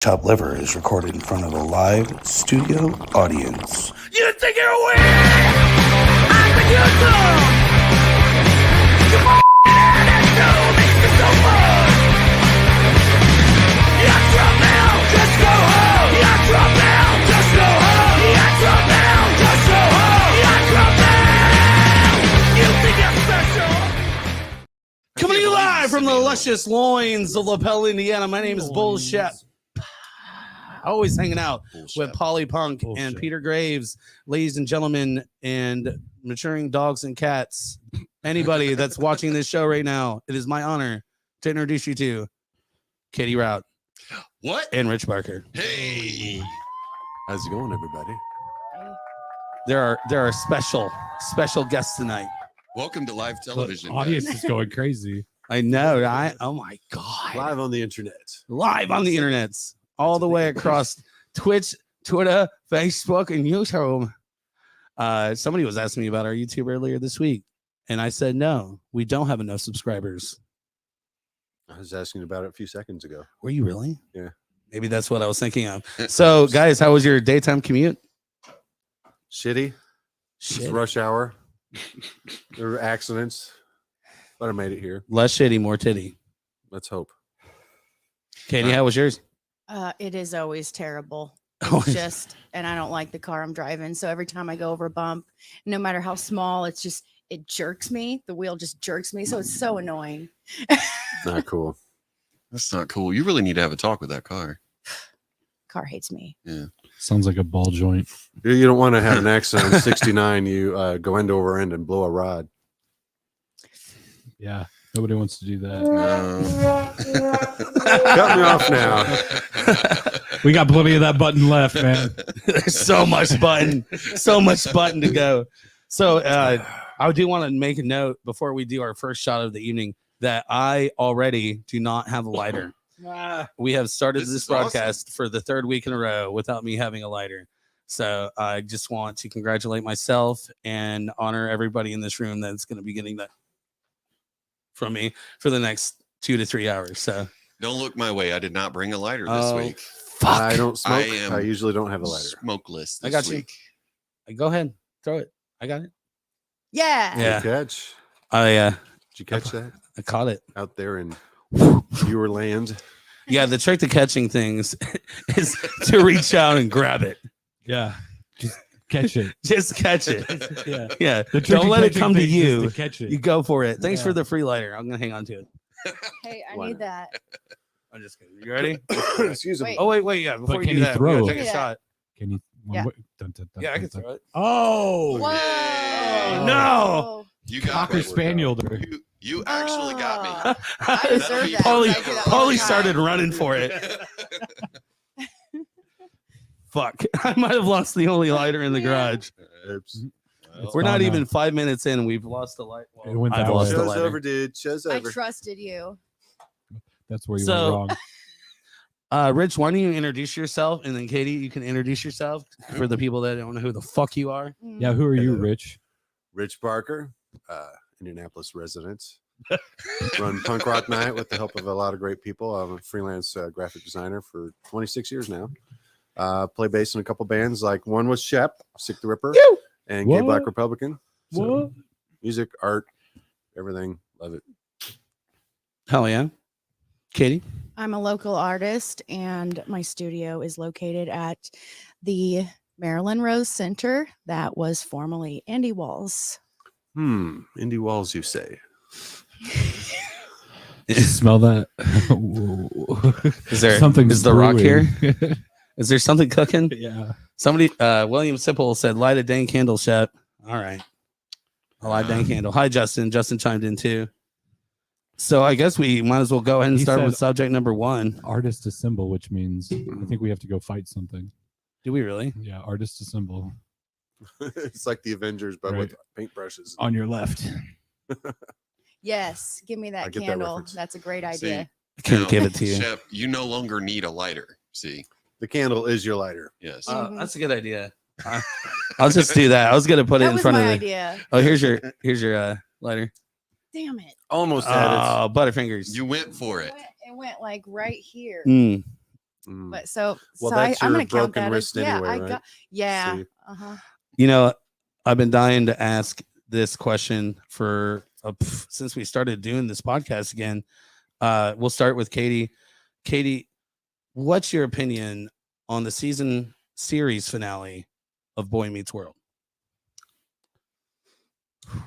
Chopped Liver is recorded in front of a live studio audience. You think you're weird? I'm a YouTube! You f***ing show makes me so fun! You're drunk now, just go home! You're drunk now, just go home! You're drunk now, just go home! You're drunk now! You think you're special? Coming to you live from the luscious loins of LaPel, Indiana. My name is Bullshit. Always hanging out with Polly Punk and Peter Graves, ladies and gentlemen, and maturing dogs and cats. Anybody that's watching this show right now, it is my honor to introduce you to Katie Rout. What? And Rich Barker. Hey. How's it going, everybody? There are special guests tonight. Welcome to live television. The audience is going crazy. I know. Oh my God. Live on the internet. Live on the internet. All the way across Twitch, Twitter, Facebook, and YouTube. Somebody was asking me about our YouTube earlier this week, and I said, no, we don't have enough subscribers. I was asking about it a few seconds ago. Were you really? Yeah. Maybe that's what I was thinking of. So, guys, how was your daytime commute? Shitty. It's rush hour. There were accidents, but I made it here. Less shitty, more titty. Let's hope. Katie, how was yours? It is always terrible. Oh, It's just, and I don't like the car I'm driving. So every time I go over a bump, no matter how small, it jerks me. The wheel just jerks me. So it's so annoying. Not cool. That's not cool. You really need to have a talk with that car. Car hates me. Yeah. Sounds like a ball joint. You don't want to have an accident on 69. You go end over end and blow a rod. Yeah. Nobody wants to do that. Cut me off now. We got plenty of that button left, man. There's so much button to go. So I do want to make a note before we do our first shot of the evening that I already do not have a lighter. We have started this broadcast for the third week in a row without me having a lighter. So I just want to congratulate myself and honor everybody in this room that's going to be getting that from me for the next 2 to 3 hours. So Don't look my way. I did not bring a lighter this week. Fuck. I don't smoke. am I usually don't have a lighter. Smokeless this I got you. week. Go ahead, throw it. I got it. Yeah. Yeah. Good catch. Did Did you catch that I caught it. out there in viewer land? Yeah, the trick to catching things is to reach out and grab it. Yeah. Just catch it. Just catch it. Yeah. Yeah. The trick Don't to let it catching come to things is you. to catch it. You go for it. Thanks Yeah. for the free lighter. I'm gonna hang on to it. Hey, I Why need not? that. I'm just kidding. You ready? Excuse me. Wait. Oh wait, yeah. Before But you can do you that, throw we gotta it? take a Yeah. shot. Can you? Yeah. Yeah, I can throw it. Oh. Whoa. Oh, no. You got Cocker me. spaniel there. You actually got me. I deserve that. Polly, I do that all Polly the time. started running for it. Fuck. I might have lost the only lighter in the garage. Oops. We're not gone even now. 5 minutes in. We've lost the light. It went I've that lost way. the Show's lighter. over, dude. Show's I over. trusted you. That's where you So- went wrong. Rich, why don't you introduce yourself? And then Katie, you can introduce yourself for the people that don't know who the fuck you are. Yeah. Who are you, Rich? Rich Barker, Indianapolis resident. Run Punk Rock Night with the help of a lot of great people. I'm a freelance graphic designer for 26 years now. Play bass in a couple bands, like one was Shep, Sick the Ripper, and Gay What? Black Republican. So, What? music, art, everything. Love it. Hell yeah. Katie? I'm a local artist, and my studio is located at the Maryland Rose Center that was formerly Andy Walls. Indie Walls, you say. Did you smell that? Is there Something's is the rock here? brewing. Is there something cooking? Yeah. Somebody, William Sipple said, light a dang candle, Shep. All right. I'll light a dang candle. Hi, Justin. Justin chimed in too. So I guess we might as well go ahead and He start said- with subject number 1. Artist assemble, which means I think we have to go fight something. Do we really? Yeah. Artist assemble It's like the Avengers, but Right. with paintbrushes. on your left. Yes, give me I that get that candle. reference. That's a great See, idea. I can't Now, give it to you. Shep, you no longer need a lighter. See? The candle is your lighter. Yes. That's a good idea. I'll just do that. I was gonna put it That in was front my of the. idea. Oh, here's your lighter. Damn it. Almost had Oh, Butterfingers. You went for it. It went like right here. Mm. Mm. But so, Well, so that's I'm your going to count broken that wrist as, yeah, anyway, I right? got, yeah. See? Uh-huh. You know, I've been dying to ask this question for since we started doing this podcast again. We'll start with Katie. Katie, what's your opinion on the season series finale of Boy Meets World?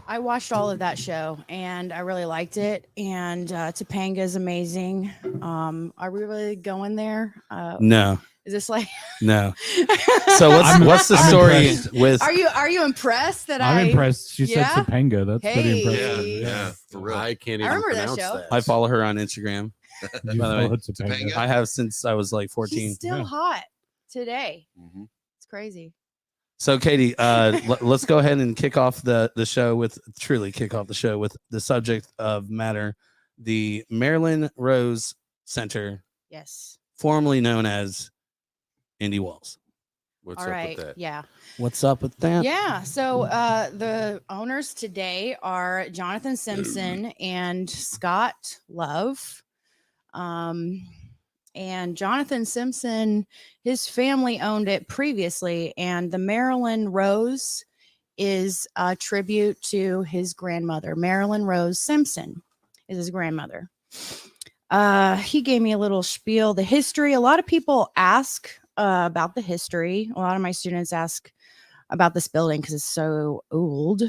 I watched all of that show and I really liked it. And Topanga is amazing. Are we really going there? No, Is this like no. So what's the I'm story impressed. with? Are you impressed that I'm impressed. She yeah? said Topanga. That's pretty impressive. Hey. Yeah, for real. I can't I even remember that pronounce show. that. I follow her on Instagram. You By the way, followed Topanga. Topanga? I have since I was like 14. He's still Yeah. hot today. Mhm. It's crazy. So Katie, let's go ahead and kick off the show with the subject of matter, the Marilyn Rose Center, Yes. formerly known as Indy Walls. What's All up right. with that? Yeah. What's up with that? Yeah. So the owners today are Jonathan Simpson and Scott Love. And Jonathan Simpson, his family owned it previously, and the Marilyn Rose is a tribute to his grandmother. Marilyn Rose Simpson is his grandmother. He gave me a little spiel, the history. A lot of people ask about the history. A lot of my students ask about this building because it's so old.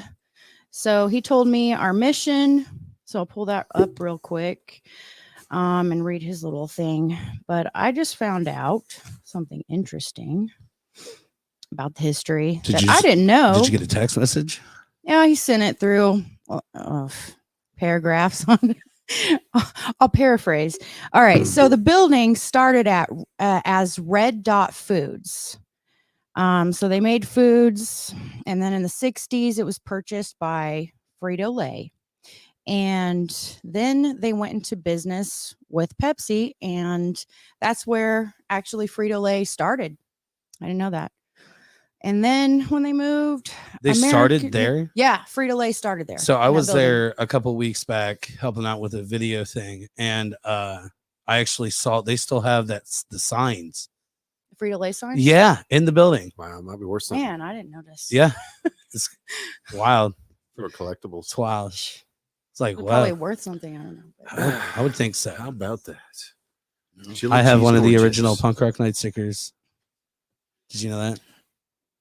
So he told me our mission. So I'll pull that up real quick and read his little thing. But I just found out something interesting about the history that I didn't know. Did you get a text message? Yeah, he sent it through paragraphs on. I'll paraphrase. All right, so the building started at as Red Dot Foods. So they made foods, and then in the 60s, it was purchased by Frito-Lay. And then they went into business with Pepsi, and that's where actually Frito-Lay started. I didn't know that. And then when they moved, They started there? Yeah, Frito-Lay started there. So I in that was building. there a couple weeks back helping out with a video thing, and I actually saw they still have the signs. Frito-Lay signs? Yeah, in the building. Wow, might be worth something Man, I didn't notice. Yeah, it's wild. for collectibles. It's wild. It's like They're wow. probably worth something. I don't know. but- I would think so. How about that? I have one of the Chili original cheese Punk Rock Night stickers. Did you know that? oranges.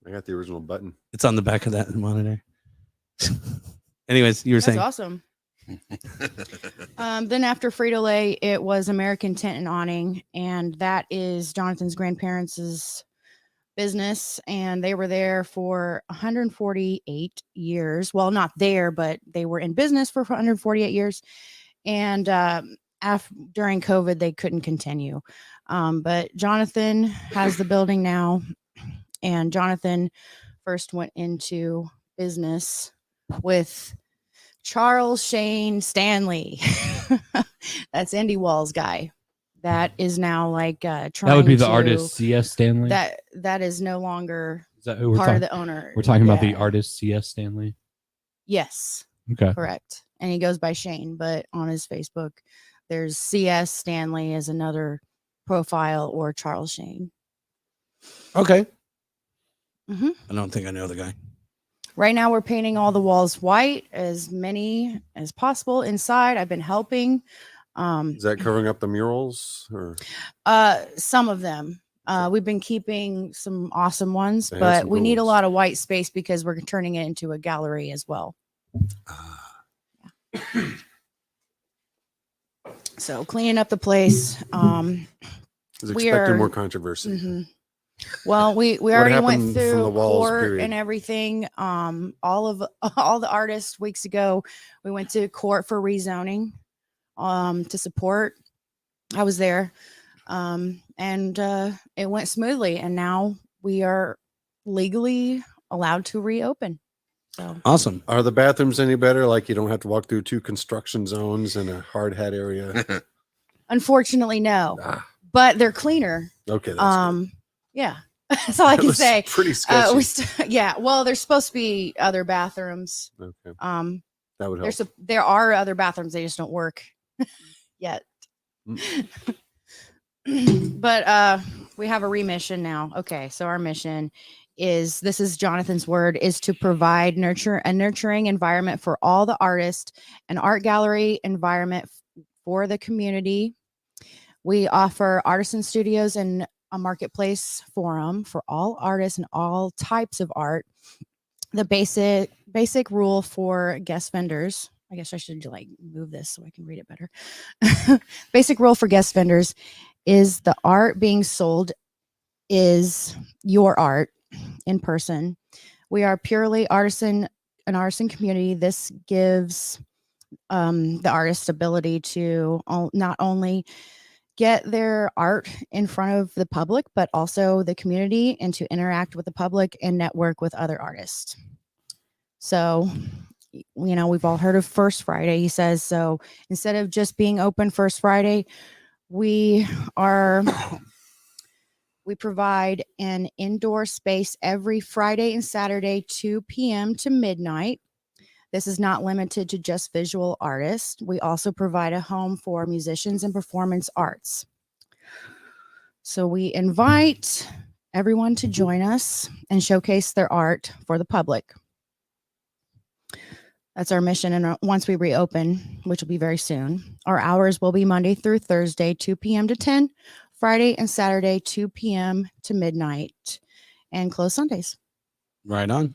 I got the original button. It's on the back of that monitor. Anyways, you were That's saying awesome. Then after Frito-Lay, it was American Tent and Awning, and that is Jonathan's grandparents' business, and they were there for 148 years. Well, not there, but they were in business for 148 years. And during COVID, they couldn't continue. But Jonathan has the building now, and Jonathan first went into business with Charles Shane Stanley. That's Indy Walls guy. That is now like trying That would be the to- artist C.S. Stanley. That is no longer Is that who we're part talking? of the owner. We're talking about the Yeah. artist C.S. Stanley. Yes, Okay. correct. And he goes by Shane, but on his Facebook, there's CS Stanley as another profile or Charles Shane. okay. Mhm. I don't think I know the guy. Right now, we're painting all the walls white, as many as possible inside. I've been helping. Is that covering up the murals or Some of them. We've been keeping some awesome ones, They have but some we need a cool lot of white space because we're turning it into a gallery as well. So cleaning up the place. is We expecting are- more controversy? Mhm. Well, we already went happened from through the walls, court period? and everything. All the artists weeks ago, we went to court for rezoning to support. I was there. And it went smoothly, and now we are legally allowed to reopen. So Awesome. Are the bathrooms any better? Like you don't have to walk through 2 construction zones and a hard hat area. unfortunately, no, Ah, but they're cleaner. okay. That's good. Yeah, that's all I That can was say. Pretty sketchy. Yeah, well, there's supposed to be other bathrooms. Okay, Um, that would help. there are other bathrooms, they just don't work yet. But we have a remission now. Okay, so our mission is, this is Jonathan's word, is to provide a nurturing environment for all the artists, an art gallery environment for the community. We offer artisan studios and a marketplace forum for all artists and all types of art. The basic rule for guest vendors, I guess I should like move this so I can read it better. Basic rule for guest vendors is the art being sold is your art in person. We are purely an artisan community. This gives the artist ability to not only get their art in front of the public, but also the community, and to interact with the public and network with other artists. So, you know, we've all heard of First Friday, he says. So instead of just being open First Friday, we provide an indoor space every Friday and Saturday, 2 p.m. to midnight. This is not limited to just visual artists. We also provide a home for musicians and performance arts. So we invite everyone to join us and showcase their art for the public. That's our mission. And once we reopen, which will be very soon, our hours will be Monday through Thursday, 2 p.m. to 10, Friday and Saturday, 2 p.m. to midnight, and close Sundays. Right on.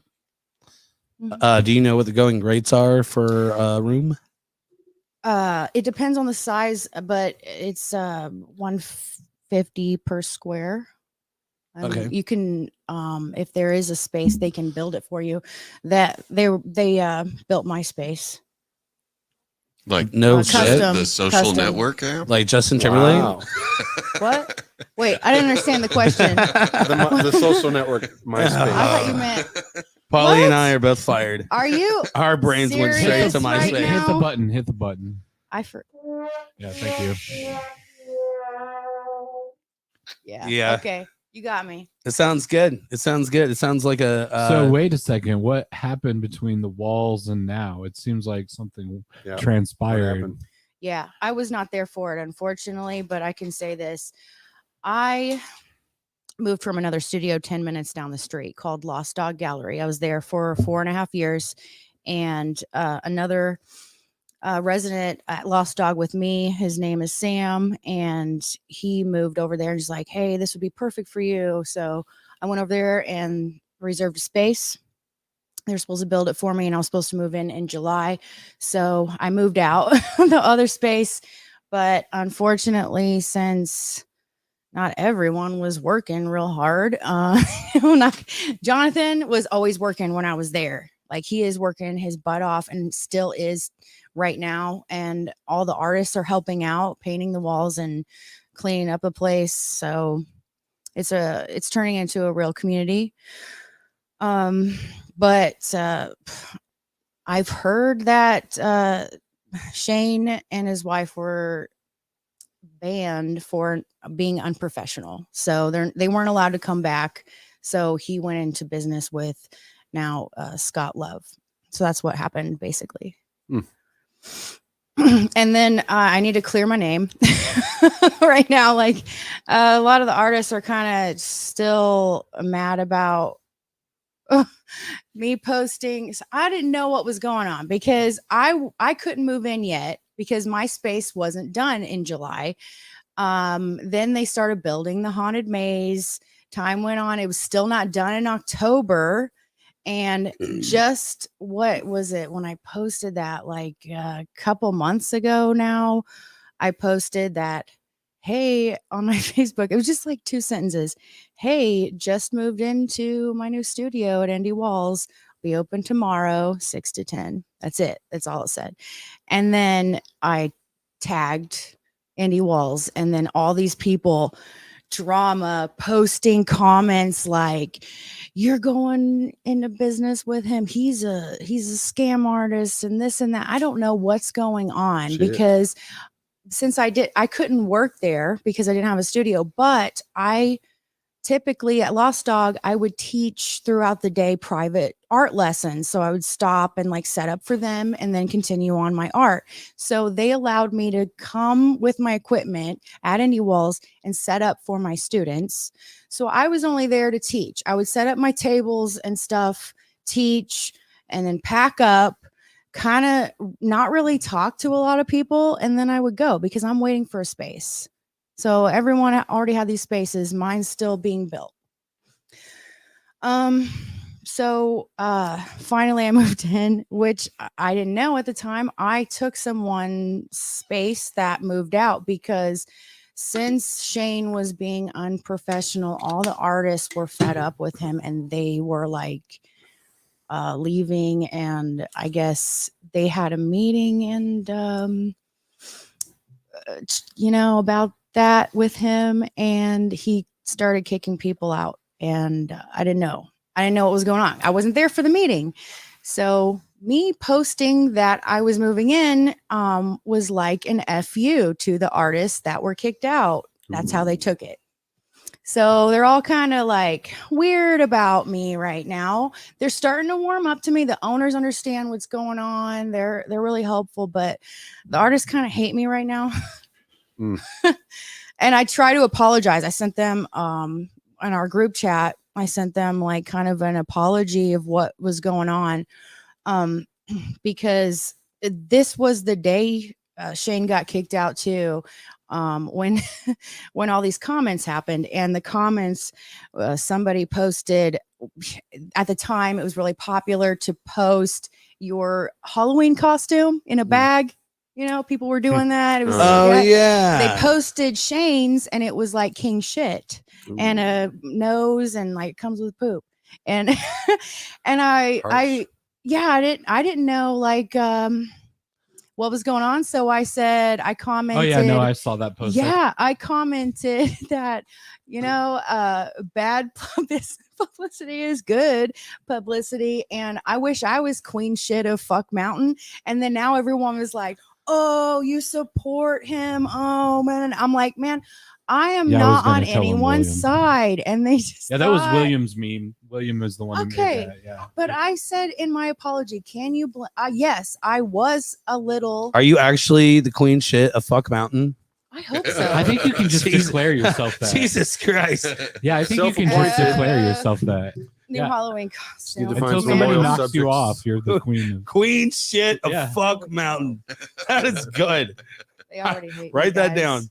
Do you know what the going rates are for a room? It depends on the size, but it's $150 per square. Okay. You can, if there is a space, they can build it for you. That they built my space. Like No shit. custom. the social custom. network app. Like Justin Timberlake? Wow. What? Wait, I didn't understand the question. The social network MySpace. I thought you meant. Polly What? and I are both fired. Are you? Our brains went straight serious to my right space. now? Hit the button. Hit the button. Yeah, Yeah, thank you. Yeah. Okay, you got me. It sounds good. It sounds good. It sounds like a. So wait a second. What happened between the walls and now? It seems like something Yeah. What transpired. happened? Yeah, I was not there for it, unfortunately, but I can say this. I moved from another studio 10 minutes down the street called Lost Dog Gallery. I was there for 4.5 years, and another resident at Lost Dog with me, his name is Sam, and he moved over there and he's like, hey, this would be perfect for you. So I went over there and reserved a space. They're supposed to build it for me, and I was supposed to move in July. So I moved out the other space. But unfortunately, since not everyone was working real hard, Jonathan was always working when I was there. Like, he is working his butt off and still is right now. And all the artists are helping out, painting the walls and cleaning up the place. So it's turning into a real community. But I've heard that Shane and his wife were banned for being unprofessional. So they weren't allowed to come back. So he went into business with now Scott Love. So that's what happened, basically. And then I need to clear my name right now. Like, a lot of the artists are kind of still mad about me posting. So I didn't know what was going on because I couldn't move in yet because my space wasn't done in July. Then they started building the haunted maze. Time went on. It was still not done in October. And just, what was it when I posted that, like a couple months ago now, I posted that, hey, on my Facebook. It was just like 2 sentences. Hey, just moved into my new studio at Andy Walls. Be open tomorrow, 6 to 10. That's it. That's all it said. And then I tagged Andy Walls, and then all these people, drama, posting comments like, you're going into business with him. He's a scam artist and this and that. I don't know what's going on. Shit. Because since I couldn't work there because I didn't have a studio, but I typically at Lost Dog, I would teach throughout the day private art lessons. So I would stop and like set up for them and then continue on my art. So they allowed me to come with my equipment at Indie Walls and set up for my students. So I was only there to teach. I would set up my tables and stuff, teach, and then pack up, kind of not really talk to a lot of people. And then I would go because I'm waiting for a space. So everyone already had these spaces. Mine's still being built. So finally I moved in, which I didn't know at the time. I took someone's space that moved out because since Shane was being unprofessional, all the artists were fed up with him and they were like leaving. And I guess they had a meeting and, about that with him, and he started kicking people out. And I didn't know what was going on. I wasn't there for the meeting. So me posting that I was moving in was like an FU to the artists that were kicked out. That's how they took it. So they're all kind of like weird about me right now. They're starting to warm up to me. The owners understand what's going on. They're really helpful, but the artists kind of hate me right now. And I try to apologize. I sent them in our group chat, I sent them like kind of an apology of what was going on. Because this was the day Shane got kicked out too. When all these comments happened, and the comments, somebody posted at the time, it was really popular to post your Halloween costume in a bag. People were doing that. It was yeah. They posted Shane's, and it was like king shit and a nose, and like comes with poop. And and I didn't know like what was going on. So I commented. Oh yeah, no, I saw that post. Yeah, I commented that, bad publicity is good publicity. And I wish I was queen shit of Fuck Mountain. And then now everyone was like, oh, you support him. Oh man. I'm like, man, I am not on anyone's side. And they just that was William's meme. William was the one who made that. Yeah. But I said in my apology, can you yes, I was a little. Are you actually the queen shit of Fuck Mountain? I hope so. I think you can just declare yourself that. Jesus Christ. Yeah, I think you can just declare yourself that. New Halloween costume. Until somebody knocks you off, you're the queen. Queen shit of Fuck Mountain. That is good. They already hate Write that down.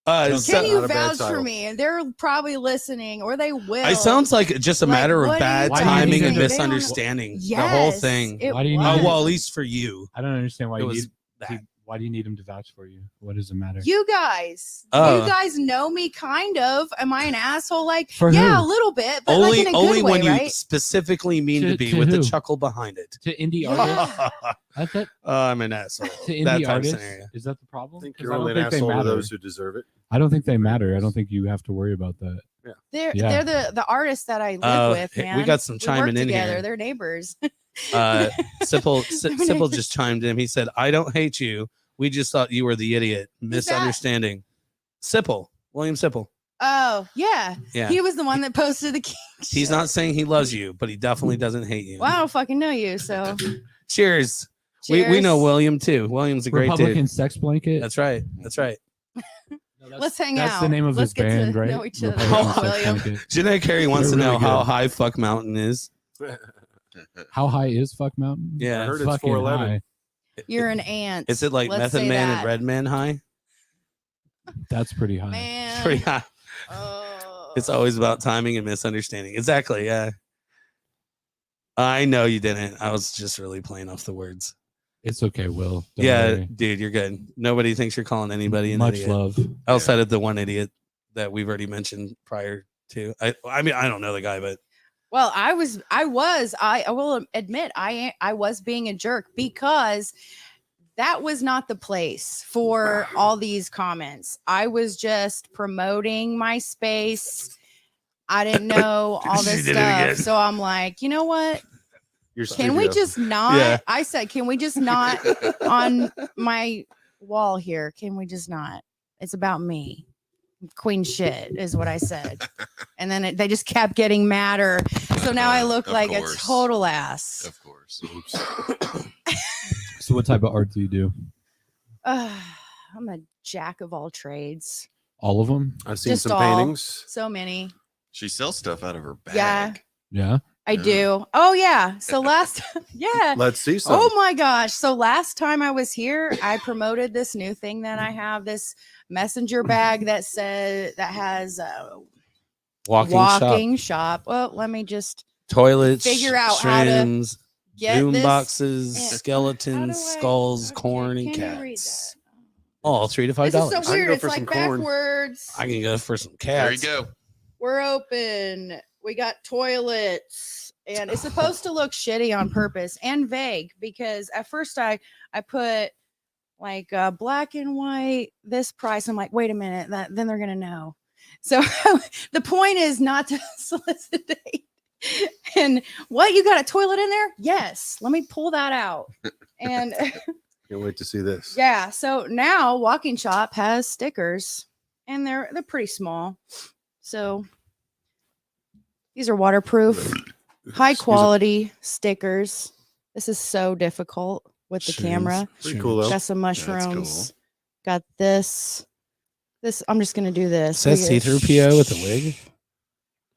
Can you vouch for me? And they're probably listening, or they will. It sounds like just a matter of bad timing and misunderstanding. The whole thing. Why do you need well, at least for you. I don't understand why why do you need him to vouch for you? What does it matter? You guys know me kind of. Am I an asshole? Like, for yeah, who? a little bit, but only like in a good way, when you right? specifically mean to be, with who? the chuckle behind it. To indie artists? I'm an asshole. To indie artists? Is that the problem? I think you're only an asshole to those who deserve it. I don't think they matter. I don't think you have to worry about that. They're the artists that I live with, man. We got some chiming in together. here. They're neighbors. Simple just chimed in. He said, I don't hate you. We just thought you were the idiot. Misunderstanding. William Sipple. Oh, yeah. Yeah. He was the one that posted the king. He's not saying he loves you, but he definitely doesn't hate you. Well, I don't fucking know you, so. Cheers. We know William too. William's a great Republican dude. Sex Blanket. That's right. Let's hang out. That's the name of his band, right? Know each other. William. Janae Carey wants They're to know really how good. high Fuck Mountain is. How high is Fuck Mountain? Yeah. I heard it's Fucking 411. high. You're an ant. Is it like Let's Method say Man that. and Red Man high? That's pretty high. Man. Pretty high. Oh. It's always about timing and misunderstanding. Exactly. Yeah. I know you didn't. I was just really playing off the words. It's okay, Will. Don't Yeah, worry. dude, you're good. Nobody thinks you're calling anybody an Much idiot. love. Outside of the one idiot that we've already mentioned prior to. I mean, I don't know the guy, but Well, I will admit I was being a jerk because that was not the place for all these comments. I was just promoting my space. I didn't know all She this did it again. stuff. So I'm like, you know what? Your Can we studio. just not? Yeah. I said, can we just not on my wall here? Can we just not? It's about me. queen shit is what I said. And then they just kept getting madder. So now I look Of like course. a total ass. Of course. So what type of art do you do? I'm a jack of all trades. All of them? I've seen Just some all. paintings. So many. She sells stuff out of her bag. Yeah. Yeah. I Yeah. do. Oh yeah. So yeah. Let's see some. Oh my gosh. So last time I was here, I promoted this new thing that I have, this messenger bag that has a Walking shop. Well, let me just toilets, figure out how to trims, get boom this. boxes, in- skeletons, How do I- skulls, okay, corn, and can you read cats. that? All $3 to $5. This is so can weird. go It's for like some corn. backwards. I can go for some There you cats. go. We're open. We got toilets. And it's supposed to look shitty on purpose and vague because at first I put like black and white, this price. I'm like, wait a minute, then they're gonna know. So the point is not to solicitate. And what, you got a toilet in there? Yes. Let me pull that out. And Can't wait to see this. yeah, so now Walking Shop has stickers and they're pretty small. So these are waterproof, high quality stickers. This is so difficult with the camera. Pretty cool though. Got some That's mushrooms. Got this. I'm just gonna do this. Says C-3PO with a wig.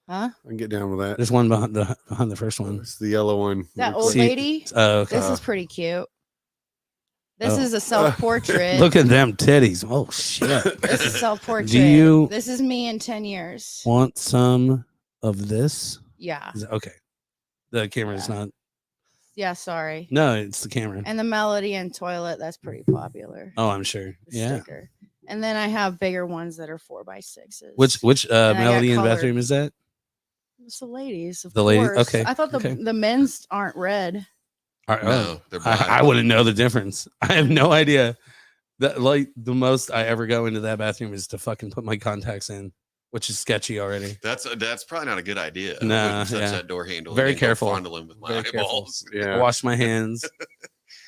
Huh? I can get down with that. There's one behind the first one. It's the yellow one. That Looks old See- lady. Oh, okay. This is pretty cute. This Oh. is a self-portrait. Look at them titties. Oh shit. This is self-portrait. Do you- This is me in 10 years. Want some of this? Yeah. Okay. The camera's Yeah. not. Yeah, sorry. No, it's the camera. And the Melody and Toilet, that's pretty popular. Oh, I'm sure. The Yeah. sticker. And then I have bigger ones that are 4x6s. Which And I got Melody in the colored. bathroom is that? It's the ladies. Of The ladies? course. Okay, I thought okay. the men's aren't red. All right, No, they're I black. wouldn't know the difference. I have no idea. That like the most I ever go into that bathroom is to fucking put my contacts in, which is sketchy already. That's probably not a good idea. I Nah, wouldn't touch yeah. that door handle. Very and go careful. Fondling with my Very careful. eyeballs. I Yeah. wash my hands.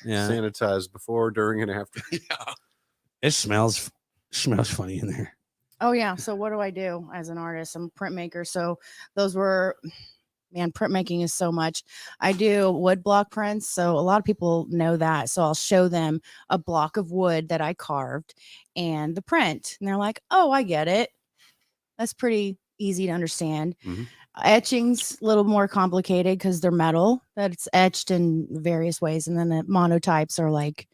Yeah, Sanitized before, during, and after. Yeah. it smells funny in there. Oh yeah. So what do I do as an artist? I'm a printmaker. So those were, man, printmaking is so much. I do wood block prints. So a lot of people know that. So I'll show them a block of wood that I carved and the print. And they're like, oh, I get it. That's pretty easy to understand. Mhm. Etching's a little more complicated because they're metal, that it's etched in various ways. And then the monotypes are like,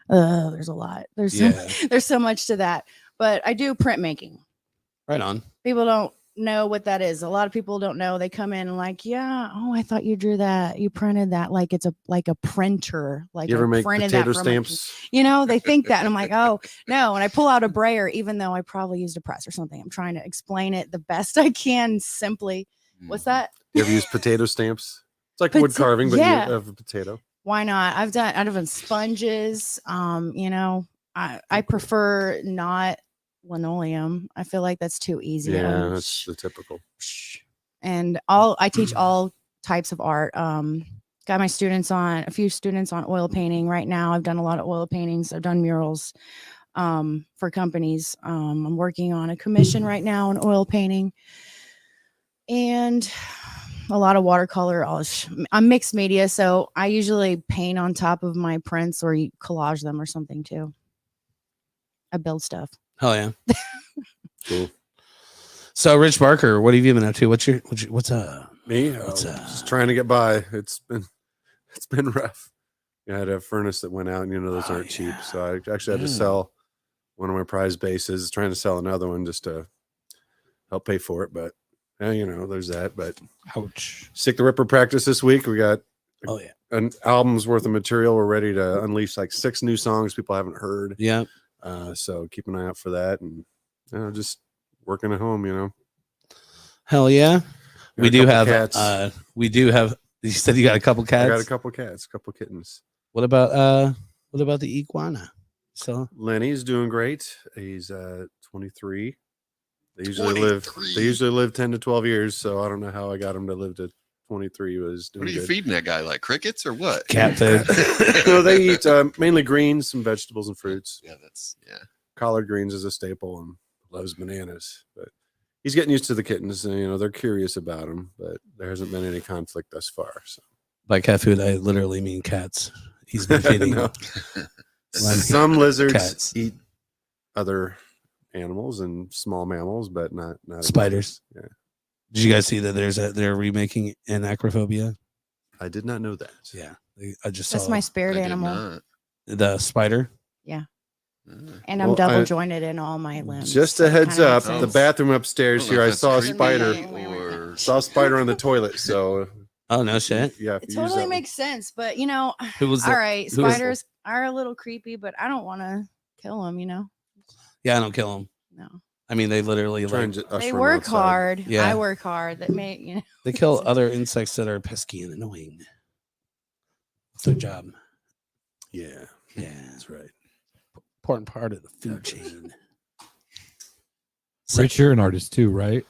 there's a lot. There's Yeah, there's so much to that. But I do printmaking. right on. People don't know what that is. A lot of people don't know. They come in and like, yeah, oh, I thought you drew that. You printed that like it's a printer. Like You ever I make printed potato that from a- stamps? they think that. And I'm like, oh no. And I pull out a brayer, even though I probably used a press or something. I'm trying to explain it the best I can simply. What's that? You ever use potato stamps? It's like Pota- wood carving, but yeah. you have a potato. Why not? I've done sponges. I prefer not linoleum. I feel like that's too easy. Yeah, that's the typical. And I teach all types of art. Got a few students on oil painting right now. I've done a lot of oil paintings. I've done murals for companies. I'm working on a commission right now in oil painting and a lot of watercolor. I'm mixed media, so I usually paint on top of my prints or collage them or something too. I build stuff. Hell yeah. Cool. So, Rich Barker, what have you been up to? What's Me, What's, just trying to get by. It's been rough. I had a furnace that went out, and those Oh, aren't cheap. yeah. So I actually had to Yeah. sell one of my prize bases. Trying to sell another one just to help pay for it. But there's that. But ouch? Sick the Ripper practice this week. We got Oh yeah, an album's worth of material. We're ready to unleash like 6 new songs people haven't heard. yeah. So keep an eye out for that, and just working at home. Hell yeah. Got We a do couple have. cats. We do have. You said you got a couple I cats. got a couple cats, a couple kittens. What about the iguana? So Lenny's doing great. He's 23. They usually live 10 to 12 years, so I don't know how I got him to live to 23. But he's doing What are you good. feeding that guy? Like crickets or what? cat food. No, they eat mainly greens, some vegetables and fruits. Yeah, that's Collard greens is a staple, and loves bananas. But he's getting used to the kittens, and they're curious about him. But there hasn't been any conflict thus far. So By cat food, I literally mean cats. He's been feeding No. them. Some lizards Cats. eat other animals and small mammals, but not Spiders. Yeah, Did you guys see that they're remaking an acrophobia? I did not know that. Yeah, I just That's saw my I spirit did animal. not. the spider. And I'm Well, double I- jointed in all my limbs. Just so a it heads kinda up, makes the sense. bathroom I upstairs don't know here, if I that's saw a creepy spider. or Saw a spider on the toilet. So Oh no shit! yeah, if It you use totally that makes sense, but Who was all the- right, who was- spiders are a little creepy, but I don't want to kill them. Yeah, I don't kill them. No, I mean, they literally one, try like and usher they them work outside. hard. Yeah. I work hard. That may they kill other insects that are pesky and annoying. It's their job. Yeah, Yeah, that's right. important part of the food chain. Rich, you're an artist too, right?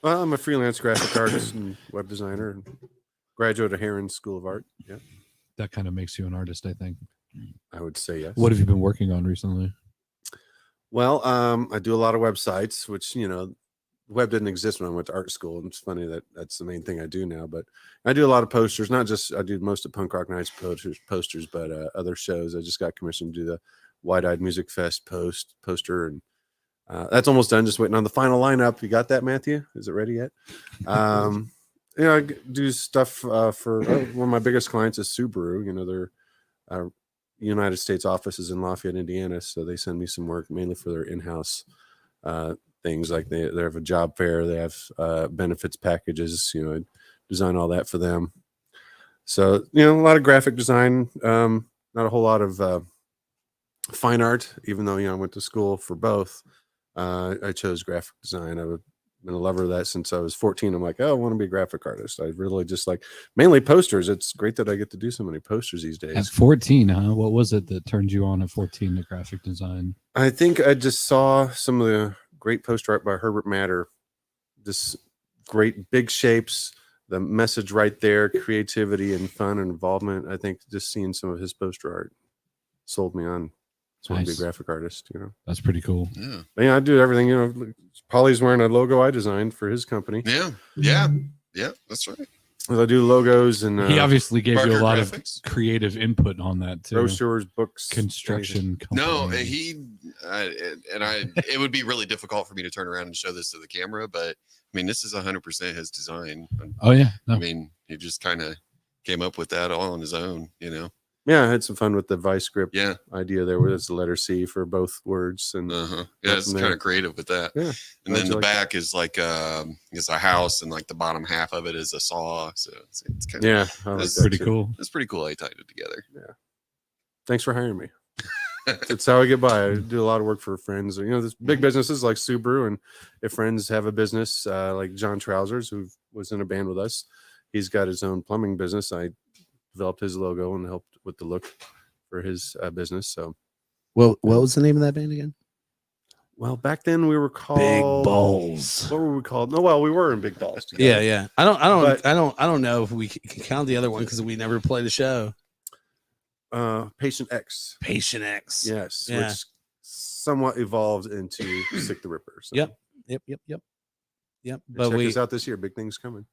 Well, I'm a freelance graphic artist and web designer, and graduate of Heron School of Art. Yeah, That kind of makes you an artist, I think. I would say yes. What have you been working on recently? Well, I do a lot of websites, which web didn't exist when I went to art school. And it's funny that that's the main thing I do now. But I do a lot of posters. Not just I do most of Punk Rock Nights posters, but other shows. I just got commissioned to do the Wide Eyed Music Fest poster, and that's almost done. Just waiting on the final lineup. You got that, Matthew? Is it ready yet? I do stuff for one of my biggest clients is Subaru. Their United States office is in Lafayette, Indiana, so they send me some work mainly for their in-house things. Like they have a job fair, they have benefits packages. I design all that for them. So a lot of graphic design, not a whole lot of fine art. Even though I went to school for both, I chose graphic design. I've been a lover of that since I was 14. I'm like, oh, I want to be a graphic artist. I really just like mainly posters. It's great that I get to do so many posters these At days. 14, huh? What was it that turned you on at 14 to graphic design? I think I just saw some of the great poster art by Herbert Matter. This great big shapes, the message right there, creativity and fun and involvement. I think just seeing some of his poster art sold me on. So I want to be a Nice. graphic artist, That's pretty cool. Yeah. But I do everything. Polly's wearing a logo I designed for his company. Yeah. Yeah. Yeah. That's right. I do logos and He obviously gave you Barker a lot Graphics. of creative input on that too. brochures, books, Construction No, company. it would be really difficult for me to turn around and show this to the camera, but I mean, this is 100% his design. Oh yeah, I no. mean, he just kind of came up with that all on his own, Yeah, I had some fun with the vice grip Yeah. idea there. Where there's the letter C for both words, and Uh-huh. Yeah, it's from kind there. of creative with that. Yeah, And glad then you the like back is like is a house, and like the bottom half of it is a saw. So it's kind of yeah, I like That's that Pretty too. cool. It's pretty cool how he tied it together. Thanks for hiring me. That's how I get by. I do a lot of work for friends. There's big businesses like Subaru, and if friends have a business like John Trousers, who was in a band with us, he's got his own plumbing business. I developed his logo and helped with the look for his business. So, What was the name of that band again? well, back then we were called Big Balls. What were we called? No, well, we were in Big Balls together. Yeah, yeah. I But- don't know if we can count the other one because we never played the show. Patient X. Patient X. Yes, Yeah. which somewhat evolved into Sick the Ripper. So Yep. But check we us out this year. Big things coming.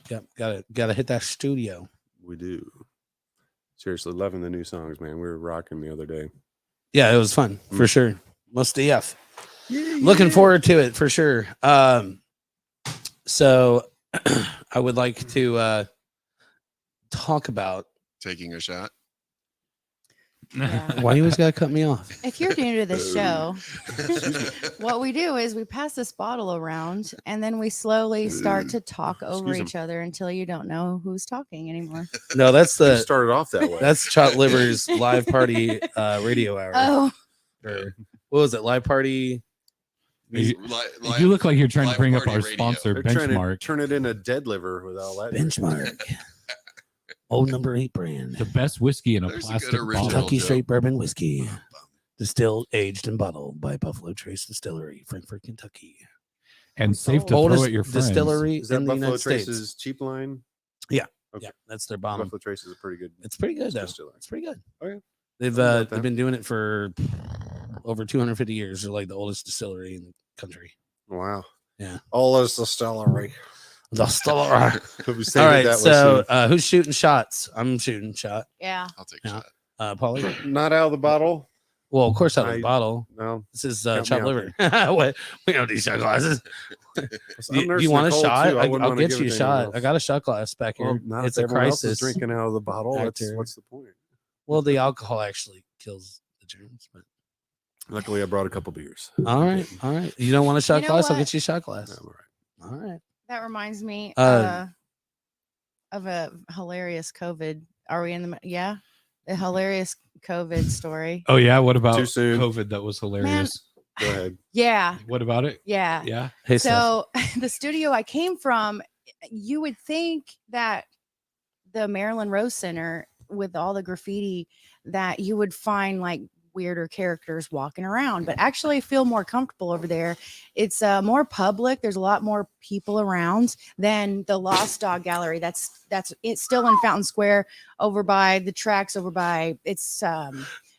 gotta hit that studio. We do. Seriously, loving the new songs, man. We were rocking the other day. Yeah, it was fun for sure. Most DF. Looking forward to it for sure. So I would like to talk about Taking a shot. Yeah. why you always gotta cut me off. If you're new to the show, what we do is we pass this bottle around and then we slowly start to talk over Excuse each other until you don't know who's talking anymore. No, that's We the started off that way. that's Chop Liver's live party radio hour. Oh, Or what was it? Live party. You look like you're trying to Live bring up Party our Radio. sponsor, They're trying to Benchmark, turn it into dead liver with all that. Benchmark. Old number 8 brand. the best whiskey in a There's a good plastic original. bottle. Kentucky Joe. straight bourbon whiskey. Distilled, aged, and bottled by Buffalo Trace Distillery, Frankfort, Kentucky. And safe to Oldest throw at your friends. distillery Is that in the Buffalo United States. Trace's cheap line? Yeah. Okay. Yeah, that's their bottom. Buffalo Trace is a pretty good. It's pretty good though. distillery. It's pretty good. Oh, yeah. They've Something about they've that. been doing it for over 250 years. They're like the oldest distillery in the country. Wow. Yeah. All is the distillery. Distillery. Hope we All stated right. that So was who's shooting shots? I'm shooting shot. Yeah. I'll take a Yeah. shot. Polly. not out of the bottle. Well, of course, out of I- the bottle. No. This is Count me chopped out liver. What? We don't need shot glasses. I'm Do you nursing want a cold, shot? too. I wouldn't I'll wanna get give you it a to shot. anyone I got a shot glass back here. Well, not It's if a everyone else is crisis. drinking out of the bottle. Actor. What's the point? Well, the alcohol actually kills the germs. But Luckily, I brought a couple beers. all right, all right. You don't want a shot You know glass? I'll what? get you a shot glass. I'm all right. All right. That reminds me Uh, of a hilarious COVID. Are we in the? Yeah, a hilarious COVID story. Oh yeah, what about Too soon. COVID? That was hilarious. Go ahead. Yeah, What about it? yeah. Yeah. Hey, Steph. So the studio I came from, you would think that the Marilyn Rose Center, with all the graffiti, that you would find like weirder characters walking around, but actually I feel more comfortable over there. It's more public. There's a lot more people around than the Lost Dog Gallery. That's it's still in Fountain Square, over by the tracks, over by it's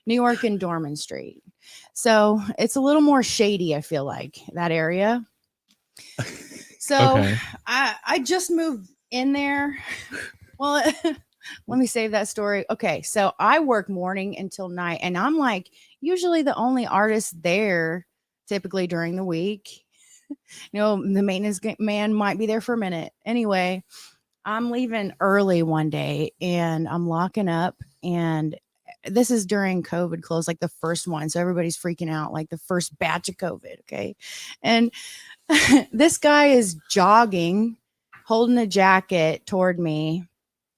New York and Dorman Street. So it's a little more shady, I feel like, that area. So Okay. I just moved in there. Well, let me save that story. Okay, so I work morning until night, and I'm like usually the only artist there typically during the week. You know, the maintenance man might be there for a minute. Anyway, I'm leaving early one day and I'm locking up, and this is during COVID close, like the first one. So everybody's freaking out, like the first batch of COVID. Okay. And this guy is jogging, holding a jacket toward me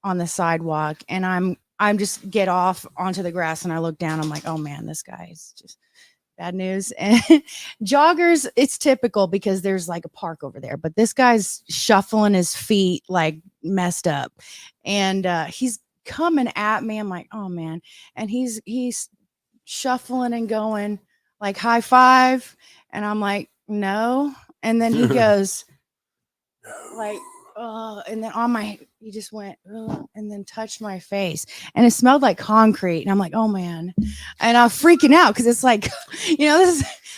on the sidewalk. And I'm just get off onto the grass and I look down. I'm like, oh man, this guy is just bad news. And joggers, it's typical because there's like a park over there, but this guy's shuffling his feet like messed up. And he's coming at me. I'm like, oh man. And he's shuffling and going like high five. And I'm like, no. And then he goes like, oh, and then he just went, oh, and then touched my face, and it smelled like concrete. And I'm like, oh man. And I'm freaking out because it's like, you know,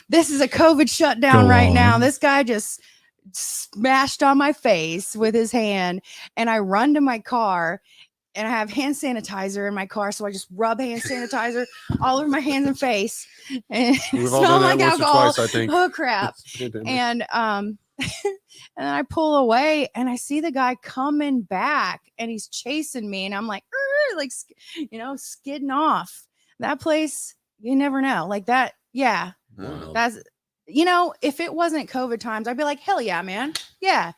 this is a COVID shutdown Go right now. on. This guy just smashed on my face with his hand, and I run to my car. And I have hand sanitizer in my car, so I just rub hand sanitizer all over my hands and face, and it We've all smelled done like that once or alcohol. twice, I think. Oh crap! Pandemic. And and then I pull away, and I see the guy coming back, and he's chasing me, and I'm like, like, you know, skidding off. That place, you never know, like that. Yeah, Wow. that's, you know, if it wasn't COVID times, I'd be like, hell yeah, man, yeah.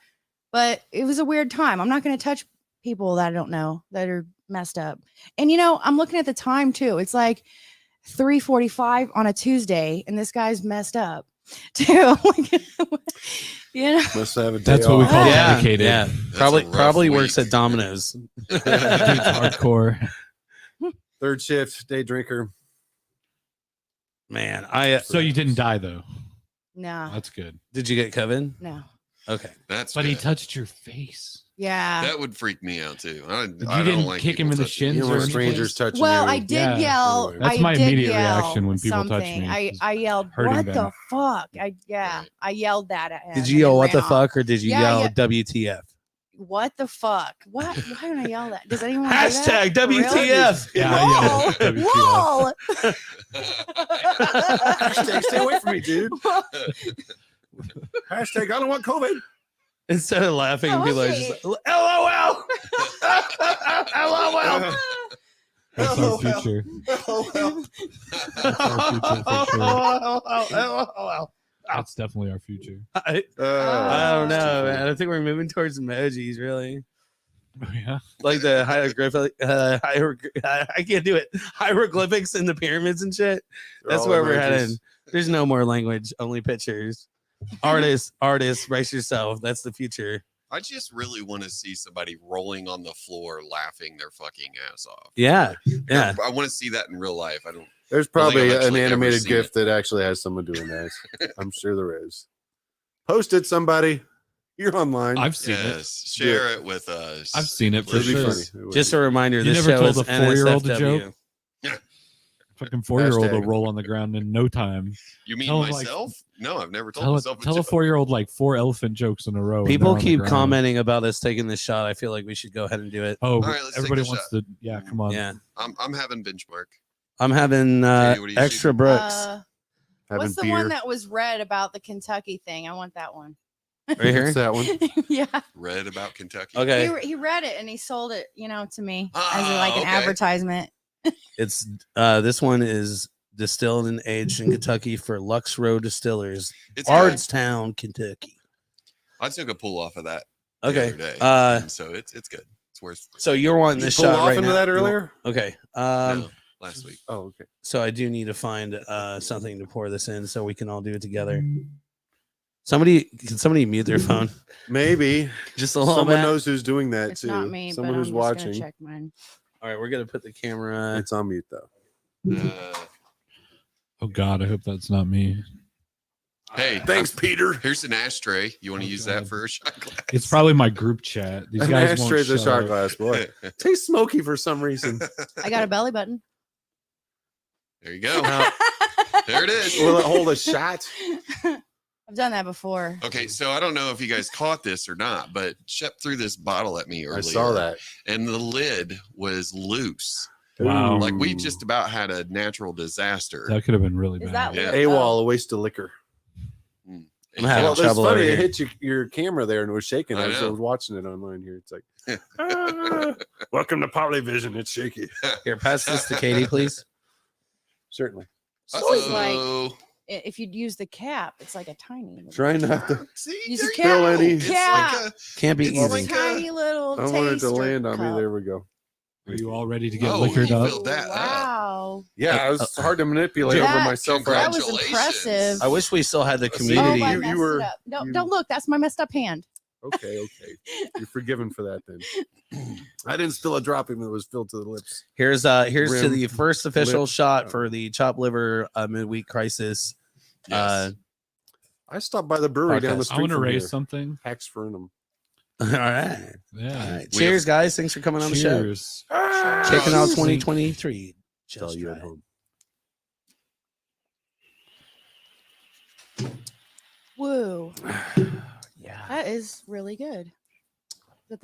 But it was a weird time. I'm not going to touch people that I don't know that are messed up. And you know, I'm looking at the time too. It's like 3:45 on a Tuesday, and this guy's messed up too. You know, Must have a day That's what we off. call Yeah, dedicated. yeah. That's Probably a rough probably works week. at Domino's. Dude's hardcore. Third shift, day drinker. Man, So you didn't die though. no, That's good. did you get COVID? no, Okay. That's But he good. touched your face. yeah. That would freak me out too. I You don't didn't like kick him people in the touching me. shins You know, or when anything? strangers touching Well, you. I did Yeah. yell. Anyway. That's I my did immediate yell reaction when people touch something. me, I is yelled, hurting "What them. the fuck?" I Right. yelled that at him. Did and you he yell what the ran off. fuck, or did you Yeah, yell yeah. WTF? What the fuck? What? Why would I yell that? Does anyone do that? Hashtag For real? WTF. Yeah, Whoa, WTF. whoa. Hashtag stay away from me, dude. Hashtag I don't want COVID. Instead of laughing, Oh, people are okay. just like, LOL. LOL. That's our future. That's definitely our future. I don't know, man. I think we're moving towards emojis, really. Oh, yeah. Like the hieroglyphic, I can't do it. Hieroglyphics in the pyramids and shit. They're That's all where we're emojis. heading. There's no more language, only pictures. Artists, brace yourself. That's the future. I just really want to see somebody rolling on the floor laughing their fucking ass off. Yeah, yeah. I want to see that in real life. I don't. There's I think probably I've an actually ever animated seen GIF it. that actually has someone doing that. I'm sure there is. Post it, somebody. You're online. I've seen it. Yes, share it with us. I've seen it for It'd be sure. funny. It would Just be. a reminder, You this never show told is a 4-year-old a NSFW. joke? Fucking 4-year-old will Hashtag. roll on the ground in no time. You mean Tell 'em, like, myself? No, I've never told Tell myself. a 4-year-old like 4 elephant jokes in a row. and People they're on the keep ground. commenting about us taking this shot. I feel like we should go ahead and do it. Oh, right, let's take everybody a wants shot. to. Yeah, come on. Yeah, I'm having benchmark. I'm having Katie, what are you extra shooting? Brooks Having What's the beer. one that was read about the Kentucky thing? I want that one. right here. What's that one? Yeah. Read about Kentucky. Okay, He read it and he sold it, to me as Ah, like an okay. advertisement. it's this one is distilled and aged in Kentucky for Lux Row Distillers, It's good. Bardstown, Kentucky. I took a pull off of that the Okay, other day, uh, and so it's good. It's worth. so you're wanting You this pull shot off right into now? that You want- earlier? Okay, No, last week. Oh, okay. so I do need to find something to pour this in so we can all do it together. Can somebody mute their phone Maybe just a little someone bit? knows who's doing that It's too. not me, Someone but who's I'm just gonna watching. check mine. All right, we're gonna put the camera. It's on mute though. Oh God, I hope that's not me. Hey, Thanks, Peter. Here's an ashtray. You want to Oh, use God. that for a shot glass? It's probably my group chat. These An guys won't ashtray's a shut shot up. glass, boy. Tastes smoky for some reason. I got a belly button. There you go. Now, There it is. will it hold a shot? I've done that before. Okay, so I don't know if you guys caught this or not, but Shep threw this bottle at me earlier. I saw that. And the lid was loose. Wow. Like we Ooh. just about had a natural disaster. That could have been really Is bad. that Yeah. weird? AWOL, a waste of liquor. And I'm having Well, that's trouble over funny. here. It hit your camera there and it was shaking. I I was know. watching it online here. It's like, welcome to Polyvision. It's shaky. Here, pass this to Katie, please. Certainly. So it's like Uh-oh. if you'd use the cap, it's like a tiny. Little Try not to. See, Use there a you cap. Spill go. any. It's Cap. like Can't be It's easy. like tiny little. I wanted to taster land on me. cup. There we go. Are you all ready to get Oh, liquored you up? filled that up. Wow. Yeah, it was hard to manipulate That- over myself. That was Congratulations. impressive. I wish we still had the See, Oh, community. I you messed were- it up. No, you- don't look. That's my messed up hand. Okay. You're forgiven for that then. I didn't spill a drop even though it was filled to the lips. Here's to Rim, the first official lip. shot for the chopped liver midweek crisis. Yes. I stopped by the brewery down the Podcast. street. I want to from raise here. something. Hacks Fernum. All right. Yeah. All right. We Cheers, guys. Thanks for coming on the show. Cheers. Checking out Cheers. 2023. Tell Just you right. at home. Woo. Yeah. That is really good. But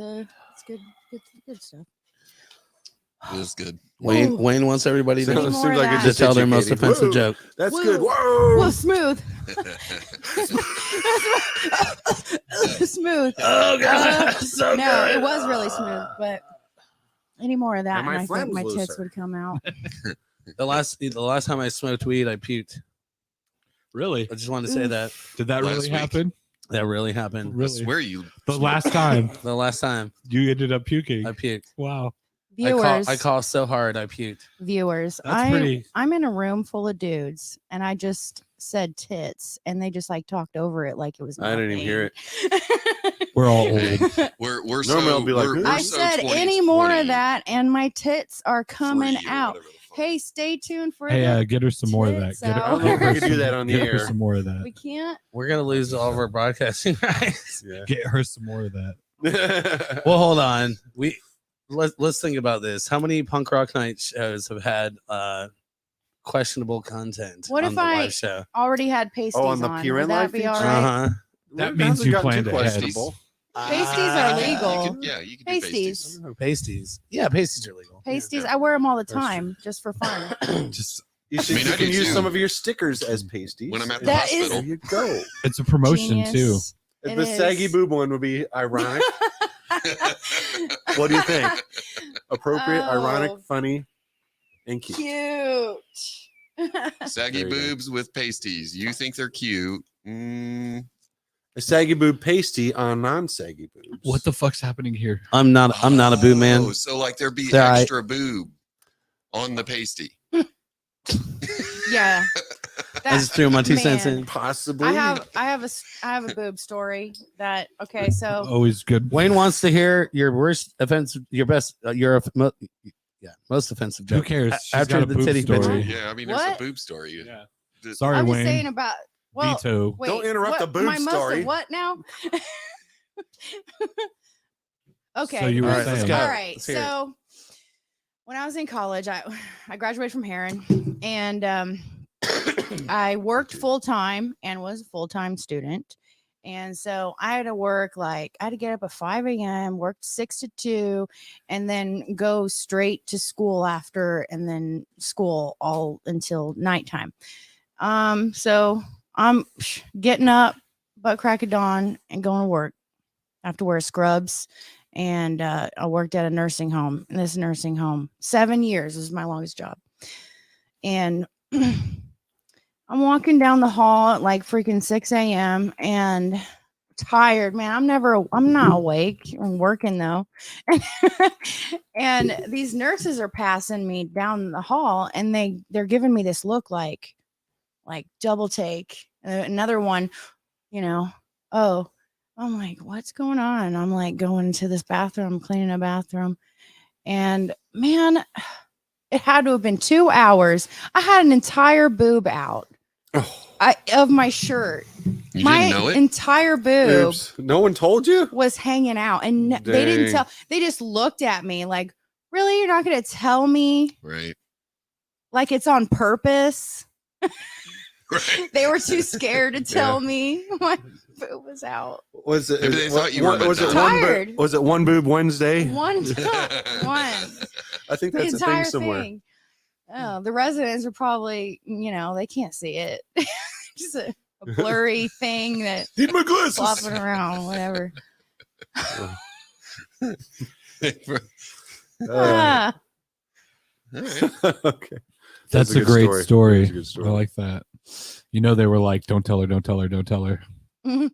it's good stuff. It was good. Wayne wants everybody Sounds- to, more seems of like it that. to just tell hit their you, most Katie. offensive Whoa, joke. That's Woo. good. Whoa. Well, smooth. Smooth. Oh God, so No, it was really smooth, but any more of that, And and my I think my phlegm's tits looser. would come out. The last time I smoked weed, I puked. Really? I just wanted to say that Did that Last really week. happen? that really happened. I Really? swear you. The last time The last time you ended up puking. I puked, Wow. Viewers, I coughed so hard I puked. viewers, That's pretty. I'm in a room full of dudes, and I just said tits, and they just like talked over it like it was. I didn't even hear it. We're all old. Hey, we're so. Normally I'll be like, we're, "Ooh." we're I so said any more of 2020 that, and my tits are coming free or out. whatever the fuck. Hey, stay tuned for Hey, the get her some more of that. tits Get her, out. I don't know if get her we could do that on the get her air. some more of that. We can't. We're gonna lose all of our broadcasting rights. Yeah. Get her some more of that. Well, hold on. Let's think about this. How many punk rock night shows have had questionable content What on if the I- live show? Already had pasties on the on. PRN Would that live be feeds? all right? Uh-huh. That It means hasn't you gotten planned too ahead. questionable. Pasties are You legal. could, yeah, you could do Pasties. pasties. Pasties. Yeah, pasties are legal. Pasties, I wear them all the That's true. time just for fun. Just You should I mean, you I can do use too. some of your stickers as pasties. When I'm at the That is- hospital. There you go. it's a promotion too. Genius. If It the saggy is. boob one would be ironic. What do you think? Appropriate, ironic, Oh. funny, and cute. Cute. Saggy There you go. boobs with pasties. You think they're cute? A saggy boob pasty on non-saggy boobs. What the fuck's happening here? I'm not a boo man. Oh, so like there'd be There I- extra boob on the pasty. Yeah. I just threw my 2 cents man. in. Possibly. I have a boob story that okay, so Always good. Wayne wants to hear your worst offensive, your best, most offensive Who joke. cares? A- She's after got a the boob titty story. picture. Yeah, I mean there's What? a boob story. Yeah. The- Sorry, I'm just Wayne. saying about Veto. wait, Don't interrupt what, the boob my most of story. what now? Okay. So you were All right, let's saying. go. All right. Let's hear it. So when I was in college, I graduated from Heron, and I worked full time and was a full time student. And so I had to work I had to get up at 5 a.m., work 6 to 2, and then go straight to school after, and then school all until nighttime. So I'm getting up, butt crack of dawn, and going to work. I have to wear scrubs. And I worked at a nursing home. And this nursing home, 7 years was my longest job. And I'm walking down the hall at freaking 6 a.m. and tired, man. I'm not awake. I'm working though. And these nurses are passing me down the hall, and they're giving me this look like double take. Another one, oh, I'm like, what's going on? I'm going to this bathroom, cleaning a bathroom. And man, it had to have been 2 hours. I had an entire boob out of my shirt. You My didn't know it? entire boob Oops. No one told you? was hanging out. And they didn't Dang. tell. They just looked at me like, really? You're not going to tell me Right. like it's on purpose? Right. They were too scared to tell me my boob was out. Was it? Maybe they thought you were was it tired. was it one boob Wednesday? One. I think The that's a entire thing somewhere. thing. Oh, the residents are probably, they can't see it. Just a blurry thing that Need my glasses. flopping around, whatever. Ah, All right. Okay. That's a good great That's story. a good story. I like that. They were like, don't tell her, don't tell her, don't tell her. who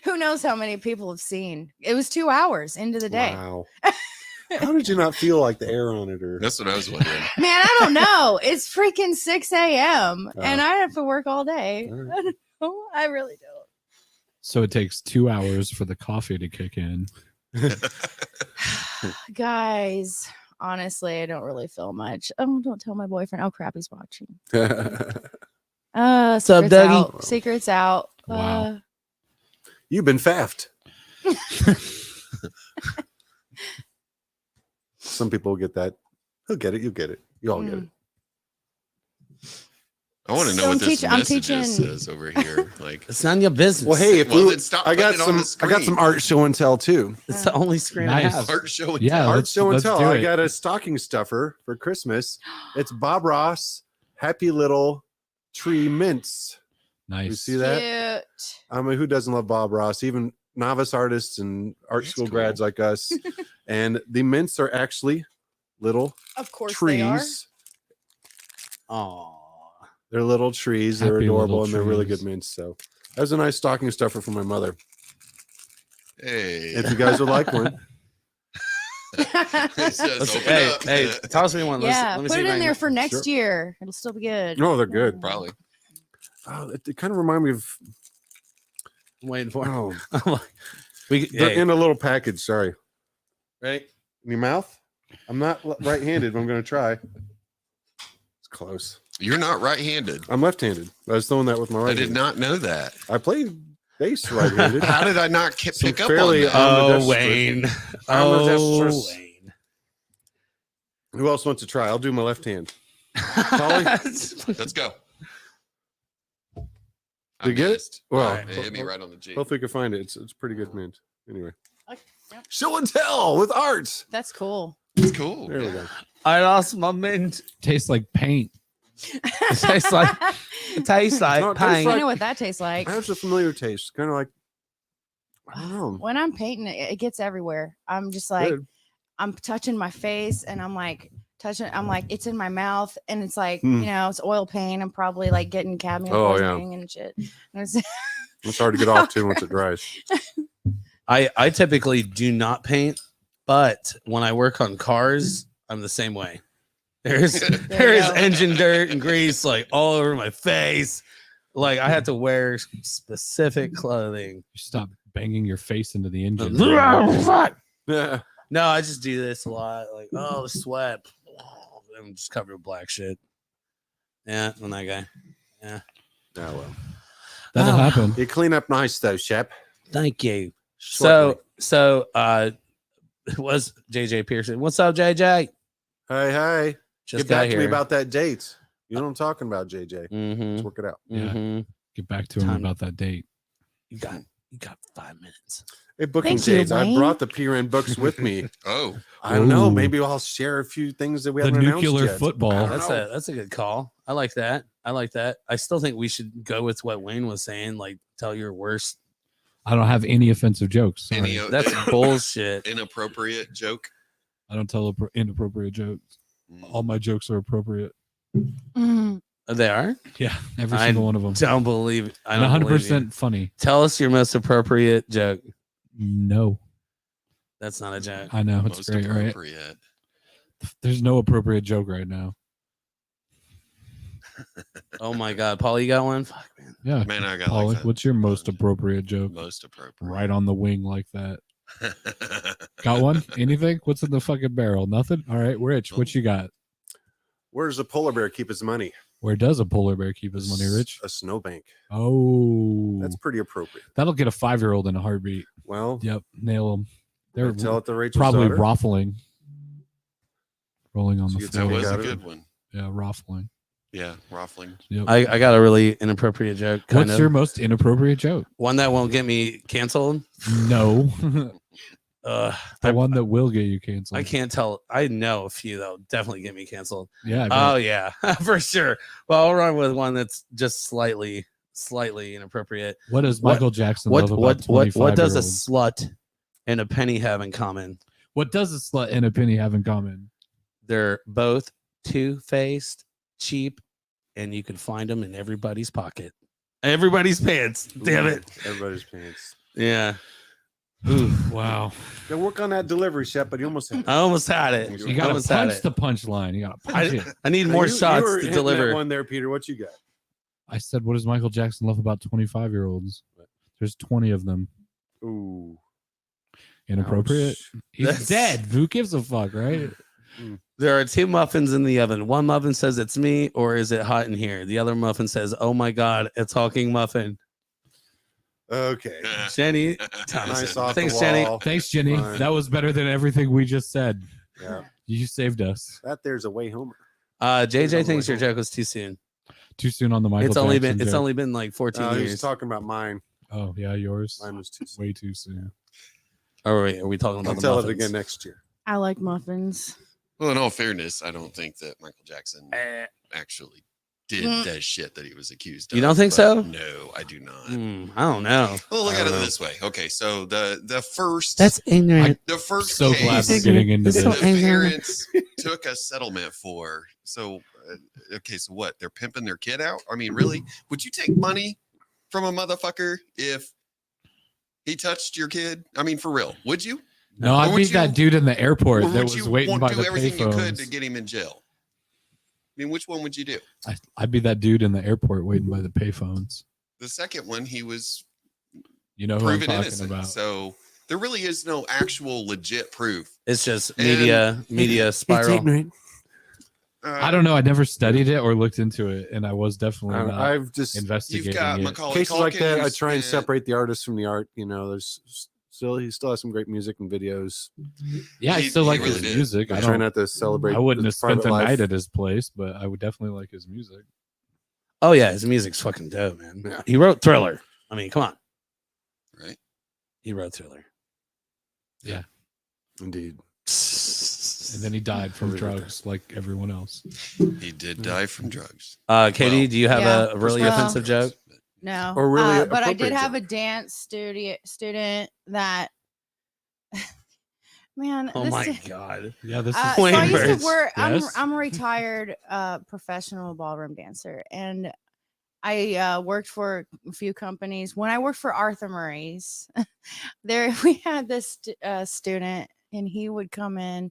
knows how many people have seen? It was 2 hours into the day. Wow. How did you not feel like the air on it? Or That's what I was wondering. Man, I don't know. It's freaking 6 a.m. and Oh. I have to work all day. All right. I don't know. I really don't. So it takes 2 hours for the coffee to kick in. Guys, honestly, I don't really feel much. Oh, don't tell my boyfriend. Oh crap, he's watching. up, Secrets Dougie? out. Secrets out. Wow. You've been faffed. Some people get that. He'll get it. You get it. You all get it. I want to know So what I'm this teaching- I'm message teaching- says over here. Like, It's none of your business. Well, hey, if Well, we, then stop I got putting it on some. the I got some screen. art show and tell too. It's the only screen I Nice. have. art show. And Yeah, Art let's show and let's tell. do I it. got a stocking stuffer for Christmas. It's Bob Ross Happy Little Tree Mints. Nice. You see that? Cute. I mean, who doesn't love Bob Ross? Even novice artists and art That's school cool. grads like us. And the mints are actually little Of course they are. trees. Oh, They're little trees. They're Happy adorable little and they're really trees. good mints. So that was a nice stocking stuffer for my mother. Hey. If you guys would like one, It says, open hey, up. hey, toss me one. Yeah, let me put see it if I in can- there for next Sure. year. It'll still be good. no, they're good. Probably. Oh, it kind of remind me of. I'm waiting for. Oh, we they're hey, in a little package. Sorry. right. In your mouth? I'm not right-handed, but I'm going to try. It's close. You're not right-handed. I'm left-handed. I was throwing that with my right I did hand. not know that. I played bass right-handed. How did I not Some pick up fairly, on that? Oh, ambidextrous. Wayne. Ambidextrous. Oh, Wayne. Who else wants to try? I'll do my left hand. Polly? Let's go. I Did you get it? missed. Well, It hit me right on the G. hopefully you can find it. It's pretty good mint. Anyway. Okay, yep. Show and tell with art. That's cool. It's cool. There we go. I lost my mint. Tastes like paint. It tastes like No, it tastes like it tastes paint. I know what that tastes like. I have a familiar taste. Kind of like, I don't know. When I'm painting it, it gets everywhere. I'm just like, Good. I'm touching my face and I'm like touching, I'm like, it's in my mouth and it's like, Hmm. it's oil paint. I'm probably like getting cadmium Oh, yeah. poisoning and shit. And it's- It's hard to get off to once it dries. I typically do not paint, but when I work on cars, I'm the same way. There's there is go. engine dirt and grease like all over my face. Like I have to wear specific clothing. You stop banging your face into the engine. Yeah. No, I just do this a lot. Like, oh, sweat. I'm just covered with black shit. Yeah, I'm that guy. Yeah. Oh, well. That'll happen. You clean up nice though, Shep. Thank you. Shortly. So it was JJ Pearson. What's up, JJ? Hey, Just get got back to me here. about that date. You know what I'm talking about, JJ. Mm-hmm. Let's work it out. Yeah. Get back to him Time. about that date. You got 5 minutes. Hey, booking Thank you, dates. I Wayne. brought the PRN books with me. Oh, I don't know. Ooh. Maybe I'll share a few things that we The haven't announced nuclear yet. football. I don't know. That's a good call. I like that. I still think we should go with what Wayne was saying. Like, tell your worst. I don't have any offensive jokes. Sorry. any That's bullshit. inappropriate joke? I don't tell inappropriate jokes. All my jokes are appropriate. Mm. They are. Yeah, every I single one of them. Don't believe it. I And don't 100% funny. Tell us your most appropriate joke. No, That's not a joke. I know it's Most great, right? appropriate. There's no appropriate joke right now. Oh my god, Paul, you got one? Fuck, man. Yeah, Man, I got Polly, like that. what's your most appropriate joke? Most appropriate. Right on the wing like that. Got one? Anything? What's in the fucking barrel? Nothing? All right, Rich, what you got? Where does a polar bear keep his money? Where does a polar bear keep his money, Rich? A snowbank. Oh, That's pretty appropriate. that'll get a 5-year-old in a heartbeat. Well, Yep, nail them. They're tell it to Rachel's probably daughter. ruffling, rolling on So the you That tell floor. me was a got it. good one. Yeah, ruffling. Yeah, ruffling. Yep. I got a really inappropriate joke. Kind What's of. your most inappropriate joke? One that won't get me canceled? No, the I, one that will get you canceled. I can't tell. I know a few that'll definitely get me canceled. Yeah, I bet. Oh yeah, for sure. Well, I'll run with one that's just slightly inappropriate. What does what- Michael Jackson What love about what does a 25-year-olds? slut and a penny have in common? What does a slut and a penny have in common? They're both two-faced, cheap, and you can find them in everybody's pocket, everybody's pants. Damn it! Everybody's pants. Yeah, Wow. Now work on that delivery set, but you almost had it. I almost had it. You got to almost had punch it. the punchline. You got to punch it. I need Now, more you shots were to hitting that deliver. one there, Peter. What you got? I said, what does Michael Jackson love about 25-year-olds? There's 20 of them. Ooh, Inappropriate. ouch. He's That's- dead. Who gives a fuck, right? There are two muffins in the oven. One muffin says it's me, or is it hot in here? The other muffin says, "Oh my god, a talking muffin." Okay. Jenny, Nice off thanks, the Jenny. wall. Thanks, Jenny. Fine. That was better than everything we just said. Yeah, You saved us. that there's a way homer. JJ thinks your joke was too soon. Too soon on the Michael It's only Jackson been joke. only been like 14 He's years. talking about mine. Oh, yeah, yours. Mine was too soon. Way too soon. Are we talking about I'll the tell muffins? it again next year. I like muffins. Well, in all fairness, I don't think that Michael Jackson actually did Mm. that shit that he was accused of. You don't think but so? No, I do not. I don't know. Well, look I at it don't know. this way. Okay, so the first ignorant. the first So case glad we're getting into It's this. so the ignorant. parents took a settlement for. So okay, so what? They're pimping their kid out? I mean, really? Would you take money from a motherfucker if he touched your kid? I mean, for real? Would you? No, Or I'd would be you- that dude in the airport Or that would was you waiting want by to the do everything you could to payphones. get him in jail? I mean, which one would you do? I'd be that dude in the airport waiting by the payphones. The second one, he was You know who I'm proven talking innocent. about. So there really is no actual legit proof. It's just And- media spiral. I don't know. I never studied it or looked into it, and I was definitely not I've just You've investigating got it. Macaulay cases like Culkin that. who I try and spent- separate the artist from the art. You know, there's he still has some great music and videos. Yeah, I He- still he like really his did. music. I I try don't. not to celebrate. I wouldn't have his spent private the life. night at his place, but I would definitely like his music. Oh yeah, his music's fucking dope, man. Yeah. He wrote Thriller. I mean, come on. Right. He wrote Thriller. Indeed. And then he died from Everything. drugs, like everyone else. He did die from drugs. Katie, Well, do you have Yeah. a really Well- offensive joke? No. Or really but I did appropriate have a joke. dance student that man, Oh this my is- god. Yeah, this So is I used Flavors. to work. Yes. I'm a retired professional ballroom dancer, and I worked for a few companies. When I worked for Arthur Murray's, there we had this student, and he would come in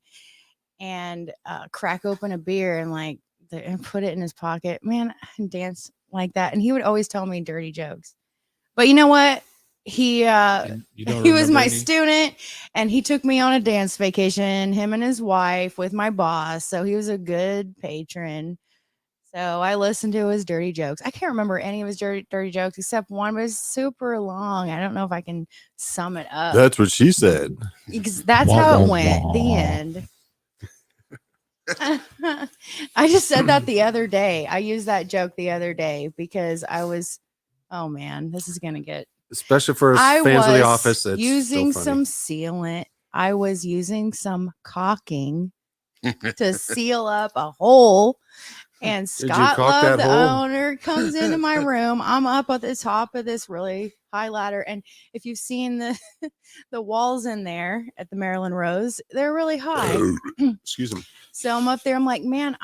and crack open a beer and and put it in his pocket, man, and dance like that. And he would always tell me dirty jokes. But you know what? He And you don't he was remember my any? student, and he took me on a dance vacation, him and his wife, with my boss. So he was a good patron. So I listened to his dirty jokes. I can't remember any of his dirty jokes except one was super long. I don't know if I can sum it up. That's what she said. Because that's Wah, how it wah, went. The wah. end. I just said that the other day. I used that joke the other day because I was, oh man, this is gonna get. Especially for us I fans of was The Office, it's using still funny. some sealant. I was using some caulking to seal up a hole. And Did you Scott caulk Love, that the hole? owner, comes into my room. I'm up at the top of this really high ladder. And if you've seen the walls in there at the Maryland Rose, they're really high. Excuse me. So I'm up there. I'm like, man,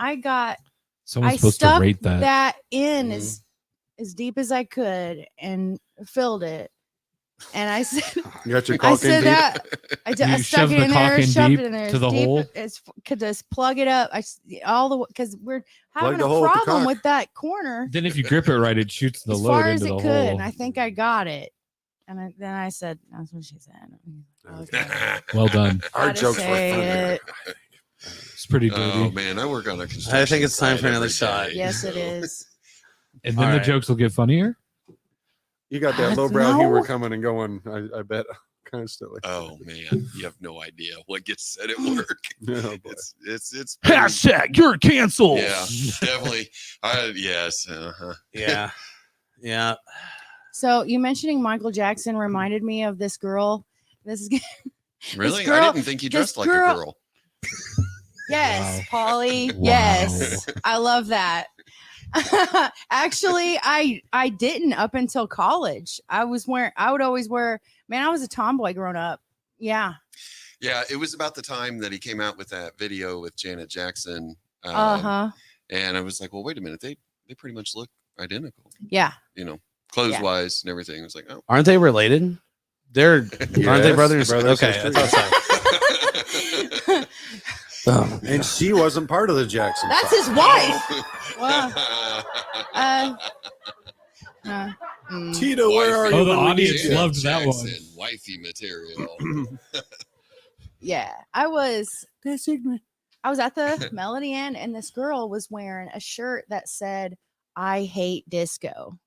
Someone's I supposed to stuck rate that. that in as deep as I could and filled it. And I said, You got your I caulking said deep? that I You stuck shoved it the in there, caulking shoved deep it in there to as the deep hole? as could just plug it up. All the because we're having the a hole with the problem cock. with that corner Then if you grip it right, it shoots the as load far as into it the could. hole. And I think I got it. And then I said, "That's what she said." Okay. Well done. Our Gotta jokes were say funnier. it. It's pretty dirty. Oh man, I work on a construction. I think it's time site for another every shot. day, Yes, it so- is. And then All the right. jokes will get funnier. You got that lowbrow No. humor coming and going, I bet, constantly. Oh man, you have no idea what gets said at work. Oh, boy. It's pretty- Hashtag you're canceled. yeah, definitely. Yes. Uh-huh. Yeah. Yeah. So you mentioning Michael Jackson reminded me of this girl. This is Really? girl- I didn't think you this dressed like girl- a girl. yes, Wow. Polly. Wow. Yes, I love that. Actually, I didn't up until college. I would always wear. Man, I was a tomboy growing up. Yeah. Yeah, it was about the time that he came out with that video with Janet Jackson. Uh-huh. And I was like, well, wait a minute, they pretty much look identical, Yeah. you know, clothes wise and everything. I was like, oh. Aren't they related? Aren't they Yes, brothers? brothers, Okay. sisters. That's what I thought. And she wasn't part of the Jackson. That's five. his wife. Wow. Tito, where are Oh, you? the when we audience need you? loved that one. Jackson, wifey material. Yeah. I was at the Melody Inn and this girl was wearing a shirt that said, "I hate disco."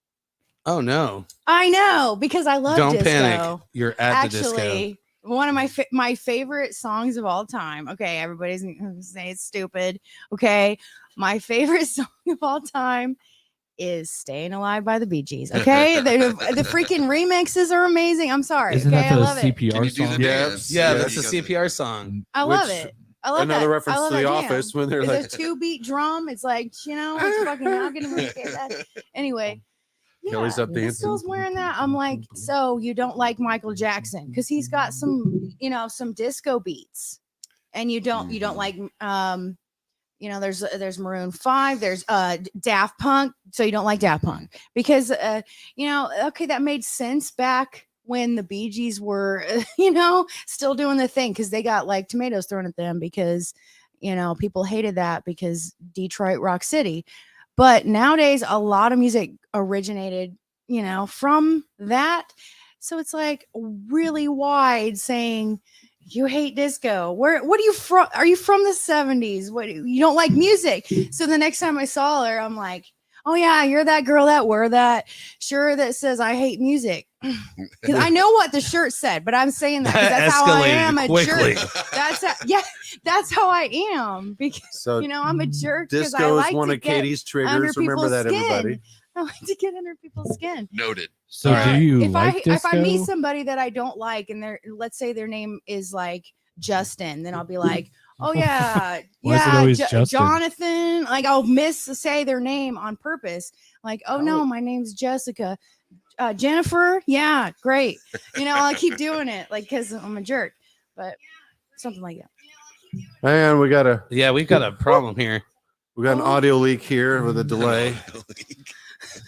Oh no! I know because I love Don't disco. panic. You're at the disco. Actually, one of my favorite songs of all time. Okay, everybody's gonna say it's stupid. Okay, my favorite song of all time is "Staying Alive" by the Bee Gees. Okay, the freaking remixes are amazing. I'm sorry. Isn't okay, that I the love it. Can CPR you do the song? Yeah. dance? Yeah, Yeah, that's you a got the- CPR song. I love Which- it. I love Another that. reference I love to The that Office jam. when they're It's like, a 2-beat drum. It's like, it's fucking not gonna really get that. Anyway. Kelly's up this dancing. girl's wearing that. I'm like, so you don't like Michael Jackson because he's got some, some disco beats, and you don't like, there's Maroon 5, there's Daft Punk, so you don't like Daft Punk because, okay, that made sense back when the Bee Gees were, still doing the thing because they got like tomatoes thrown at them because, people hated that because Detroit Rock City. But nowadays, a lot of music originated, from that. So it's like really wide saying you hate disco. What are you from? Are you from the 70s? What, you don't like music? So the next time I saw her, I'm like, oh yeah, you're that girl that wore that shirt that says I hate music. Because I know what the shirt said, but I'm saying that 'cause that's how I am a quickly. jerk. That's how I am because So I'm a jerk because I disco like is one to of get Katie's under triggers. Remember people's that, skin. everybody. I like to get under people's skin. Noted. So Yeah. do you if like if I meet disco? somebody that I don't like and let's say their name is like Justin, then I'll be like, oh yeah, Why is it always Jo- Justin? Jonathan. Like I'll say their name on purpose. Like, oh no, my name's Jessica. Jennifer, yeah, great. I'll keep doing it, like because I'm a jerk, but something like that. And we got Yeah, we've got a problem here. an audio leak here with a delay,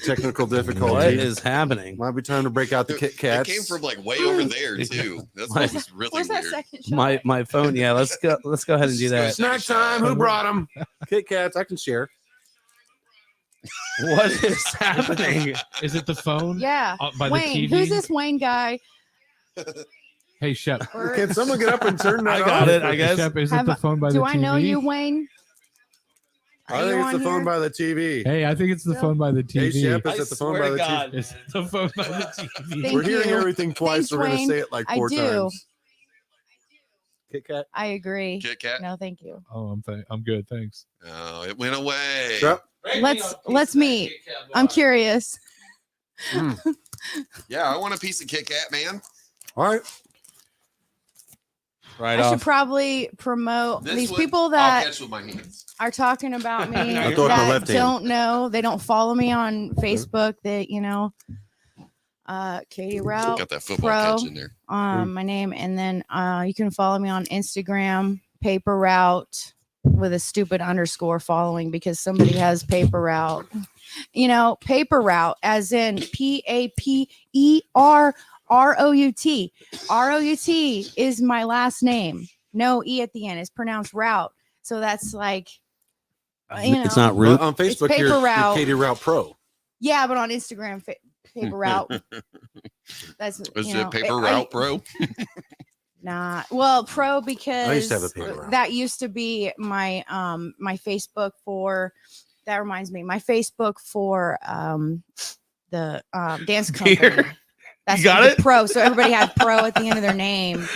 technical What difficulty. is happening? Might be time to break out the Kit It Kats. came from like way over there too. That's what was really Where's that weird. second shot? My phone. Yeah, let's go ahead and do that. Snack time. Who brought them? Kit Kats. I can share. What is happening? Is it the phone? Yeah, By the Wayne. TV? Who's this Wayne guy? Hey, Shep. Or- Can someone get up and turn that I got off? it, I guess. Shep, is it Have the I- phone by the Do TV? I know you, Wayne? I Are you think it's the on phone here? by the TV. Hey, I think it's the Still? phone by the Hey, TV. Shep, I is it the phone swear by to the God. TV? It's the phone by the TV. Thank We're hearing you. everything twice. Thanks, We're going to Wayne. say it like I 4 do. times. Kit Kat. I agree. Kit Kat. No, thank you. Oh, I'm good. Thanks. Oh, it went away. Yep. Let's meet. I'm curious. Yeah, I want a piece of Kit Kat, man. All right. Right I off. should probably promote This these one, people I'll that catch with my hands. are talking about me I'll throw it in my that left hand. don't know. They don't follow me on Facebook. That Katie Rout, Got that football Pro. catch in there. my name, and then you can follow me on Instagram, Paper Route with a stupid underscore following because somebody has Paper Route. Paper Route as in PAPERROUT. ROUT is my last name. No E at the end. It's pronounced Route. So that's like, It's not Well, root. on Facebook, Paper you're Route. Katie Route Pro. yeah, but on Instagram, Paper Route. That's Is it Paper Route Pro? Nah. Well, pro because I used to have a Paper Route. that used to be my my Facebook for. That reminds me, my Facebook for the dance company. Peter, That's you got the it? pro. So everybody had pro at the end of their name.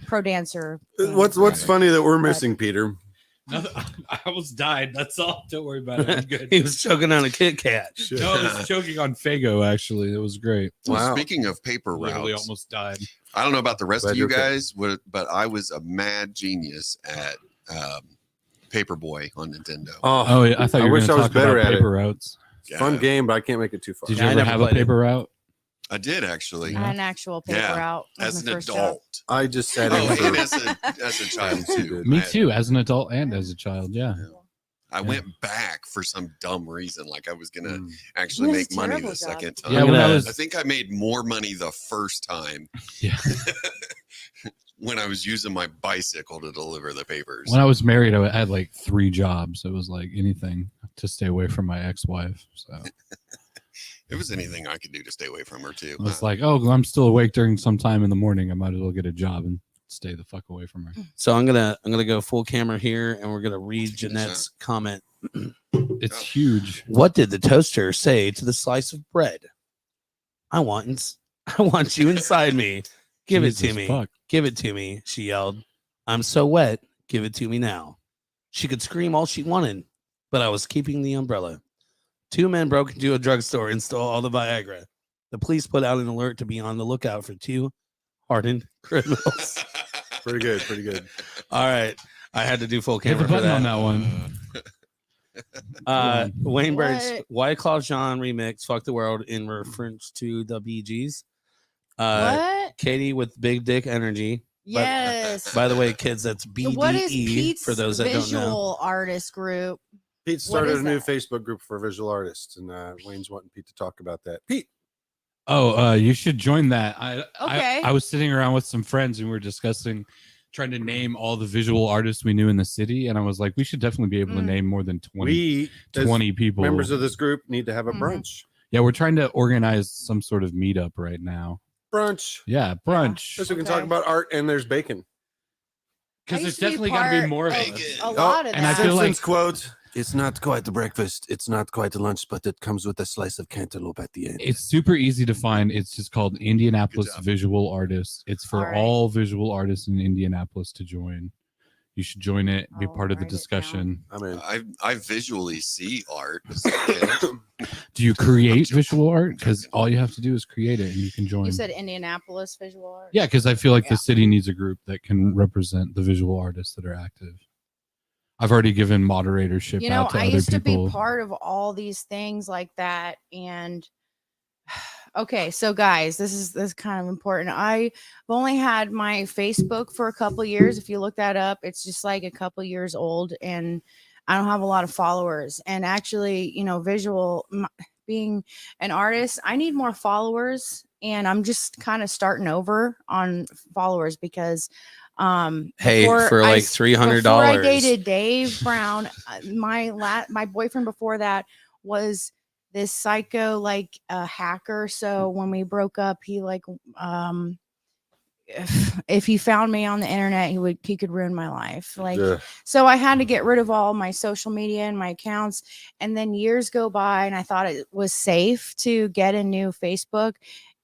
Pro dancer. What's funny that we're missing, Peter? I almost died. That's all. Don't worry about it. I'm good. He was choking on a Kit Kat. No, I was choking on Fago. Actually, it was great. Well, Wow. speaking of paper Literally routes, almost died. I don't know about the rest Glad of you you're okay. guys, but I was a mad genius at Paperboy on Nintendo. Oh, yeah, I thought you were wish going I to was talk better about at it. paper routes. Yeah, Fun game, but I can't make it too far. Did Yeah, you I ever never have a played it. paper route? I did actually. I had an actual paper Yeah, out that was as my an first job. adult. I just sat Oh, in and for as a child too. Me I- too, as an adult and as a child. Yeah. I Yeah. went back for some dumb reason, like I was gonna Mm. actually That's make money terrible the job. second time. Yeah, when I was I think I made more money the first time yeah. when I was using my bicycle to deliver the papers. When I was married, I had like 3 jobs. It was like anything to stay away from my ex-wife. So It was anything I could do to stay away from her too. I was like, oh, I'm still awake during some time in the morning. I might as well get a job and stay the fuck away from her. So I'm gonna go full camera here, and we're gonna read Jeanette's comment. It's huge. What did the toaster say to the slice of bread? I want you inside me. Give it to Jesus me. fuck. Give it to me, she yelled. I'm so wet. Give it to me now. She could scream all she wanted, but I was keeping the umbrella. 2 men broke into a drugstore and stole all the Viagra. The police put out an alert to be on the lookout for 2 hardened criminals. pretty good, pretty good. All right. I had to do full Hit the camera for button on that. that one. Wayne Bird's What? White Claw John remix, Fuck the World, in reference to the Bee Gees. What? Katie with Big Dick Energy. Yes. By the way, kids, that's What is BDE Pete's for those that don't know. visual artist group? Pete What started is a new that? Facebook group for visual artists, and Wayne's wanting Pete to talk about that. Pete, Oh, you should join that. Okay. I was sitting around with some friends and we were discussing trying to name all the visual artists we knew in the city. And I was like, we should definitely be able to Mm. name more than 20, we, as 20 people. members of this group, need to have a Mhm. brunch. Yeah, we're trying to organize some sort of meetup right now. Brunch. Yeah, brunch. Because we can Okay. talk about art and there's bacon. Because I there's used to be definitely got to be part more of of us. a lot of and I that. feel like- Simpsons quote, it's not quite a breakfast, it's not quite a lunch, but it comes with a slice of cantaloupe at the end. It's super easy to find. It's just called Indianapolis job. Visual Artists. It's for All right. all visual artists in Indianapolis to join. You should join it, be I'll part of the write it down. discussion. I mean, I visually see art. as a kid. Do you create visual art? Because all you have to do is create it and you can join. You said Indianapolis visual art. Yeah, because I feel like Yeah. the city needs a group that can represent the visual artists that are active. I've already given moderatorship You know, out to I other used to people. be part of all these things like that. And okay, so guys, this is kind of important. I've only had my Facebook for a couple years. If you look that up, it's just like a couple years old, and I don't have a lot of followers. And actually, being an artist, I need more followers, and I'm just kind of starting over on followers because Hey, for like $300. before I dated Dave Brown, my boyfriend before that was this psycho hacker. So when we broke up, he if he found me on the internet, he could ruin my life. ugh. So I had to get rid of all my social media and my accounts. And then years go by, and I thought it was safe to get a new Facebook.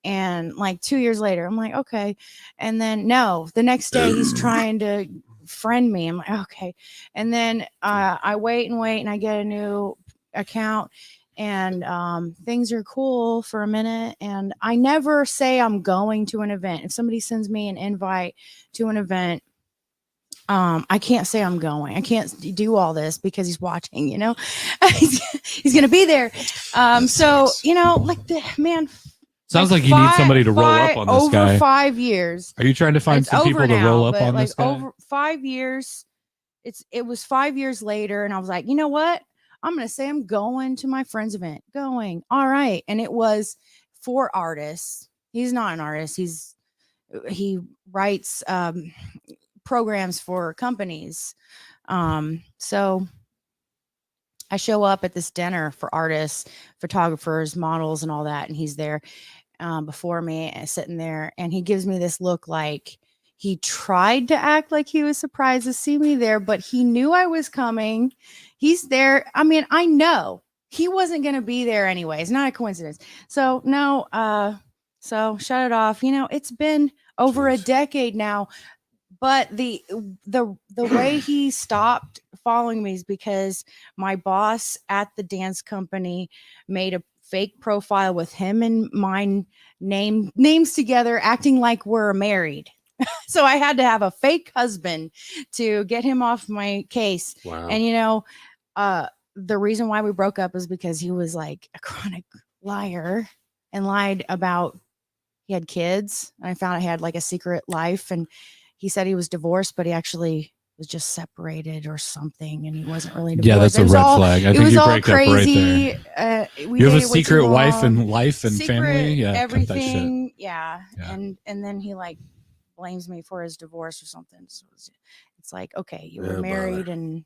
And like 2 years later, I'm like, okay. And then no, the next day he's trying to friend me. I'm like, okay. And then I wait and I get a new account, and things are cool for a minute. And I never say I'm going to an event. If somebody sends me an invite to an event, I can't say I'm going. I can't do all this because he's watching, you know. he's gonna be there. So you know, like the man. Sounds like you need somebody to roll up on this over guy. 5 years. Are you trying to find It's some people over to now, roll up but on like this guy? over 5 years. It was 5 years later, and I was like, you know what? I'm gonna say I'm going to my friend's event. Going, all right. And it was for artists. He's not an artist. He writes programs for companies. So I show up at this dinner for artists, photographers, models, and all that, and he's there before me and sitting there, and he gives me this look like he tried to act like he was surprised to see me there, but he knew I was coming. He's there. I mean, I know he wasn't going to be there anyway. It's not a coincidence. So no, so shut it off. You know, it's been over a decade now, but the way he stopped following me is because my boss at the dance company made a fake profile with him and mine names together, acting like we're married. So I had to have a fake husband to get him off my case. Wow. And you know, the reason why we broke up is because he was like a chronic liar and lied about he had kids. And I found he had like a secret life, and he said he was divorced, but he actually was just separated or something, and he wasn't really divorced. Yeah, that's a red flag. I think you break up right there. You have a secret wife and life and family. Yeah, everything. Yeah. And then he like blames me for his divorce or something. So it's like, okay, you were married, and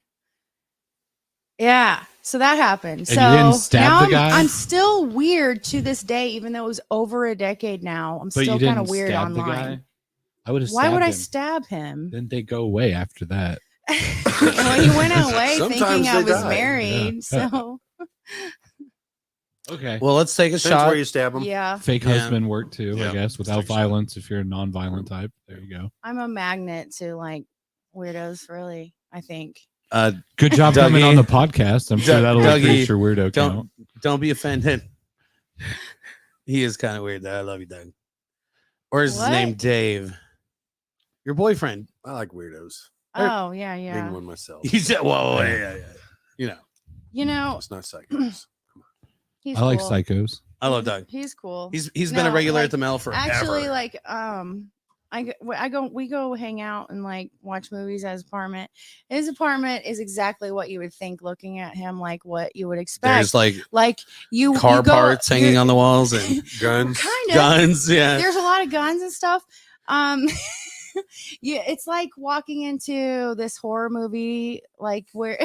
yeah, so that happened. And so you didn't stab now the guy? I'm still weird to this day, even though it was over a decade now. I'm still kind of weird online. I would have. Why would I stab him? Then they go away after that. Well, he went away thinking I was die. married. Yeah. So Okay. Well, let's take a Depends shot. where you stab them. yeah, Fake Yeah. husband work too, I Yeah. guess, without Fake violence. If you're a non-violent type, there you go. I'm a magnet to like weirdos. Really, I think. Good job coming Dougie. on the podcast. I'm sure that'll Dougie, increase your weirdo don't- count. Don't be offended. He is kind of weird, though. I love you, Doug. Or is his What? name Dave? Your boyfriend. I like weirdos. Oh yeah, Being yeah. one myself. He said, "Whoa, yeah. You know, You know, It's not psychos. he's I like cool. psychos. I love Doug. He's cool. He's been a No, regular like, at the Mel forever. Actually, like we go hang out and like watch movies at his apartment. His apartment is exactly what you would think looking at him, like what you would expect. There's like like you car you go- parts hanging you're- on the walls and Guns. kind of guns. Yeah. There's a lot of guns and stuff. Yeah, it's like walking into this horror movie, like where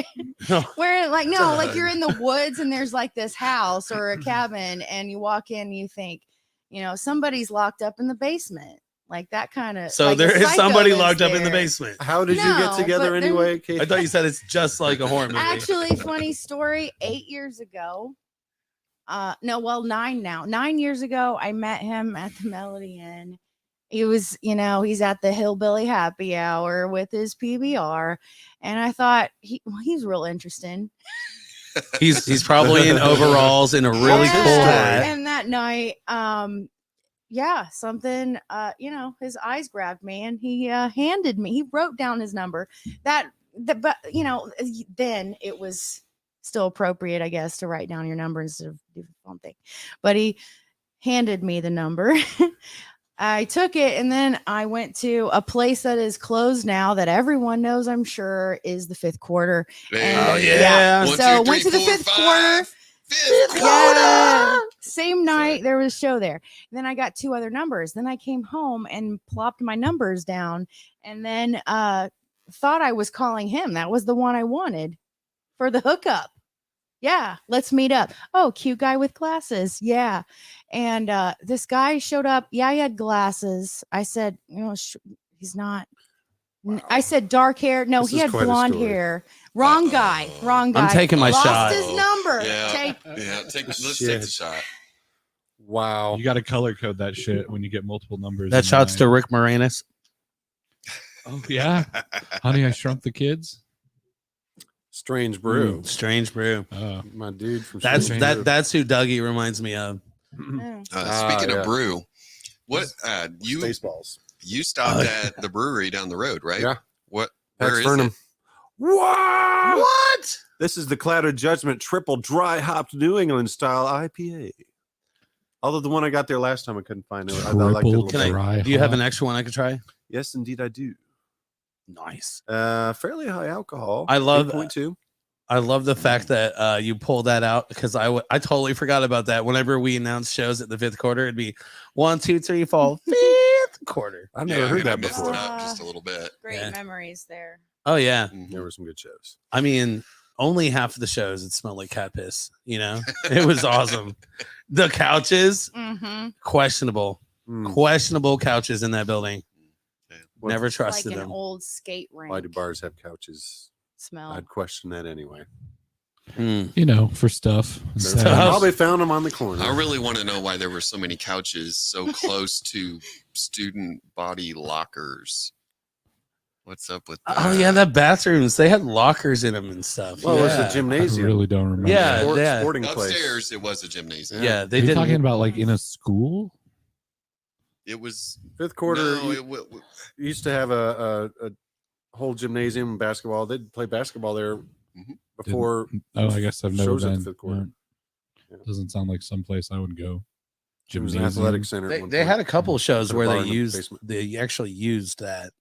like no, like you're in the woods and there's like this house or a cabin, and you walk in and you think, you know, somebody's locked up in the basement, like that kind of. So like there a is psycho somebody is locked up in the there. basement. How did you No, get together but then- anyway? Kate? I thought you said it's just like a horror movie. Actually, funny story. 8 years ago, no, well, 9 now. 9 years ago, I met him at the Melody Inn. He was, you know, he's at the Hillbilly Happy Hour with his PBR, and I thought he's real interesting. He's probably in overalls in a really Yeah, cool hat. And that night, yeah, something, you know, his eyes grabbed me, and he handed me. He wrote down his number. But you know, then it was still appropriate, I guess, to write down your number instead of do the phone thing. But he handed me the number. I took it, and then I went to a place that is closed now that everyone knows, I'm sure, is the Fifth Quarter. Oh, yeah. One, So two, went to three, the four, Fifth five. Quarter. Fifth Yeah. quarter. Same night there was a show there. Then I got 2 other numbers. Then I came home and plopped my numbers down, and then thought I was calling him. That was the one I wanted for the hookup. Yeah, let's meet up. Oh, cute guy with glasses. Yeah. And this guy showed up. Yeah, he had glasses. I said, you know, he's not. I said dark hair. No, This he is had quite a blonde story. hair. Wrong guy. Wrong guy. I'm taking my Lost shot. his number. Yeah. Take Yeah, let's take Shit. the shot. Wow. You got to color code that shit when you get multiple numbers. That in shouts to line. Rick Moranis. Oh yeah, Honey, I Shrunk the Kids. Strange Brew. Strange Brew. My dude from That's Strange that. Brew. That's who Dougie reminds me of. Mm. Speaking yeah. of brew, what you Spaceballs. stopped at the brewery down the road, right? Yeah. What? Pax Where is Vernum. it? Wow. What? This is the Cloud of Judgment triple dry hopped New England style IPA. Although the one I got there last time I couldn't find it. I liked it a little Can better. Dry Do you have hop. an extra one I could try? Yes, indeed, I do. Nice. Fairly high alcohol. I love 8.2. I love the fact that you pulled that out because I totally forgot about that. Whenever we announce shows at the fifth quarter, it'd be 1, 2, 3, 4, fifth quarter. I've never heard I that messed before. it up just a little bit. Great Yeah. memories there. Oh yeah. There were some good shows. I mean, only half of the shows it smelled like cat piss. You know, it was awesome. The couches, Mm-hmm. questionable, Mm. questionable couches in that building. What- Never Like trusted an them. old skate rink Why do bars have couches? smell. I'd question that anyway. Mm. You know, for stuff. There's Stuff. probably found them on the corner. I really want to know why there were so many couches so close to student body lockers. What's up with that? Oh yeah, the bathrooms they had lockers in them and stuff. Well, yeah. it was a I gymnasium. really don't remember. Yeah, Sporting place. Upstairs, it was a gymnasium. Yeah, they Are you didn't. talking about like in a school? It was Fifth quarter No, you used to have a whole gymnasium and basketball. They'd play basketball there Mhm. before. Oh, I guess I've never Shows at the been. fifth quarter. Yeah. Doesn't sound like someplace I would go. It was an Gymnasium. athletic center. at They, one they point. had a couple shows Put a where bar they in the used basement. they actually used that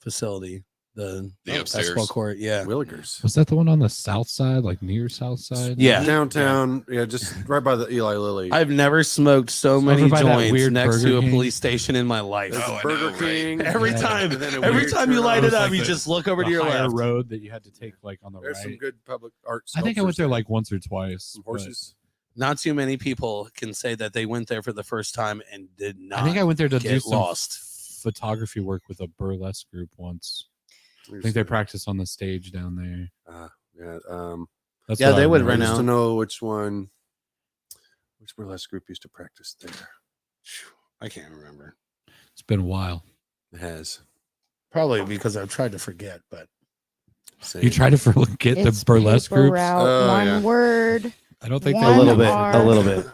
facility, the upstairs. basketball court. Yeah, Willikers. Was that the one on the south side, like near south side? Yeah. Downtown, yeah, just right by the Eli Lilly. I've never smoked so Over many by that joints weird next Burger to a King. police station in my life. There's Oh, a I Burger know, right? King. Every Yeah. time, And then a every weird time you turn light on. it It's up, like you the- just look over The to your higher left. road that you had to take like on the There's some right. good public art. I think I went sculptures there like once or twice. some but horses. Not too many people can say that they went there for the first time and did not. I think I went there to do get some lost. photography work with a burlesque group once. I There's think they some- practiced on the stage down there. Yeah, That's Yeah, what they I would remember. rent I used out. to know which burlesque group used to practice there. I can't remember. It's been a while. It has. Probably because I've tried to forget, but You tried to forget the burlesque paper groups? route, Oh, one yeah. word I don't think One a they little bit, R. a little bit.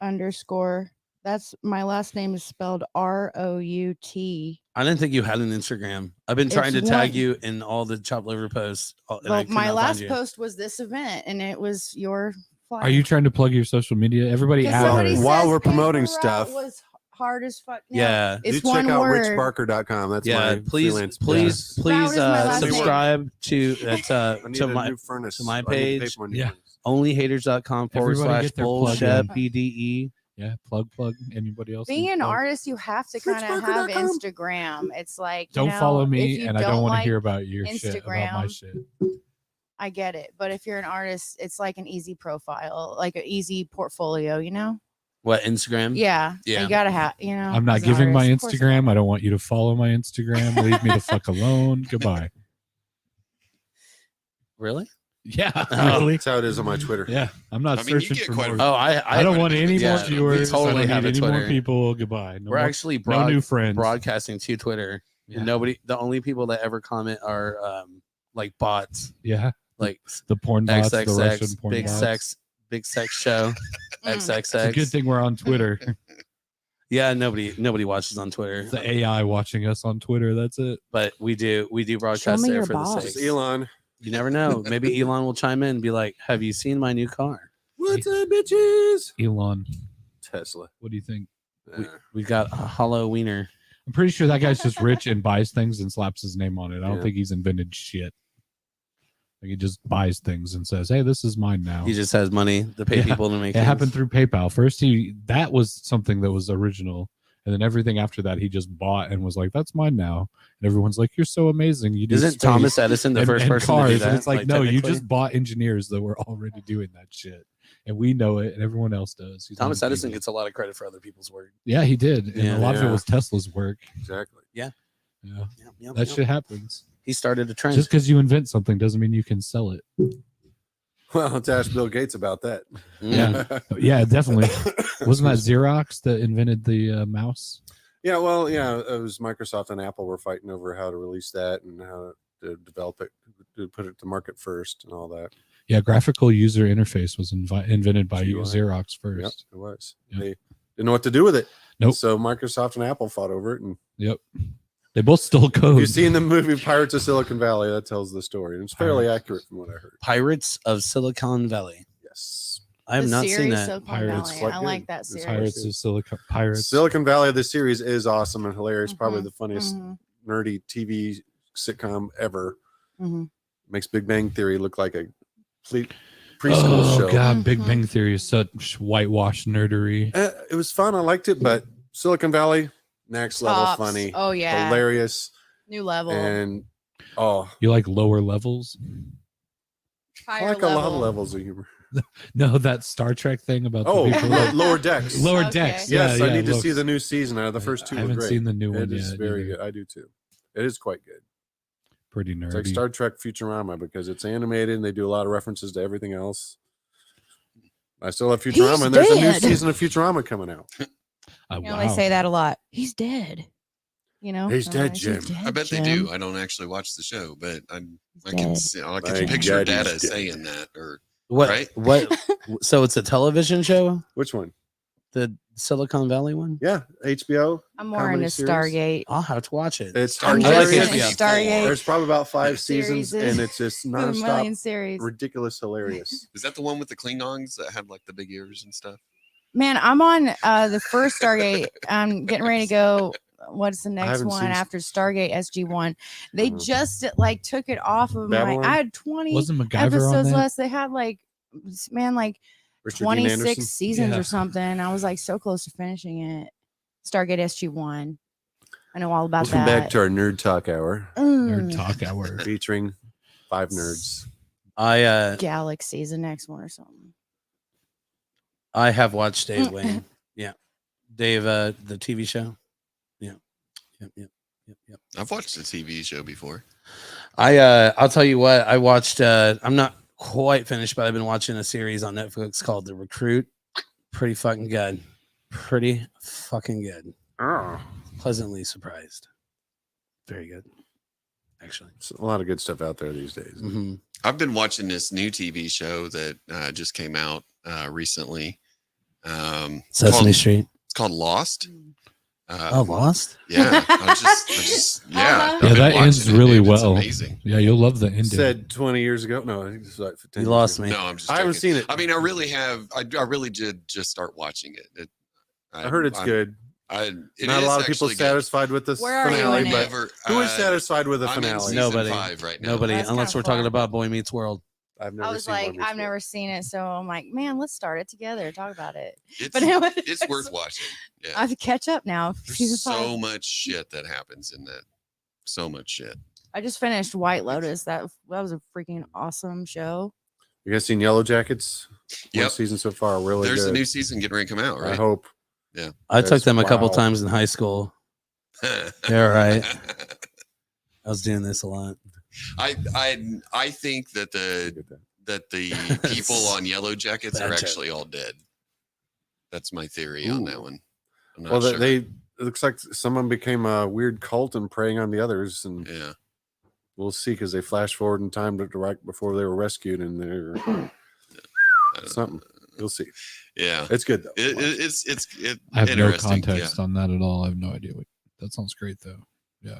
underscore. That's my last name is spelled Rout. I didn't think you had an Instagram. I've been trying to It's tag one- you in all the chopped liver posts. And I Well, could my not last find you. post was this event, and it was your. Flyer. Are you trying to plug your social media? Everybody 'Cause add somebody her. While says we're promoting paper route stuff. was hard as fuck. No, Yeah. it's Do one check out word. richbarker.com. That's Yeah, my please, freelance please, business. Route please is my last name. subscribe to I need to a my new furnace. to my I need to pay page. for my new Yeah. furnace. onlyhaters.com Everybody get their plug /bullshit in. BDE. Yeah, plug. Anybody else? Being need an plug? artist, you have to kind of have richbarker.com. Instagram. It's like Don't you know, follow if me, you and I don't want to like hear about your shit about my Instagram, shit. I get it, but if you're an artist, it's like an easy profile, like an easy portfolio. You know? What Instagram? Yeah. Yeah. You gotta have. You know. I'm not as an giving my artist, of course. Instagram. I don't want you to follow my Instagram. Leave me the fuck alone. Goodbye. Really? Yeah, Oh. really. That's how it is on my Twitter. Yeah, I'm not I mean, you searching get for quite a more. Oh, I don't want any yeah, more we viewers. totally I don't have need a any more Twitter. people. Goodbye. No We're more- actually no new friends. broadcasting to Twitter. Yeah. And nobody, the only people that ever comment are like bots, Yeah, like the porn bots, the Russian XXX, porn big bots. sex show, Mm. It's a XXX. good thing we're on Twitter. Yeah, nobody watches on Twitter, It's the AI watching us on Twitter. That's it. but we do broadcast me there your for boss. the Just sake. Elon. You never know. Maybe Elon will chime in and be like, "Have you seen my new car? What's up, bitches? Elon, Tesla. what do you think? We got a hollow wiener." I'm pretty sure that guy's just rich and buys things and slaps his name on it. I don't Yeah. think he's invented shit. Like he just buys things and says, "Hey, this is mine now." He just has money to pay Yeah, people to make It things. happened through PayPal. First, that was something that was original, and then everything after that he just bought and was like, "That's mine now." And everyone's like, "You're so amazing." You do Isn't space Thomas Edison the and- first and person cars, to do that? And it's like, no, you technically? just bought engineers that were already doing that shit, and we know it, and everyone else does. He's Thomas on Edison TV. gets a lot of credit for other people's work. Yeah, he did, and Yeah. a lot of it Yeah. was Tesla's work. Exactly. Yeah, Yep, that yep. shit happens. He started a trend. Just because you invent something doesn't mean you can sell it. Well, let's ask Bill Gates about that. Yeah. Yeah, definitely. Wasn't that Xerox that invented the mouse? Yeah, well, yeah, it was Microsoft and Apple were fighting over how to release that and how to develop it, to put it to market first and all that. Yeah, graphical user interface was invented by GUI. Xerox Yep, first. it was. Yep. They didn't know what to do with it. Nope. So Microsoft and Apple fought over it. And Yep. They both stole if code. you've seen the movie Pirates of Silicon Valley, that tells the story. And it's fairly accurate from what I heard. Pirates of Silicon Valley. Yes. I have The not seen series that. Silicon Pirates. Valley. Quite I good. like that It's series. Pirates of Silicon Pirates. Silicon Valley, the series is awesome and hilarious. Probably the funniest Mhm. nerdy TV sitcom ever. Mhm. Makes Big Bang Theory look like a preschool Oh show. God, Big Mhm. Bang Theory is such whitewash nerdery. It was fun. I liked it, but Silicon Valley, next level Tops. funny, Oh yeah. hilarious, New level. and You like lower levels? I Higher like a lot of levels of humor. No, that Star Trek thing about the Oh, people that- Lower Decks. lower Okay. decks. Yes, yeah, I need to look, see the new season. The first two I were haven't great. seen the new one It is yet. very either. good. I do too. It is quite good. Pretty It's nerdy. like Star Trek Futurama because it's animated and they do a lot of references to everything else. I still have Futurama, He's and there's a new dead. season of Futurama coming out. Oh, You know, wow. they say that a lot. He's dead. You know, He's dead, He's Jim. I bet they Jim. do. I don't actually watch the show, but I He's can dead. see, I My can picture God, he's Data dead. saying that. Or What? Right? What? So it's a television show, Which one? the Silicon Valley one. Yeah, HBO. I'm more comedy into series. Stargate. I'll have to watch it. It's I'm I like just it. into Yeah. Stargate. There's probably about 5 Series seasons, is- and it's just A nonstop, million series. ridiculous, hilarious. is that the one with the Klingons that had like the big ears and stuff? Man, I'm on the first Stargate. I'm getting ready to go. What's the next haven't one seen- after Stargate SG1? They Uh-huh. just like took it off of Babylon? my. I had 20 Wasn't MacGyver on episodes that? less. They had like, man, like Richard Dean 26 Anderson. seasons Yeah. or something. I was like so close to finishing it. Stargate SG1. I know all about Welcome that. back to our Nerd Talk Hour, Nerd Mm, Talk Hour. featuring 5 nerds. Galaxy's the next one or something. I have watched Dave Wayne. Yeah, Dave, the TV show. Yeah, yep. I've watched the TV show before. I'll tell you what. I watched. I'm not quite finished, but I've been watching a series on Netflix called The Recruit. Pretty fucking good. Pretty fucking good. Oh, Pleasantly surprised. Very good, actually. there's a lot of good stuff out there these days. Mhm. I've been watching this new TV show that just came out recently. Sesame Street. It's called Lost. Oh, Lost. Yeah, I just Uh-huh. I've Yeah, been that ends watching it, really dude. It's well. amazing. Yeah, you'll love the ending. Said 20 years ago. No, I think it's like 10 You years lost ago. me. No, I'm just. I haven't joking. seen it. I mean, I really have. I really did just start watching it. I heard it's good. It Not a is lot of people actually good. satisfied with this Where are you finale, in it? but Never, who is satisfied with the I'm in finale? season Nobody. 5 right now. Nobody, That's unless kinda we're talking far. about Boy Meets World. I've never I was seen Boy like, Meets I've World. never seen it, so I'm like, man, let's start it together. Talk about it. It's, But anyway, it's worth watching. Yeah. I have to catch up now. Season There's so 5. much shit that happens in that. So much shit. I just finished White Lotus. That was a freaking awesome show. You guys seen Yellow Jackets? One Yep. season so far, really There's good. a new season getting ready to come out, I right? hope. I took That's- them a couple wow. times in high school. They're right. I was doing this a lot. I think that the people on Yellow Jackets Bad are joke. actually all dead. That's my theory on that Ooh. one. I'm not Well, sure. it looks like someone became a weird cult and preying on the others, and yeah. we'll see because they flash forward in time to right before they were rescued, and they're I don't- something. You'll see. Yeah. It's good though. It's I have no interesting. context on that at all. I have no idea. That sounds great though. Yeah.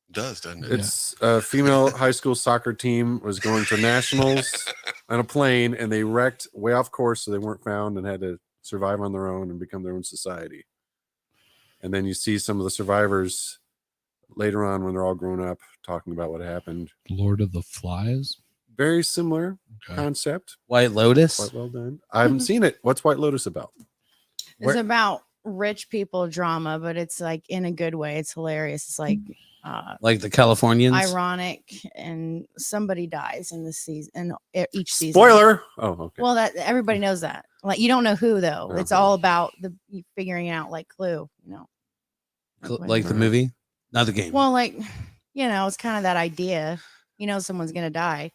It does, doesn't it? It's a female high school soccer team was going to nationals on a plane, and they wrecked way off course, so they weren't found and had to survive on their own and become their own society. And then you see some of the survivors later on when they're all grown up talking about what happened. Lord of the Flies. Very similar Okay. concept. White Lotus. Quite well done. I haven't seen it. What's White Lotus about? It's Where- about rich people drama, but it's like in a good way. It's hilarious. It's like Like the Californians. ironic, and somebody dies in the season, in each season. Spoiler. Oh, okay. Well, that everybody knows that. Like you don't know who though. It's Okay. all about the figuring out like Clue. You know. Like the movie, not the game. Well, like it's kind of that idea. You know, someone's gonna die.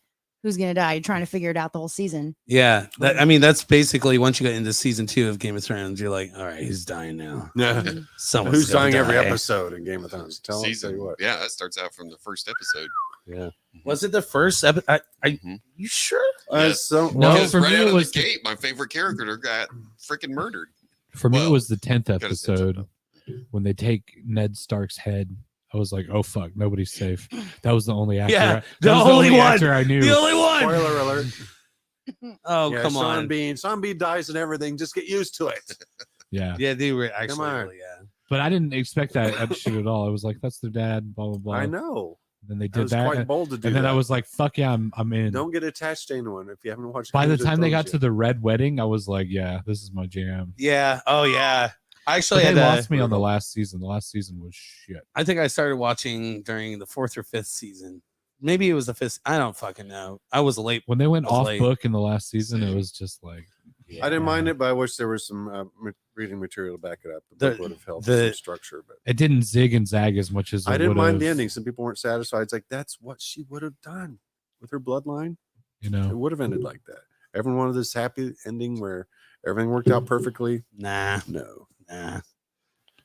who's gonna die. You're trying to figure it out the whole season. Yeah, I mean, that's basically once you get into season 2 of Game of Thrones, you're like, all right, who's dying now? Yeah. Someone's Who's gonna dying every die. episode in Game of Thrones? Tell Season. you what. Yeah, that starts out from the first episode. Yeah. Was it the first episode? Mhm. You sure? Yes. So, No, Because for right me out it of was the gate, my favorite character got freaking murdered. For me, it Well, was the 10th gotta say episode when they take Ned Stark's head. I was like, oh fuck, nobody's safe. That was the only actor. Yeah, that the was only one. actor I knew. The only one. spoiler alert. Oh, Yeah, come Sean on. Bean. Sean Bean dies and everything. Just get used to it. Yeah, Yeah, they were actually on. really, yeah. but I didn't expect that shit at all. I was like, that's their dad. Blah blah blah. I know. Then they That did was that, quite bold to do and then that. I was like, fuck yeah, I'm in. Don't get attached to anyone if you haven't watched. By the Games of time they got Thrones to the red wedding, I was like, yeah, this is my jam. Yeah. Oh, yeah. I But actually they had lost to, me on the last season. The last season was shit. I think I started watching during the 4th or 5th season. Maybe it was the 5th. I don't fucking know. I was late. When they went I was off late. book in the last season, it was just like, I didn't mind it, but I wish there was some reading material to back it up. The book The- would have helped the- some structure, but it didn't zig and zag as much as I it didn't mind the would've, ending. Some people weren't satisfied. It's like that's what she would have done with her bloodline. You It know, would have ended like that. Everyone wanted this happy ending where everything worked out perfectly. Nah. No.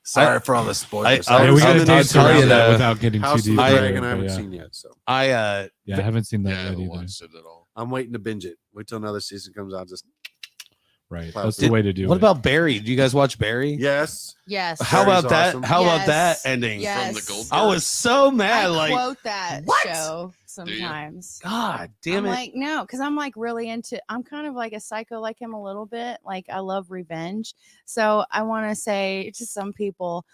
Sorry for all the spoilers. I yeah, was we on gotta the dance news, tell around you that though, without getting House too of deep. the into Dragon it, I haven't yeah. seen yet, so I Yeah, I haven't seen that Yeah, I yet haven't either. watched it at all. I'm waiting to binge it. Wait till another season comes out. Just Right, Wow. that's the way to do What it. about Barry? Do you guys watch Barry? yes. Yes. How Barry's about that? awesome. How about that Yes. ending? Yes. From the Gold I was so mad. I Like, quote that what? show sometimes. God damn I'm it. like, no, because I'm like really into, I'm kind of like a psycho like him a little bit. Like I love revenge. So I want to say to some people,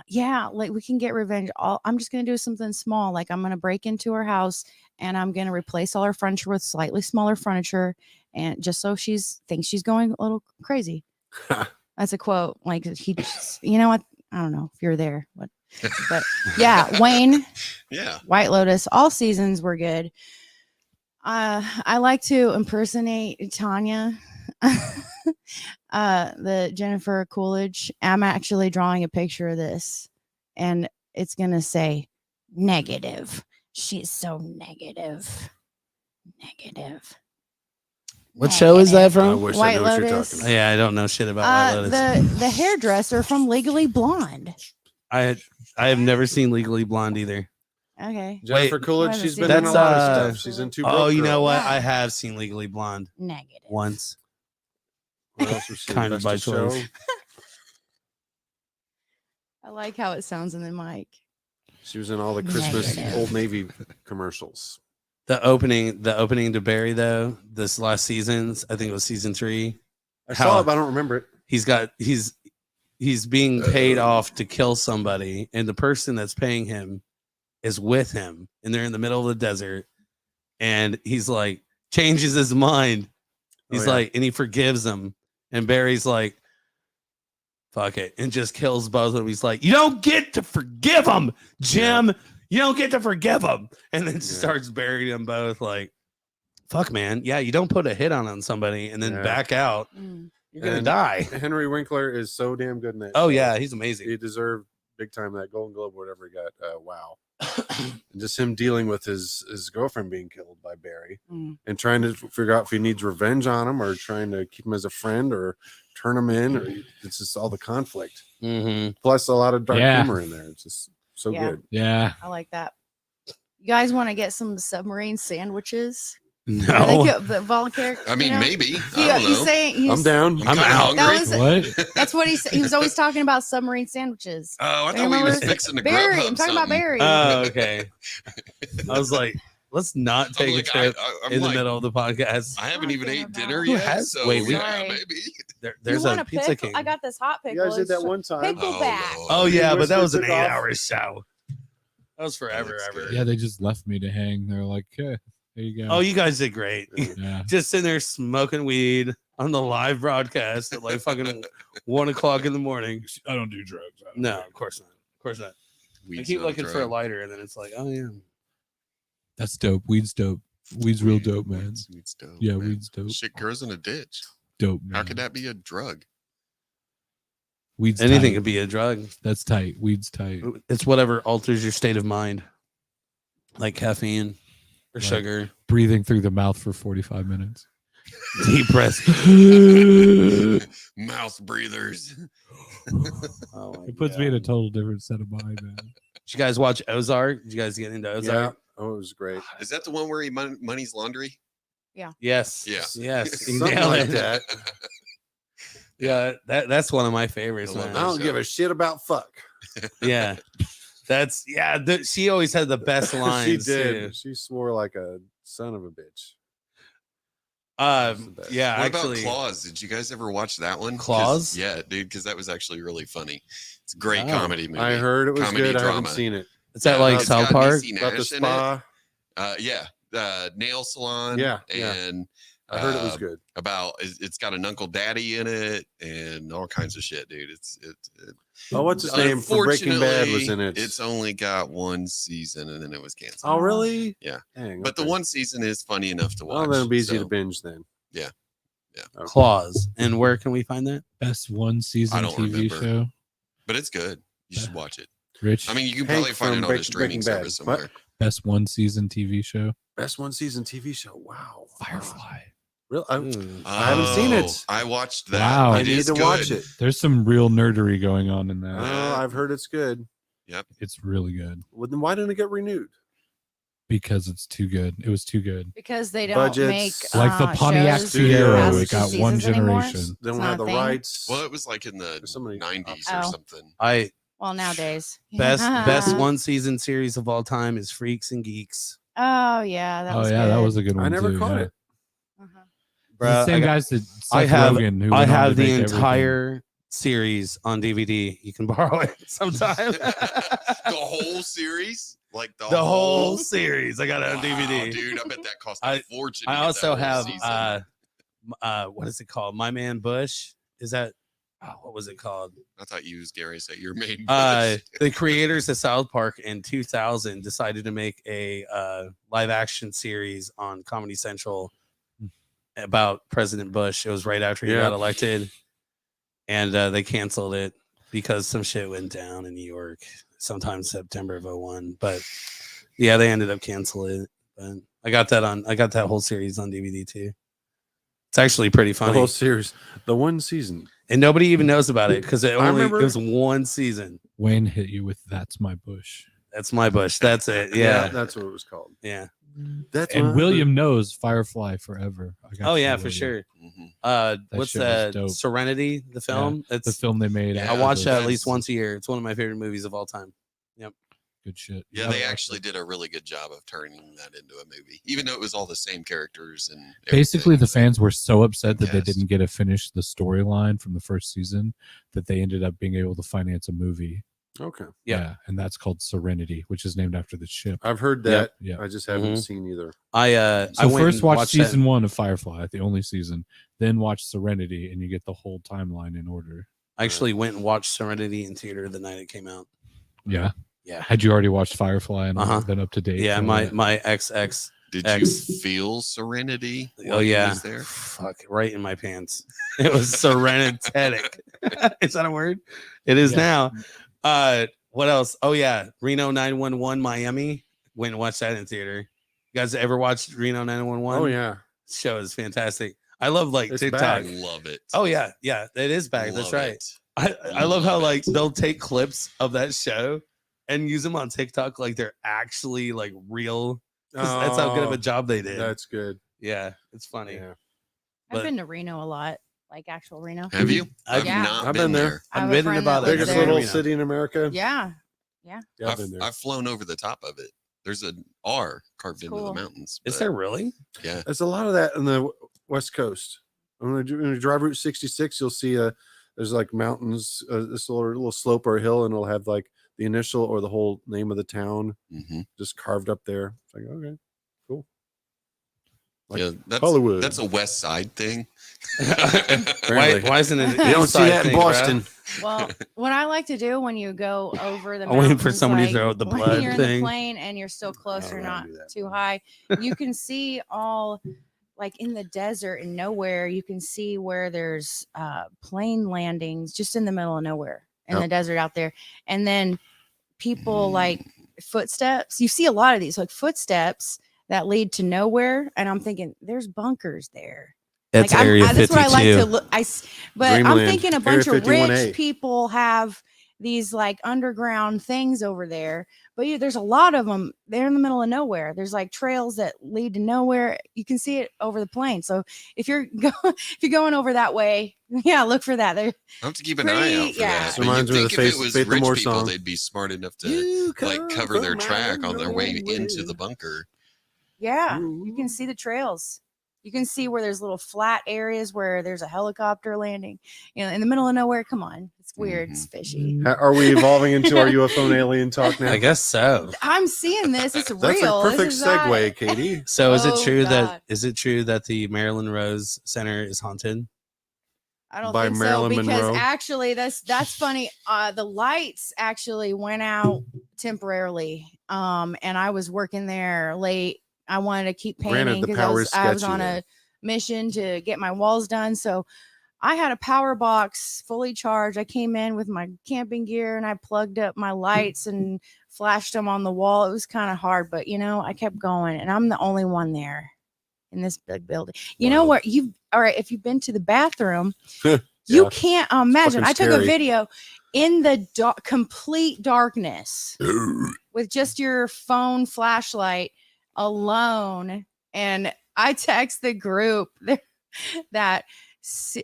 yeah, like we can get revenge. I'm just going to do something small. Like I'm going to break into her house and I'm going to replace all her furniture with slightly smaller furniture. And just so thinks she's going a little crazy. That's a quote. Like he just, you know what? I don't know if you're there, but yeah, Wayne, Yeah. White Lotus, all seasons were good. I like to impersonate Tanya, the Jennifer Coolidge. I'm actually drawing a picture of this, and it's gonna say negative. She's so negative. Negative. What show is that I from? wish White I knew what you're Lotus. talking about. Yeah, I don't know shit about White Lotus. The hairdresser from Legally Blonde. I have never seen Legally Blonde either. Okay. Jennifer Wait, Coolidge, I haven't she's seen been in a that. lot of That's, stuff. She's in Two Oh, Broke you know Girls. what? Yeah. I have seen Legally Blonde Negative. once. What else was she? Kind of by Best of Show? choice. I like how it sounds in the mic. She was in all the Christmas Negative. Old Navy commercials. The opening to Barry though, this last season's, I think it was season 3. I How- saw it, but I don't remember it. He's being paid off to kill somebody, and the person that's paying him is with him, and they're in the middle of the desert, and he's like changes his mind. He's Oh, yeah. like, and he forgives him, and Barry's like, fuck it, and just kills both of them. He's like, you don't get to forgive him, Jim. You don't get to forgive him, and then starts burying them both. Like, fuck, man. Yeah, you don't put a hit on somebody and then Yeah. back out. Mm. You're gonna And die. Henry Winkler is so damn good in that. Oh show. yeah, he's amazing. He deserved big time that Golden Globe, whatever he got. Wow. And just him dealing with his girlfriend being killed by Barry Mm. and trying to figure out if he needs revenge on him or trying to keep him as a friend or turn him in, or it's just all the conflict. Mm-hmm. Plus a lot of dark Yeah. humor in there. It's just so Yeah. good. Yeah, I like that. You guys want to get some submarine sandwiches? No, The volunteer. I mean, maybe. He, I don't he's know. saying he's, I'm down. I'm I'm out. out. Hungry. That was, what? that's what he said. He was always talking about submarine sandwiches. Oh, I thought Remember? we was fixing to Barry, Grubhub I'm talking about something. Barry. Oh, okay. I was like, let's not I'm take like, a trip I'm in the like, middle of the podcast. I haven't even Talking ate about- dinner Who yet. has- So wait, we- yeah, Sorry. maybe. There's you a want Pizza pickle? King. I got this hot You pickle. guys did that It's one time. Pickleback. Lord. Oh yeah, but that was an Took off. 8-hour show. That was forever, that's ever. good. Yeah, they just left me to hang. They're like, there you go. Oh, you guys did great. yeah. Just sitting there smoking weed on the live broadcast at like fucking 1 o'clock in the morning. I don't do drugs. No, of course not. Of course not. I Weed's keep not a looking for a drug. lighter, and then it's like, oh yeah. That's dope. Weed's dope. Weed's real dope, man. Weed's dope. Yeah, man. weed's dope. Shit grows in a ditch. Dope, man. How could that be a drug? Weed's Anything tight. could be a drug. That's tight. Weed's tight. It's whatever alters your state of mind, like caffeine. or Like- sugar. breathing through the mouth for 45 minutes. Deep breaths. Mouth breathers. Oh my It puts me in a God. total different set of mind, man. Did you guys watch Ozark? Did you guys get into Yeah. Ozark? Oh, it was great. Is that the one where he money's laundry? Yes. Yeah. Yes. You Something nailed like it. that. Yeah, that's one of my favorites, I love man. I don't give a shit about fuck. Yeah. That's she always had the best She lines. did. Too. She swore like a son of a bitch. That's the best. Yeah, What actually, about Claws? Did you guys ever watch that one? 'Cause- Claws? Yeah, dude, because that was actually really funny. It's a great Oh. comedy movie. I heard it was Comedy good. I drama. haven't seen it. it's that Yeah, like it's South got Park. Niecy About the Nash in it. spa. Nail salon. Yeah, yeah. and I heard it was uh, good. about it's got an Uncle Daddy in it and all kinds of shit, dude. Oh, what's his name from Breaking Bad was in it? It's only got one season and then it was canceled. Oh, really? Yeah. Dang, But the okay. one season is funny enough to watch. Oh, then it'll be easy so- to binge then. Yeah. Okay. Claws. And where can we find that? Best one season I don't TV remember. show. But it's good. You should watch it. Rich, I mean, you can Hank probably find from it on a Breaking streaming Bad. service What? somewhere. best one season TV show. Best one season TV show. Wow. Firefly. Real? Mm. I haven't seen it. Oh, I watched that. Wow. I It need is to watch good. it. There's some real nerdery going on in that. Oh, I've heard it's good. It's really good Well, then why didn't it get renewed? because it's too good. It was too good. Because they don't Budgets. make Like the Pontiac shows Fiero, past it two got one seasons anymore. generation. They don't It's have not the a thing? rights. Well, it was like in the There's somebody- 90s Oh. or something. Well, nowadays. Best one season series of all time is Freaks and Geeks. Oh yeah, that Oh was yeah, good. that was a good one. I never too, caught yeah. it. Uh-huh. It's the Bruh, same I got- guys that Seth I have- Rogen, who I went on have to the make everything. entire series on DVD. You can borrow it sometime. The whole series? Like the whole series. I got it on Wow, DVD. dude, I bet that cost I- a fortune. to I get that also whole have season. what is it called? My Man Bush. Is that what was it called? I thought you was Gary said your main The creators of South Park in 2000 decided to make a live action series on Comedy Central about President Bush. It was right after he Yeah. got elected, and they canceled it because some shit went down in New York sometime September of 01. But yeah, they ended up canceling it. But I got that whole series on DVD too. It's actually pretty The funny, whole series. The one season. and nobody even knows about it because it remember- was one season. Wayne hit you with "That's My Bush," That's my Bush. That's it. Yeah. That's what it was called. Yeah. That's and my- William knows Firefly forever. I got Oh you, yeah, for William. sure. Mhm. That What's shit was that? dope. Serenity, the film. The It's film they made. Yeah, I watch that at that's- least once a year. It's one of my favorite movies of all time. Good shit. Yeah, I they watched actually it. did a really good job of turning that into a movie, even though it was all the same characters and Basically, the everything. fans were so upset that they Cast. didn't get to finish the storyline from the first season that they ended up being able to finance a movie. Okay. Yeah. And that's called Serenity, which is named after the ship. I've heard that. Yeah. I just haven't Mhm. seen either. I So went first and watch watched season that. 1 of Firefly, the only season, then watch Serenity, and you get the whole timeline in order. I actually went and watched Serenity in theater the night it came out. Yeah. Yeah. Had you already watched Firefly and Uh-huh. been up to date? Yeah, on my it? my ex. Did X. you feel serenity? Oh while you yeah. was there? Fuck, right in my pants. It was serenitetic. Is that a word? It is Yeah. now. What else? Oh yeah, Reno 911 Miami. Went and watched that in theater. You guys ever watched Reno 911? Oh yeah. Show is fantastic. I love like It's TikTok. back. Love it. Oh yeah, yeah, it is back. That's Love right. it. I love how Love like it. they'll take clips of that show and use them on TikTok like they're actually like real. 'Cause that's how good of Oh, a job they did. That's good. Yeah, it's funny. Yeah. I've But- been to Reno a lot, like actual Reno. Have you? I've Yeah. not I've been been there. there. I have I'm a bidding friend about that it. lives Biggest there. little Reno. city in America. Yeah, Yeah, I've been there. I've flown over the top of it. There's an R carved It's into cool. the mountains. Is but there really? Yeah. There's a lot of that in the West Coast. When you drive Route 66, you'll see there's like mountains, this little slope or a hill, and it'll have like the initial or the whole name of the town hmm just carved up there. It's like, okay, cool. Like yeah. That's Hollywood. That's a West Side thing. Why isn't it? an You don't see inside that in thing, bro? Boston. well, what I like to do when you go over the I'm waiting for mountains, somebody to like, throw out the when blood you're in thing. the plane and you're still close or I not do that. too high, you can see all like in the desert and nowhere. You can see where there's plane landings just in the middle of nowhere in Yep. the desert out there, and then people like footsteps. You see a lot of these like footsteps that lead to nowhere, and I'm thinking there's bunkers there. It's Like, Area 52. that's what I like to look. But I'm Dreamland, thinking a Area bunch of 51A. rich people have these like underground things over there, but there's a lot of them. They're in the middle of nowhere. There's like trails that lead to nowhere. You can see it over the plain. So if you're going over that way, yeah, look for that. They're I have to keep an eye out for yeah. that. This But reminds you'd me of think the if it was Faith No rich More people, song. they'd be smart enough to You like come cover their from track out on their of way nowhere. into the bunker. yeah, you can see the trails. You can see where there's little flat areas where there's a helicopter landing, in the middle of nowhere. Come on, it's weird. It's fishy. Are we evolving into our UFO and alien talk now? I guess so. I'm seeing this. It's That's real. a perfect This is not- segue, Katie. So is it Oh, true God. that the Marilyn Rose Center is haunted? I don't By think Marilyn so because Monroe? actually that's funny. The lights actually went out temporarily. And I was working there late. I wanted to keep Granted, painting the because power is I was sketchy on there. a mission to get my walls done. So I had a power box fully charged. I came in with my camping gear and I plugged up my lights and flashed them on the wall. It was kind of hard, but I kept going, and I'm the only one there in this big building. You know Wow. where all right, if you've been to the bathroom, Yeah. you can't imagine. fucking I took a scary. video in the complete darkness with just your phone flashlight alone, and I text the group that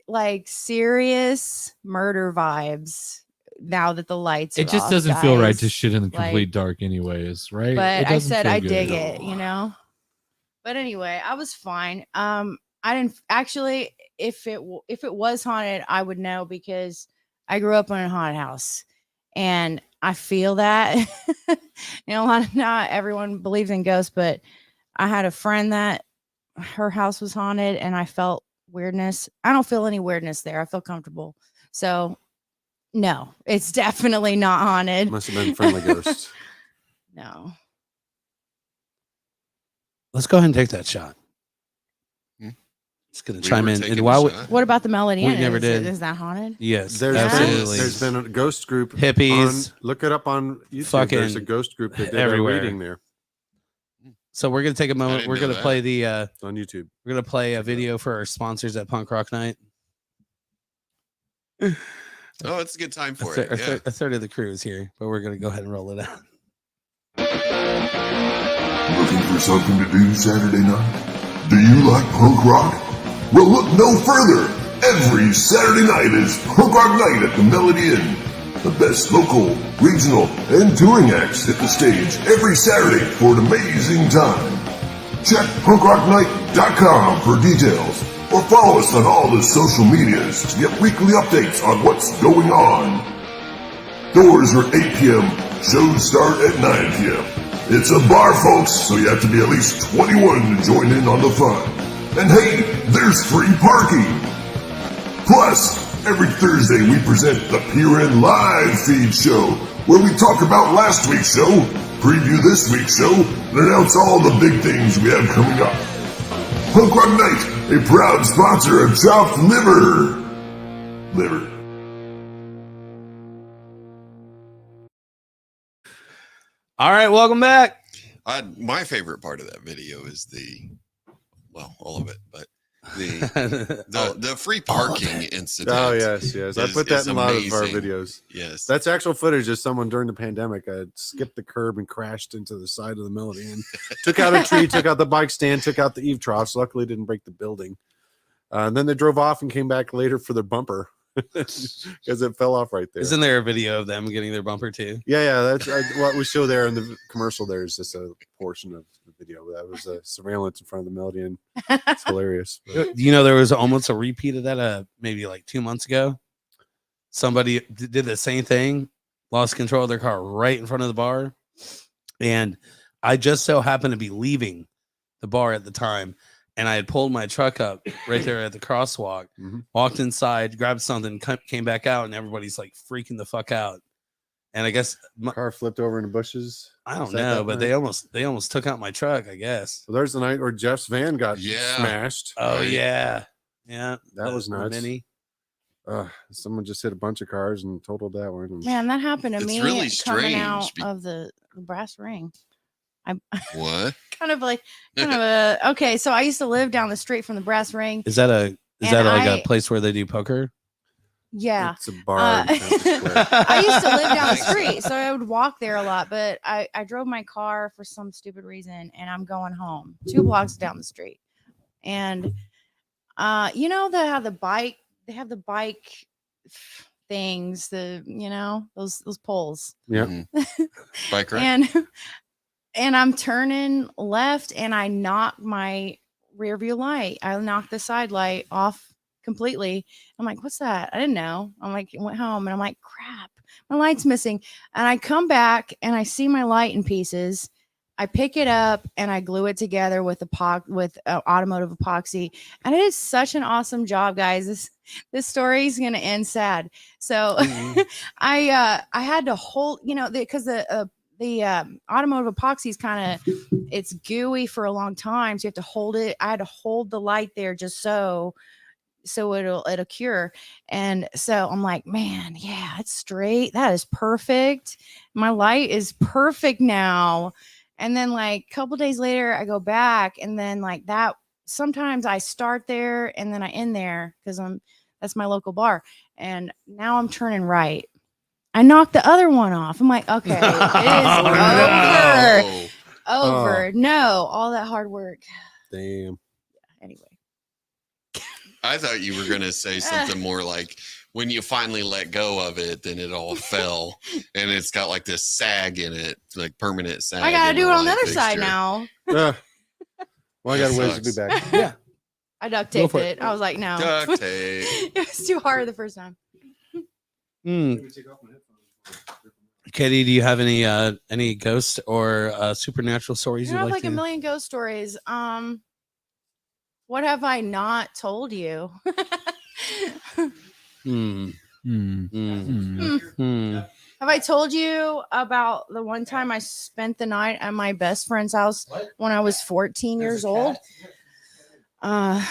like serious murder vibes now that the lights It are just off, doesn't feel right to guys. shit in the Like, complete dark, anyways, right? but It I doesn't said feel I good. dig it, But anyway, I was fine. I didn't actually. If it was haunted, I would know because I grew up in a haunted house, and I feel that. Not everyone believes in ghosts, but I had a friend that her house was haunted, and I felt weirdness. I don't feel any weirdness there. I feel comfortable. So, no, it's definitely not haunted. Must have been friendly ghosts. No. Let's go ahead and take that shot. Hmm. Just gonna We chime were in. taking And a while we, shot. What about the Melody We Inn? never Is did. Is that haunted? yes, There's absolutely. been a ghost group. Hippies. Look it up on YouTube. Fucking There's a ghost group that did everywhere. a reading there So we're gonna take a moment. didn't We're know gonna that. play the. on YouTube. We're gonna play a video for our sponsors at Punk Rock Night. Oh, it's a good time for it. Yeah. A third of the crew is here, but we're gonna go ahead and roll it out. Looking for something to do Saturday night? Do you like punk rock? Well, look no further. Every Saturday night is Punk Rock Night at the Melody Inn. The best local, regional, and touring acts hit the stage every Saturday for an amazing time. Check punkrocknight.com for details or follow us on all the social medias to get weekly updates on what's going on. Doors are 8 p.m. Shows start at 9 p.m. It's a bar, folks, so you have to be at least 21 to join in on the fun. And hey, there's free parking. Plus, every Thursday we present the Peer In Live feed show, where we talk about last week's show, preview this week's show, and announce all the big things we have coming up. Punk Rock Night, a proud sponsor of Chopped Liver. All right, welcome back. My favorite part of that video is all of it, but the free parking incident. Oh yes. I put that in a lot of our amazing. videos. Yes. That's actual footage of someone during the pandemic. Skipped the curb and crashed into the side of the Melody Inn. Took out a tree, took out the bike stand, took out the eave troughs. Luckily, didn't break the building. And then they drove off and came back later for their bumper because it fell off right there. Isn't there a video of them getting their bumper too? Yeah. That's what we show there in the commercial. There is just a portion of the video that was surveillance in front of the Melody Inn. It's hilarious. But There was almost a repeat of that maybe like 2 months ago. Somebody did the same thing, lost control of their car right in front of the bar. And I just so happened to be leaving the bar at the time. And I had pulled my truck up right there at the crosswalk, walked inside, grabbed something, came back out, and everybody's like freaking the fuck out. And I guess car flipped over in the bushes. I don't Is that know, that but night? they almost took out my truck, I guess. So there's the night where Jeff's van got Yeah. smashed. Oh Right. yeah. That was the nuts. Mini. Someone just hit a bunch of cars and totaled that one. Man, that happened to It's me really coming strange out be- of the brass ring. I'm What? kind of a okay. So I used to live down the street from the brass ring. Is that like I- a place where they do poker? Yeah. It's a bar. in Times Square. I used to live down the street, so I would walk there a lot. But I drove my car for some stupid reason, and I'm going home 2 blocks down the street. And you know they have the bike things, those poles. Yeah. Bike ride. And I'm turning left, and I knock my rear view light. I knocked the side light off completely. I'm like, what's that? I didn't know. I'm like, went home, and I'm like, crap, my light's missing. And I come back, and I see my light in pieces. I pick it up, and I glue it together with automotive epoxy. And it is such an awesome job, guys. This story is gonna end sad. So I had to hold, because the automotive epoxy is kind of, it's gooey for a long time, so you have to hold it. I had to hold the light there just so it'll cure. And so I'm like, man, yeah, it's straight. That is perfect. My light is perfect now. And then like a couple days later, I go back, and then like that. Sometimes I start there and then I end there because that's my local bar. And now I'm turning right. I knocked the other one off. I'm like, okay, it is over. No, all that hard work. Damn. Anyway. I thought you were gonna say something more like when you finally let go of it, then it all fell, and it's got like this sag in it, like permanent sag. I gotta in do it on the light other side fixture. now. Well, I got That a ways to be sucks. back. Yeah. I duct Go taped for it. it. I was like, no. Duct tape. It was too hard the first time. Katie, do you have any ghost or supernatural stories I you'd have like like to? a million ghost stories. What have I not told you? Hmm. Hmm. Hmm. Hmm. Have I told you about the one time I spent the night at my best friend's house when I was 14 years old? And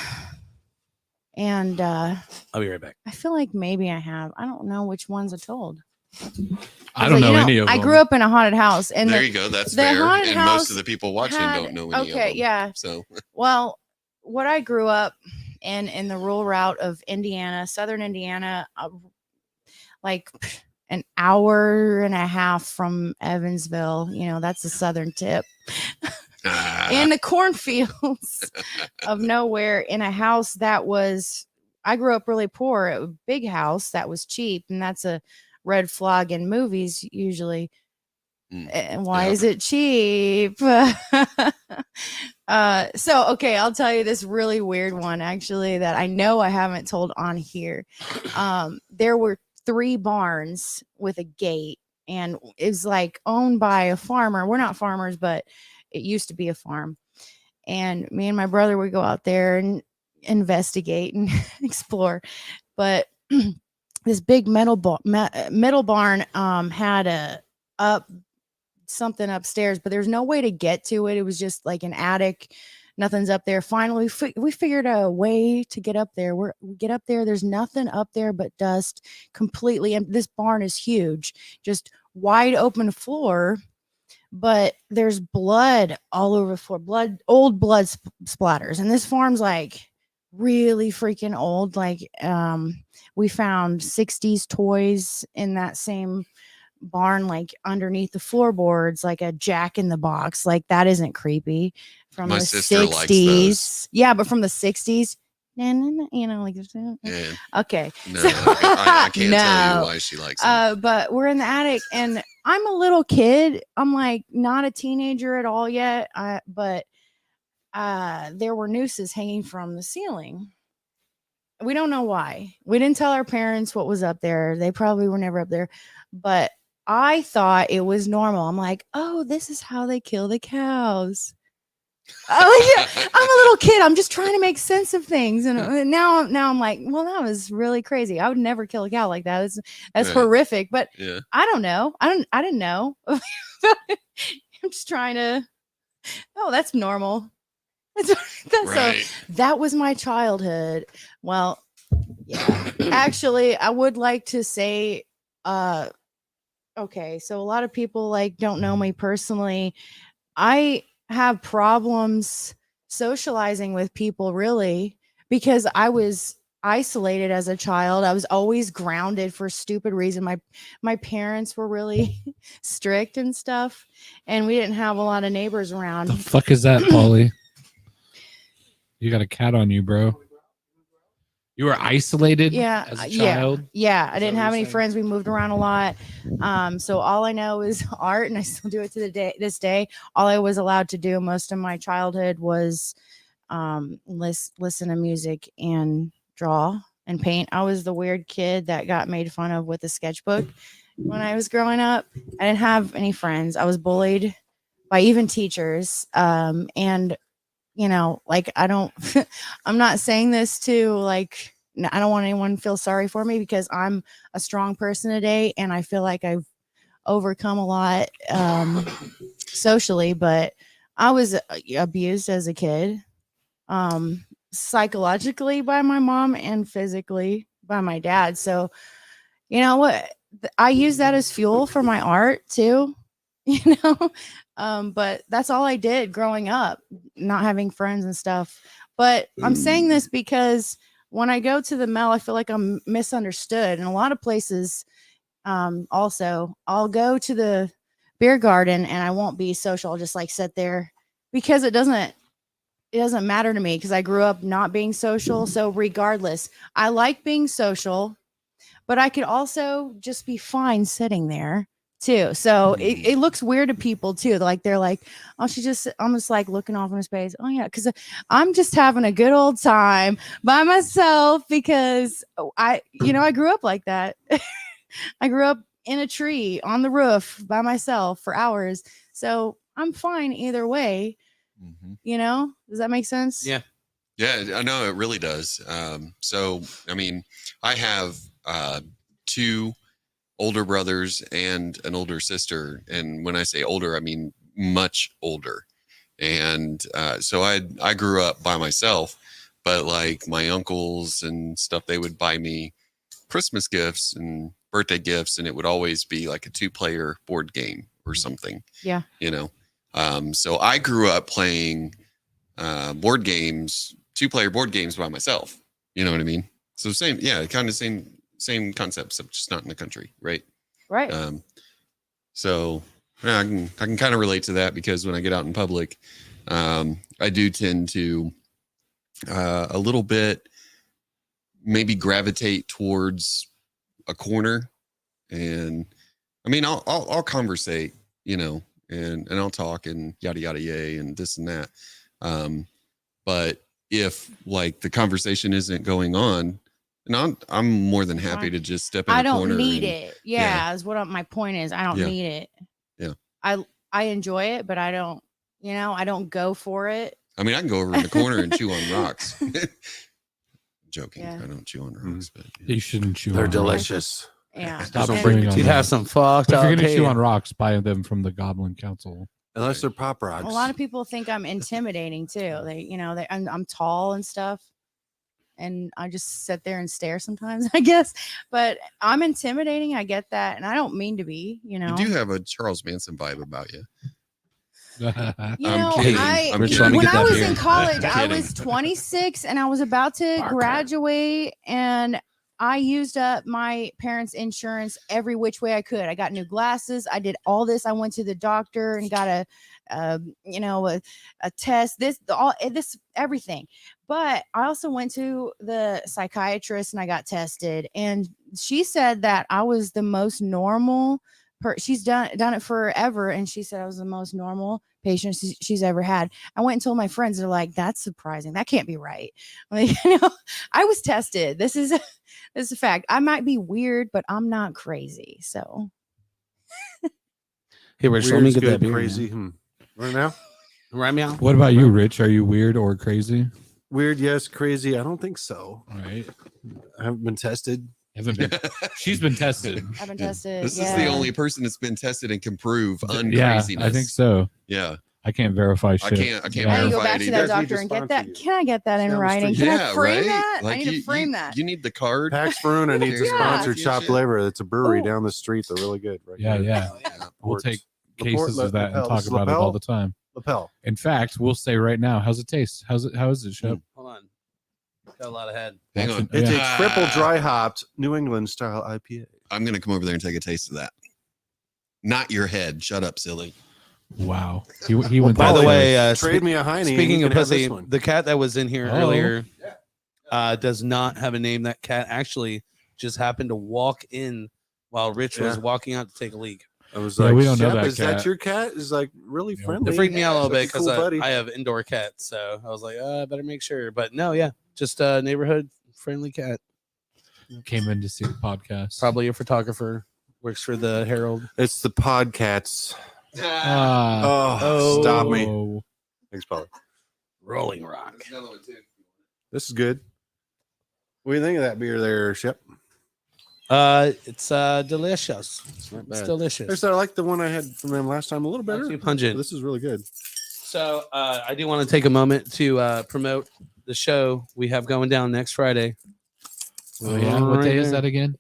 I'll be right back. I feel like maybe I have. I don't know which ones I told. I don't know any of them. I grew up in a haunted house, and There you go. That's the fair. haunted And house most of the people watching don't know any of okay, them. yeah. So Well, what I grew up in the rural route of Indiana, southern Indiana, like an hour and a half from Evansville. That's the southern tip. In the cornfields of nowhere, in a house that was, I grew up really poor. A big house that was cheap, and that's a red flag in movies usually. And why yeah. is it cheap? So okay, I'll tell you this really weird one actually that I know I haven't told on here. There were 3 barns with a gate, and it was like owned by a farmer. We're not farmers, but it used to be a farm. And me and my brother would go out there and investigate and explore. But this big middle barn had something upstairs, but there's no way to get to it. It was just like an attic. Nothing's up there. Finally, we figured a way to get up there. We get up there. There's nothing up there but dust completely. And this barn is huge, just wide open floor. But there's blood all over the floor, old blood splatters. And this farm's like really freaking old. Like we found 60s toys in that same barn, like underneath the floorboards, like a Jack in the Box. Like that isn't creepy from My the sister likes 60s. Yeah, but from the 60s. Like yeah. okay. No, So- I can't tell No. you why she likes it. But we're in the attic, and I'm a little kid. I'm like not a teenager at all yet. But there were nooses hanging from the ceiling. We don't know why. We didn't tell our parents what was up there. They probably were never up there. But I thought it was normal. I'm like, oh, this is how they kill the cows. Oh, yeah. I'm a little kid. I'm just trying to make sense of things. And now I'm like, well, that was really crazy. I would never kill a cow like that. That's Right. horrific. But Yeah. I don't know. I didn't know. I'm just trying to. Oh, that's normal. Right. So that was my childhood. Well, yeah. Actually, I would like to say, okay, so a lot of people like don't know me personally. I have problems socializing with people really because I was isolated as a child. I was always grounded for stupid reason. My parents were really strict and stuff, and we didn't have a lot of neighbors around. The fuck is that, Polly? You got a cat on you, bro. You were isolated as a child? Yeah. I didn't have any friends. We moved around a lot. So all I know is art, and I still do it to this day. All I was allowed to do most of my childhood was listen to music and draw and paint. I was the weird kid that got made fun of with a sketchbook when I was growing up. I didn't have any friends. I was bullied by even teachers. And like I'm not saying this to like, I don't want anyone to feel sorry for me because I'm a strong person today and I feel like I've overcome a lot socially, but I was abused as a kid, psychologically by my mom and physically by my dad. So, you know what? I use that as fuel for my art too, but that's all I did growing up, not having friends and stuff. But I'm saying this because when I go to the Mel, I feel like I'm misunderstood. In a lot of places, also, I'll go to the beer garden and I won't be social. I'll just like sit there because it doesn't matter to me because I grew up not being social. So regardless, I like being social, but I could also just be fine sitting there too. So it looks weird to people too. Like they're like, oh, I'm just like looking off in his face. Oh yeah. Cause I'm just having a good old time by myself because I grew up like that. I grew up in a tree on the roof by myself for hours. So I'm fine either way. Does that make sense? Yeah. Yeah, I know it really does. So, I mean, I have 2 older brothers and an older sister. And when I say older, I mean much older. And so I grew up by myself, but like my uncles and stuff, they would buy me Christmas gifts and birthday gifts. And it would always be like a 2-player board game or something. Yeah. So I grew up playing board games, 2-player board games by myself. You know what I mean? So kind of same concepts, just not in the country, right? Right. So yeah, I can kind of relate to that because when I get out in public, I do tend to a little bit maybe gravitate towards a corner, and I mean I'll conversate, and I'll talk and yada yada yay and this and that. But if like the conversation isn't going on, and I'm more than happy to just step in a corner. I don't need it. Yeah, is what my point is. I don't need it. Yeah. I enjoy it, but I don't, I don't go for it. I mean, I can go over in the corner and chew on rocks. Joking. Yeah. I don't chew on rocks, but You shouldn't chew They're on delicious. Yeah. Stop Don't chewing break on You'd them. have some fucked If up. you're going to chew hair. on rocks, buy them from the Goblin Council. Unless they're pop rocks. A lot of people think I'm intimidating too. I'm tall and stuff. And I just sit there and stare sometimes, I guess. But I'm intimidating. I get that. And I don't mean to be, you do have a Charles Manson vibe about you. I'm kidding. I'm kidding. When I was beer. in college, I kidding. was 26 and I was about to graduate, and I used up my parents' insurance every which way I could. I got new glasses. I did all this. I went to the doctor and got a test. This everything. But I also went to the psychiatrist and I got tested, and she said that I was the most normal. She's done it forever, and she said I was the most normal patient she's ever had. I went and told my friends. They're like, "That's surprising. That can't be right." Like, I was tested. This is a fact. I might be weird, but I'm not crazy. So, Hey, Rich, let me Weird's get that good, beer. crazy. Right now? Right meow. What about you, Rich? Are you weird or crazy? Weird, yes. Crazy, I don't think so. All right. I haven't been tested. Haven't been. She's been tested. I've been tested. This is the only person that's been tested and can prove Yeah, uncraziness. I think so. Yeah. I can't verify shit. I can't I need to go verify back it to either. that Guys need doctor to and get sponsor that. you. Can I get that in Down the writing? street. Can I frame right? that? Like I need to frame that. You need the card. Pax Faruna needs to Yeah. sponsor Yeah. Chopped Liver. It's a brewery Oh. down the street. They're really good. Right Yeah, here. yeah. We'll Ports. take Laport- cases of that and lapels. talk about it all the time. lapel. In fact, we'll say right now, how's it taste? How is it, Shep? Hold on. Got a lot of head. Hang on. It's Yeah. a triple dry hopped New England style IPA. I'm gonna come over there and take a taste of that. Not your head. Shut up, silly. Wow. He went. By that the far. way, Trade me a Heine. and speaking you of can have pussy, this one. the cat that was in here Oh. earlier does not have a name. That cat actually just happened to walk in while Rich was Yeah. walking out to take a leak. I was Yeah, like, we don't know "Shep, that is that cat." your cat? Is like really Yeah. friendly. It freaked me out a little bit Such a because cool buddy. I have indoor cats, so I was like, I better make sure. But no, yeah, just a neighborhood friendly cat. Came in to see the podcast. Probably a photographer, works for the Herald. It's the podcats. Ah. Oh, stop me. Oh. Thanks, Polly. Rolling Rock. This is good. What do you think of that beer there, Shep? It's delicious. It's not It's bad. delicious. I like the one I had from them last time a little Not better. too pungent. This is really good. So I do want to take a moment to promote the show we have going down next Friday. Oh, yeah. What day is that again?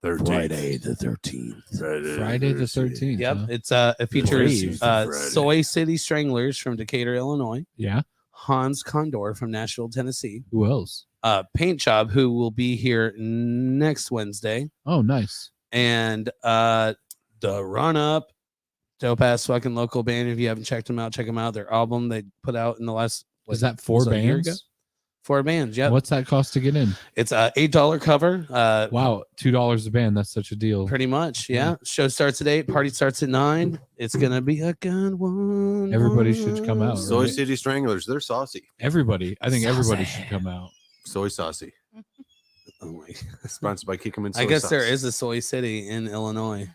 Friday the 13th. Friday the 13th. Yep. huh? It features Friday. Soy City Stranglers from Decatur, Illinois. Yeah. Hans Condor from Nashville, Tennessee. Who else? Paint Job, who will be here next Wednesday. Oh, nice. And the Run Up, dope ass fucking local band. If you haven't checked them out, check them out. Their album they put out in the last Is that 4 was it a year ago? bands? 4 bands. Yep. What's that cost to get in? It's a $8 cover. Wow, $2 a band. That's such a deal. Pretty much. Yeah. Show starts at 8. Party starts at 9. It's gonna be a good one. Everybody should come out. Soy right? City Stranglers. They're saucy. Everybody. I think everybody Saucy. should come out. Soy saucy. Oh my. Sponsored by Kikkoman Soy I guess there Sauce. is a Soy City in Illinois.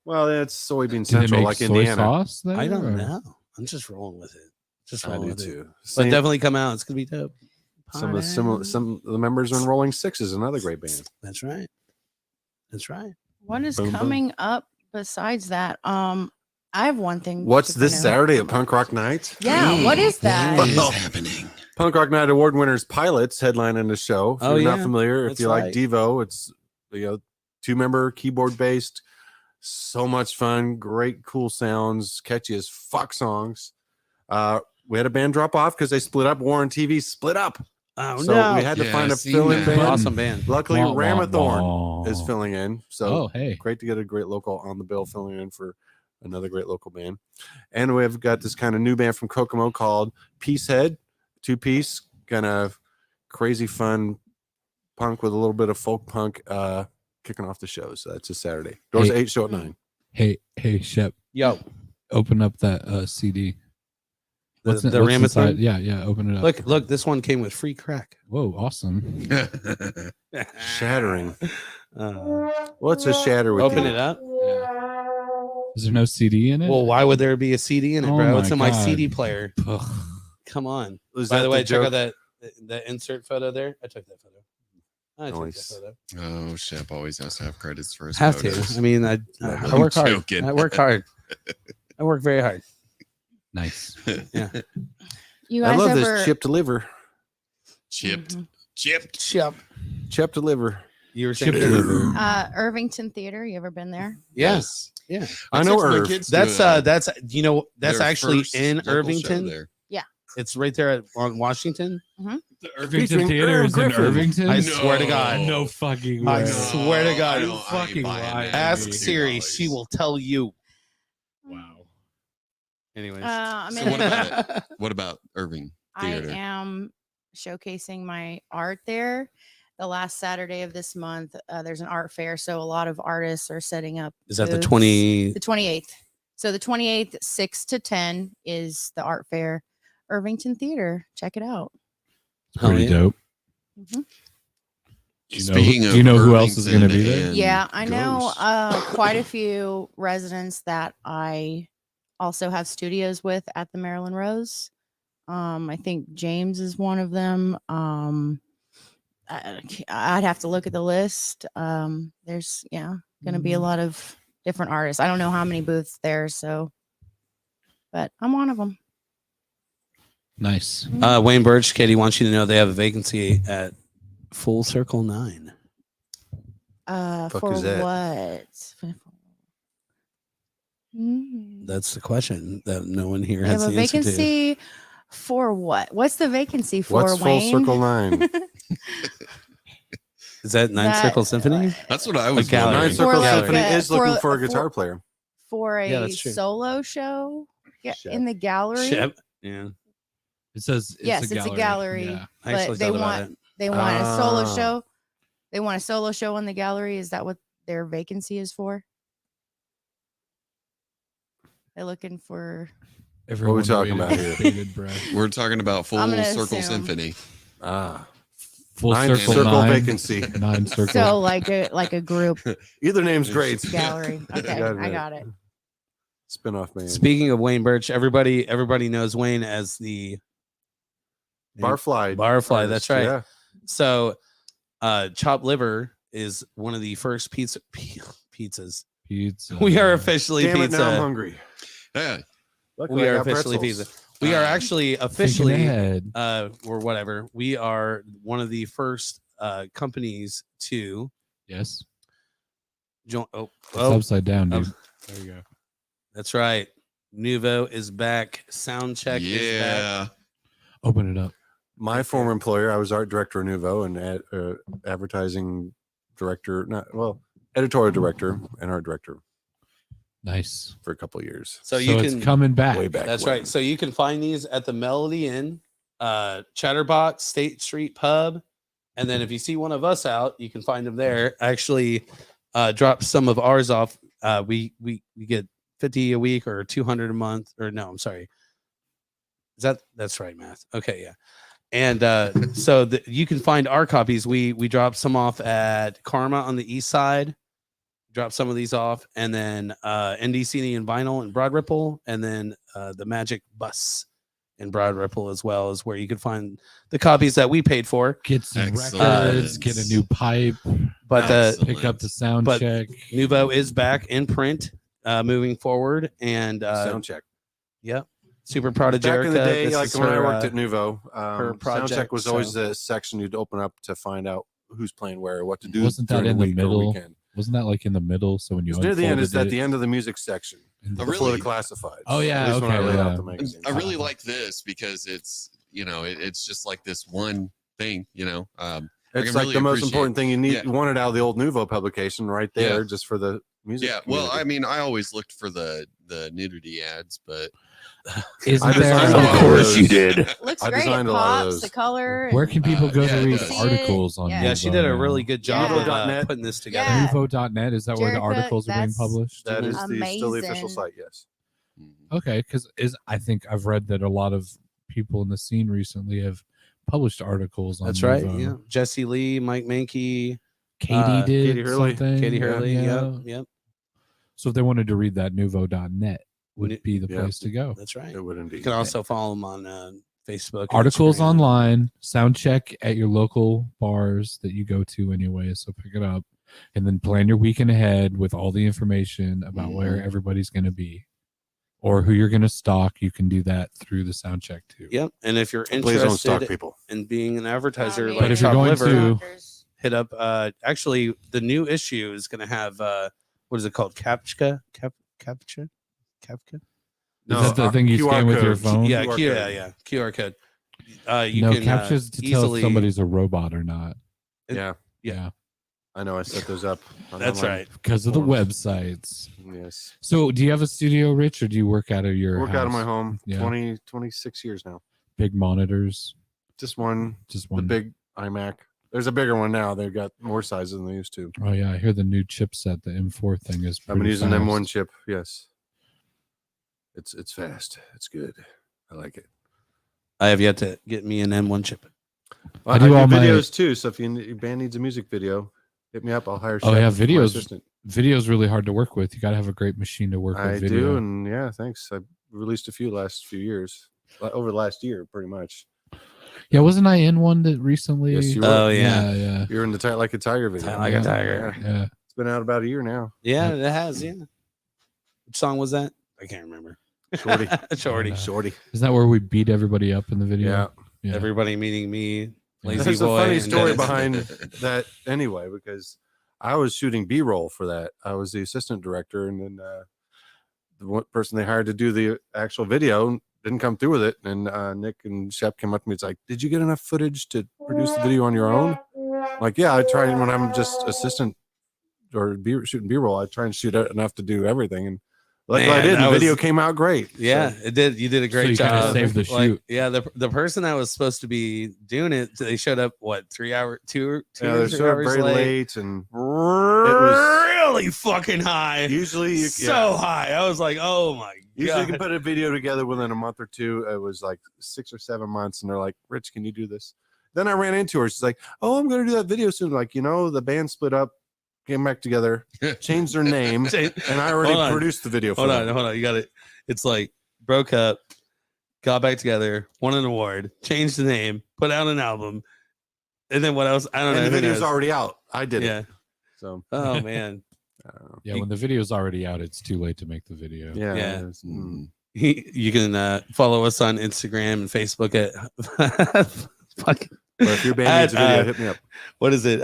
Well, it's soybean Do they central, make like soy Indiana. sauce there? I don't or- know. I'm just rolling with it. Just I rolling do with it. too. But Same- definitely come out. It's gonna be dope. some of the members are in Rolling Sixes, another great band. That's right. That's right. What is Boom, boom. coming up besides that? I have one thing. What's to this promote. Saturday at Punk Rock Night? Yeah, what is that? What is Well, happening? Punk Rock Night award winners Pilots headlining the show. If Oh, you're yeah. not familiar, That's if you like right. Devo, it's 2-member keyboard based. So much fun, great, cool sounds, catchy as fuck songs. We had a band drop off because they split up. Warren TV split up, Oh so no. we had to Yeah, find a I seen fill-in that. band. Awesome band. Luckily, Wah, wah, Ramathorn wah. is filling in. So Oh, hey. great to get a great local on the bill filling in for another great local band. And we've got this kind of new band from Kokomo called Peacehead, 2-piece, kind of crazy fun punk with a little bit of folk punk kicking off the show. So that's a Saturday. Doors Hey. 8, show at 9. Hey, Shep, Yo, open up that CD. the What's Ramathorn. inside? Yeah, open it up. Look, this one came with free crack. Whoa, awesome. Shattering. Uh, What's a shatter with open you? it up. Is there no CD in it? Well, why would there be a CD in it, Oh bro? my It's in my God. CD player. Ugh. Come on. Was By that the way, check joke? out that insert photo there. I took that photo. I took Nice. that photo. Oh, Shep always has to have credits for his Have photos. to. I mean, I I'm work hard. joking. I work hard. I work very hard. Nice. You I guys love ever? this chip to liver. Chipped. Mhm. Chipped. Yep. Chip to liver. You were Chip saying deliver. Irvington Theater. You ever been there? Yes. Yeah. I know took my Irv. kids to That's that's their actually first in local show Irvington. there. It's right there on Washington. The Featuring Irvington Theater Irv is in Griffin. Irvington? I swear to God. No fucking I way. swear to God. I You don't- I ain't fucking buying lying. that. Ask $2. Siri. She will tell you. Wow. Anyways. I So mean, what about What about Irving I Theater? am showcasing my art there. The last Saturday of this month, there's an art fair, so a lot of artists are setting up. Is that the booths. 20? The 28th. So the 28th, 6 to 10 is the art fair. Irvington Theater. Check it out. Hell Pretty yeah. dope. Mhm. Speaking do of you know who else is gonna be Irvington there? and Yeah, I know Ghost. quite a few residents that I also have studios with at the Maryland Rose. I think James is one of them. I'd have to look at the list. There's going to be a lot of different artists. I don't know how many booths there, so, but I'm one of them. Nice. Wayne Birch, Katie wants you to know they have a vacancy at Full Circle 9. Fuck For is that? what? That's the question that no one here They has have a the answer to. vacancy for what? What's the vacancy for, What's Full Wayne? Circle 9? Is that Nine That- Circle Symphony? That's what I was gallery. Nine wondering. Circle like Symphony a- is looking for- for a for- guitar player. For Yeah, a that's true. solo show Shep. in the gallery. Shep. Yeah. It says Yes, it's a gallery. Yeah. I actually But they thought about want it. they want a solo Ah. show. They want a solo show in the gallery. Is that what their vacancy is for? They're looking for. Everyone talking waited about here? with bated breath. We're talking about Full I'm gonna Circle assume. Symphony. Full Nine circle, circle nine, vacancy. 9 circle. So like a group Either name's great. gallery. Okay, Got I it. got it. Spin-off man. Speaking of Wayne Birch, everybody knows Wayne as the Barfly. Barfly, that's right. Yeah. So, chopped liver is one of the first pizzas. Pizza. We are officially Damn it, now I'm pizza. hungry. Yeah. Luckily, We I are got officially pretzels. pizza. We are actually Thinking officially ahead. or whatever. We are one of the first companies to Yes. join. It's upside down, dude. Um, There you go. That's right. Nuvo is back. Soundcheck is back. Yeah. Open it up. My former employer, I was art director of Nuvo and advertising director, editorial director and art director Nice. for a couple of years. So you it's can coming back. Way back. That's when. right. So you can find these at the Melody Inn, Chatterbox, State Street Pub, and then if you see one of us out, you can find them there. I actually drop some of ours off. We get 50 a week or 200 a month, or no, I'm sorry. That's right, math. Okay, yeah. And so you can find our copies. We drop some off at Karma on the east side. Drop some of these off, and then NDC and Vinyl and Broad Ripple, and then the Magic Bus in Broad Ripple as well is where you can find the copies that we paid for. Get some Excellent. records. Get a new pipe. But Excellent. Pick up the sound But- check. Nuvo is back in print, moving forward, and Sound check. yep, super proud of Back Jerica. in the day, This like is when I her, worked at Nuvo, sound project, check was always so- the section you'd open up to find out who's playing where, what to do. Wasn't that during in the week or middle? weekend. Wasn't that like in the middle? So when you It's near the end. It's unfolded at the it end of the music section in the- Oh, before really? the classifieds. Oh, yeah, At least when I okay, read out yeah. the magazine. I really like this because it's, it's just like this one thing, It's I like can the really most appreciate- important thing you need. Yeah. You want it out of the old Nuvo publication right there, Yeah. just for the music. Yeah. Well, community. I mean, I always looked for the nudity ads, but Isn't I there? designed a Of lot of course those. you did. Looks I great. It designed a lot of pops, those. the color. Where can people go yeah, to read it does. articles on? Yeah. Yeah, she Nuvo did a now? really good job of Nuvo.net. putting this together. Yeah. Nuvo.net. Is that where the Jerica, articles are being that's- published? That is still the official Amazing. site. Yes. Okay, because I think I've read that a lot of people in the scene recently have published articles on. That's right. Nuvo. Yeah, Jesse Lee, Mike Mankey, Katie did Katie Hurley. something. Katie Hurley. Yeah. Yep. So if they wanted to read that, Nuvo.net would be the Yeah. place to go. That's right. It would You indeed. can also follow them on Facebook. and Articles Instagram. online, sound check at your local bars that you go to anyway. So pick it up and then plan your weekend ahead with all the information about where Mm-hmm. everybody's going to be or who you're going to stalk. You can do that through the sound check too. Yep. And if you're Please don't stalk interested people. in being an advertiser, Oh, like But if you're Chopped going Liver, to- hit up. Actually, the new issue is going to have what is it called? Captcha. Is that the thing you QR scan with your code. phone? Yeah, QR QR code. You no, can captures to tell easily. if somebody's a robot or not. Yeah, Yeah, I know. I set those up. on That's online. right. because of the Forms. websites. Yes. So, do you have a studio, Rich, or do you work out of your Work out of my house? home. Yeah. 26 years now. Big monitors, Just one. just The one. big iMac. There's a bigger one now. They've got more sizes than they used to. Oh yeah, I hear the new chipset, the M4 thing is. I've been pretty using fast. M1 chip. Yes. It's fast. It's good. I like it. I have yet to get me an M1 chip. I do all my- videos too. So if your band needs a music video, hit me up. I'll hire. Oh, Shep yeah, as my videos. assistant. Video's really hard to work with. You got to have a great machine to work I with video. do, and yeah, thanks. I released a few last few years, over the last year, pretty much. Yeah, wasn't I in one that recently? Yes, you were. Oh yeah. yeah. You're in the Tight Like a Tiger video. Tight Like a Tiger. Yeah. Yeah. It's been out about a year now. Yeah, it has. Yeah. Which song was that? I can't remember. Shorty. Shorty. Yeah. Shorty. Isn't that where we beat everybody up in the video? Yeah. Yeah. Everybody meeting me. Lazy There's a boy. funny and story Dennis. behind that anyway, because I was shooting B-roll for that. I was the assistant director, and then the one person they hired to do the actual video didn't come through with it. And Nick and Shep came up to me. It's like, did you get enough footage to produce the video on your own? I'm like, yeah, I try when I'm just assistant or shooting B-roll. I try and shoot enough to do everything. And like I did, the video came out great. Yeah, So, it did. You did a great you kinda job. saved the shoot. Yeah, the person that was supposed to be doing it, they showed up what 3 hours, two yeah, or they 3 showed up hours very late. late, and Really fucking high. usually So high. I was like, oh my Usually you can god. put a video together within a month or two. It was like 6 or 7 months, and they're like, Rich, can you do this? Then I ran into her. She's like, oh, I'm going to do that video soon. Like, the band split up, came back together, changed their name, and I already produced the video for them. Hold on. You got it. It's like broke up, got back together, won an award, changed the name, put out an album, and then what else? I don't know. And the who video's knows? already out. I did Yeah. it. So, Oh man. Yeah, when the video's already out, it's too late to make the video. yeah. Yeah. it's- You can follow us on Instagram and Facebook at fuck. But if your band needs a video, hit me up. What is it?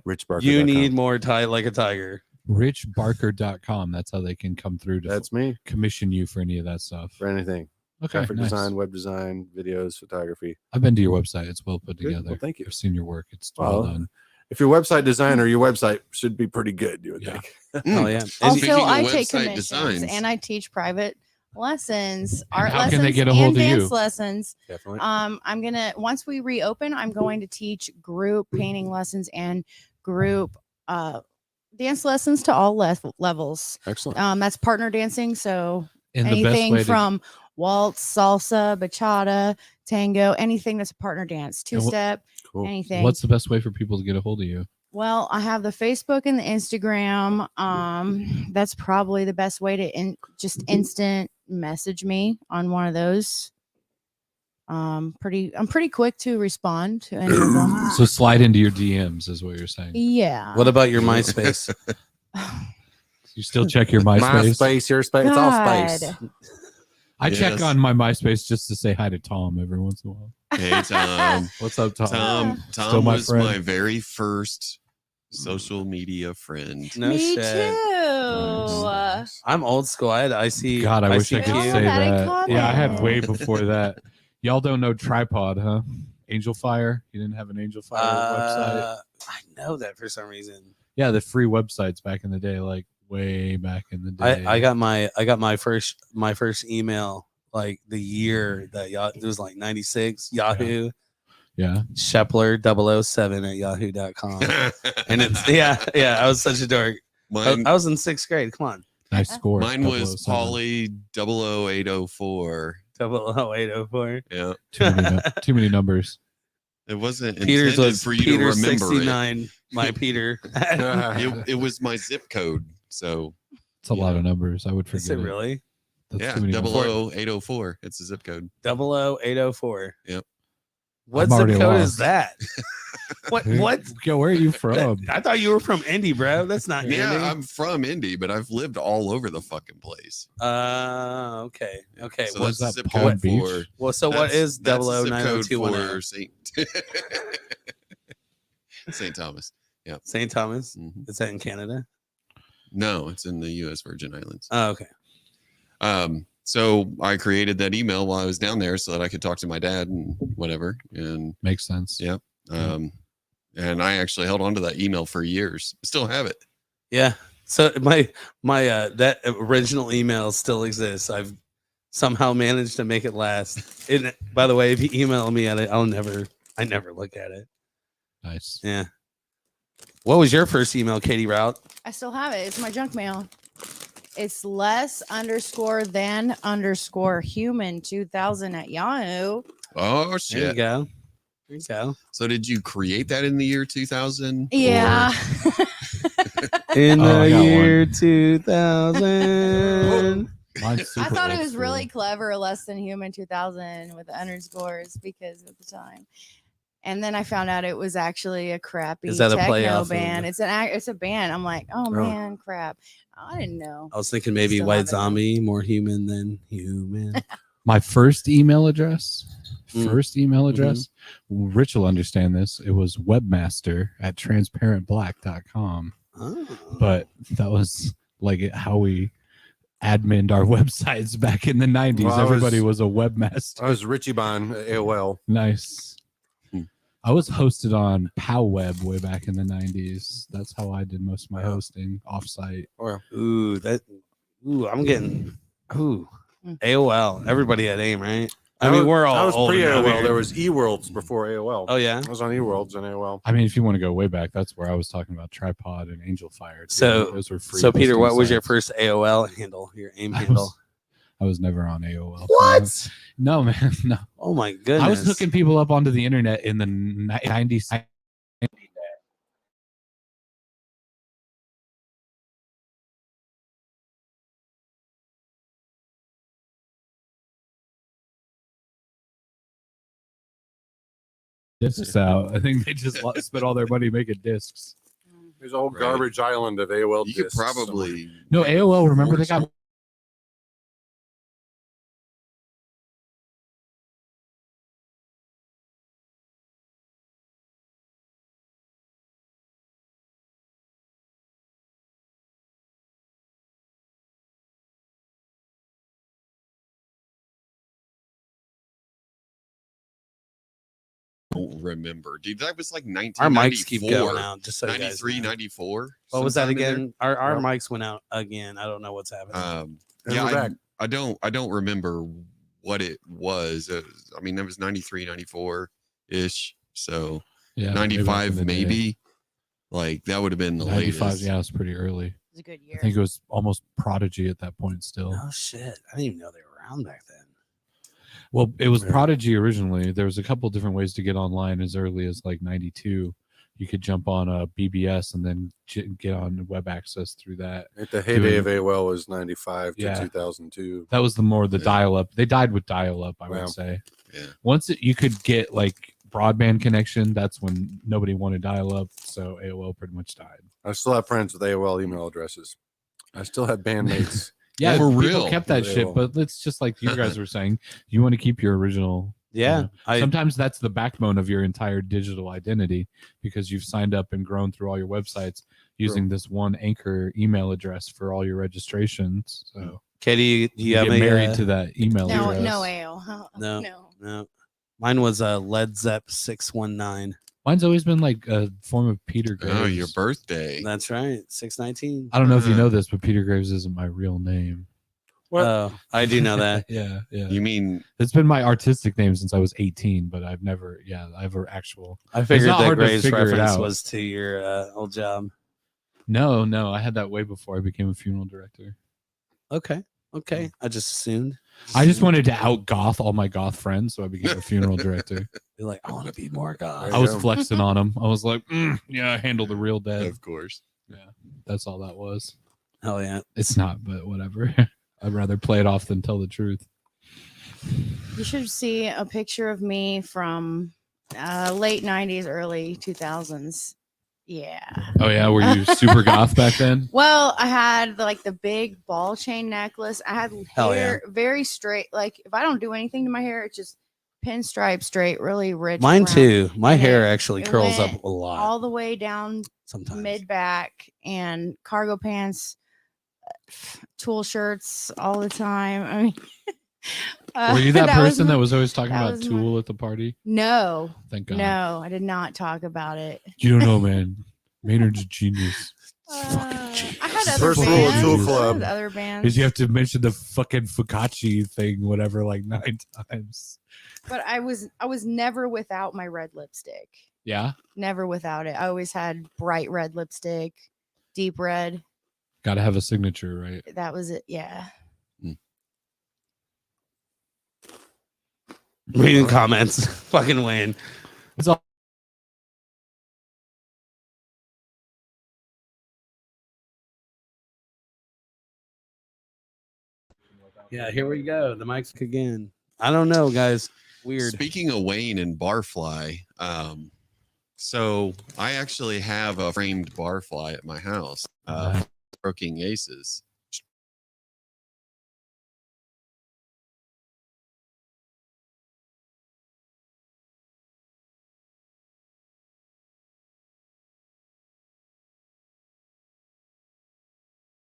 Rich Barker. You need more tie like a tiger. richbarker.com. That's how they can come through to That's me commission you for any of that stuff. for anything. Okay, Graphic nice. design, web design, videos, photography. I've been to your website. It's well put Good. together. Well, thank you. I've seen your work. It's well Well, done. If you're a website designer, your website should be pretty good, you would Yeah. think. Oh yeah. And Also, speaking of I take website commissions designs- and I teach private lessons, And art how lessons, can they get a and hold of you? dance lessons. Definitely. I'm gonna once we reopen, I'm going to teach group painting lessons and group dance lessons to all levels. Excellent. That's partner dancing, so And the best anything way to from waltz, salsa, bachata, tango, anything that's a partner dance, And two-step, Cool. anything. what's the best way for people to get a hold of you? Well, I have the Facebook and the Instagram. That's probably the best way to just instant message me on one of those. I'm pretty quick to respond to any of them. So slide into your DMs is what you're saying. Yeah. What about your MySpace? You still check your MySpace? MySpace, your space, it's all space. God. I check Yes. on my MySpace just to say hi to Tom every once in a while. Hey, Tom. What's up, Tom? Tom Still my was friend. my very first social media friend. No Me shit. too. Nice. I'm old school. I see. God, I wish I could Oh, say that I that. Yeah, I had comment. way before that. Y'all don't know Tripod, huh? Angel Fire. You didn't have an Angel Fire website? I know that for some reason. Yeah, the free websites back in the day, like way back in the day. I got my first email like the year that it was like 96 Yahoo yeah. Shepler007 at yahoo.com. And it's I was such a dork. Mine, I was in 6th grade. Come on. Nice score. mine was 007. Polly 00804. 00804. Yeah. Too many numbers. It wasn't Peter's intended was for you Peter to remember 69. My Peter. it. It was my zip code. So It's a lot of numbers. I would forget. Is it really? That's yeah, too many numbers. 00804. It's a zip code. 00804. Yep. What I'm zip already code lost. is that? What? Yo, where are you from? I thought you were from Indy, bro. That's not Yeah, Indy. I'm from Indy, but I've lived all over the fucking place. Okay. Okay. So What's that's that, the zip Palm code Beach? for. Well, so what is that's the zip code 0090210? for St. Thomas? St. Thomas? Mhm. Is that in Canada? No, it's in the U.S. Virgin Islands. Oh, okay. So I created that email while I was down there so that I could talk to my dad and whatever. And Makes sense. yeah, and I actually held on to that email for years. Still have it. Yeah. So my that original email still exists. I've somehow managed to make it last. And by the way, if you email me at it, I never look at it. Nice. Yeah. What was your first email, Katie Rout? I still have it. It's my junk mail. It's less_than_human 2000 at Yahoo. Oh There you shit! go. There you go. So did you create that in the year 2000? Yeah. In Oh, I the got year one. 2000. Mine's I super thought it old was really school. clever, less than human 2000 with the underscores because of the time. And then I found out it was actually a crappy Is that a play techno off of- band. It's a band. I'm like, oh man, crap. I didn't know. I was thinking maybe Still White have it. Zombie, more human than human. My first email address. Mm. Rich will understand this. It was webmaster@transparentblack.com. Oh. But that was like how we adminned our websites back in the 90s. Well, Everybody was a webmaster. I was Richie Bond at AOL. Nice. I was hosted on PowWeb way back in the 90s. That's how I did most of my hosting offsite. Ooh, I'm getting Mm. AOL. Everybody had AIM, right? I I mean, was- we're all I was old and pre-AOL. weird. There was eWorlds before AOL. Oh yeah. I was on eWorlds and AOL. I mean, if you want to go way back, that's where I was talking about Tripod and Angel Fire. Too. So those were free. So Peter, hosting what was your sites. first AOL handle? Your AIM I handle? was never on AOL. What? No, man. No. Oh my goodness. I was hooking people up onto the internet in the 90s. Discs out. I think they just spent all their money making discs. There's a whole Right. garbage island of AOL You could discs probably No, AOL. Remember they got don't remember. Dude, that was like Our 1994. mics keep going out. Just so you guys 93, know. 94. What was that sometime in there. again? Our Yep. mics went out again. I don't know what's happening. And Yeah, we're back. I don't remember what it was. I mean, it was 93, 94 ish. So yeah, way back in 95 the day. maybe. Like that would have been the 95. latest. Yeah, it was pretty early. It was a good year. I think it was almost Prodigy at that point still. Oh shit! I didn't even know they were around back then. Well, it was Yeah. Prodigy originally. There was a couple different ways to get online as early as like 92. You could jump on a BBS and then get on web access through that. At the heyday Doing- of AOL was 95 to Yeah. 2002. That was the Yeah. dial up. They died with dial up, I Wow. would say. Yeah. Once you could get like broadband connection, that's when nobody wanted dial up. So AOL pretty much died. I still have friends with AOL email addresses. I still have bandmates. Yeah, For people real. kept that With shit, AOL. but it's just like you guys were saying, you want to keep your original. Yeah, Sometimes that's the backbone of your entire digital identity because you've signed up and grown through all your websites using this one anchor email address for all your registrations. So Katie, do you you have get a married to that email no, address. no ale. Huh? No. No. No, mine was Led Zepp 619. Mine's always been like a form of Peter Graves. Oh, your birthday. That's right, 619. I don't know if you know this, but Peter Graves isn't my real name. What? Oh, I do know that. Yeah, yeah. You mean It's been my artistic name since I was 18, but I've never, I have an actual. I figured not that hard to Graves figure it reference out. was to your old job. No, I had that way before I became a funeral director. Okay, I just assumed. I just wanted to out goth all my goth friends, so I became a funeral director. You're like, I want to be more God. I was flexing on them. I was like, yeah, I handle the real dead. of course. That's all that was. Hell yeah. It's not, but whatever. I'd rather play it off than tell the truth. You should see a picture of me from late 90s, early 2000s. Yeah. Oh yeah, were you super goth back then? Well, I had like the big ball chain necklace. I had Hell hair very straight. Like if I don't do anything to my hair, it's just pinstripe straight, really rich. Mine brown, too. My And hair it- actually it curls went up a lot all the way down sometimes. mid back and cargo pants, tool shirts all the time. I mean, Were you that person my- that was always talking that about was Tool at the party? No, Thank God. no, I did not talk about it. You don't know, man. Maynard's a genius. Fucking I had other First rule of bands. Tool I had Club other Is bands, you have to mention the fucking Focacci thing, whatever, like 9 times. but I was never without my red lipstick. Yeah, Never without it. I always had bright red lipstick, deep red. got to have a signature, right? That was it. Yeah. Reading comments. Fucking Wayne. It's all. Yeah, here we go. The mic's again. I don't know, guys. Weird. Speaking of Wayne and Barfly, so I actually have a framed Barfly at my house, Broking Aces.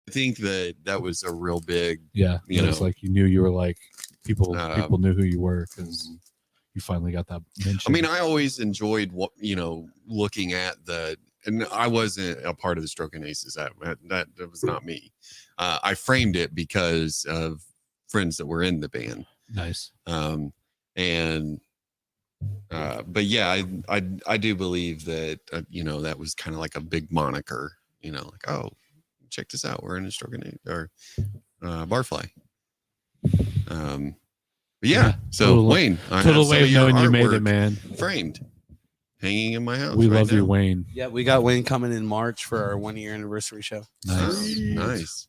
I think that was a real big. Yeah, You it was know. like you knew you were like people Um, knew who you were because you finally got that mention. I mean, I always enjoyed what looking at and I wasn't a part of the Stroking Aces. That was not me. I framed it because of friends that were in the band. Nice. But yeah, I do believe that that was kind of like a big moniker. Like, oh, check this out, we're in a Stroking or Barfly. But yeah, so total- Wayne, I have Total some way of of your knowing you made artwork it, man. framed, hanging in my house. We right love you, now. Wayne. Yeah, we got Wayne coming in March for our 1 year anniversary show. Nice. Nice.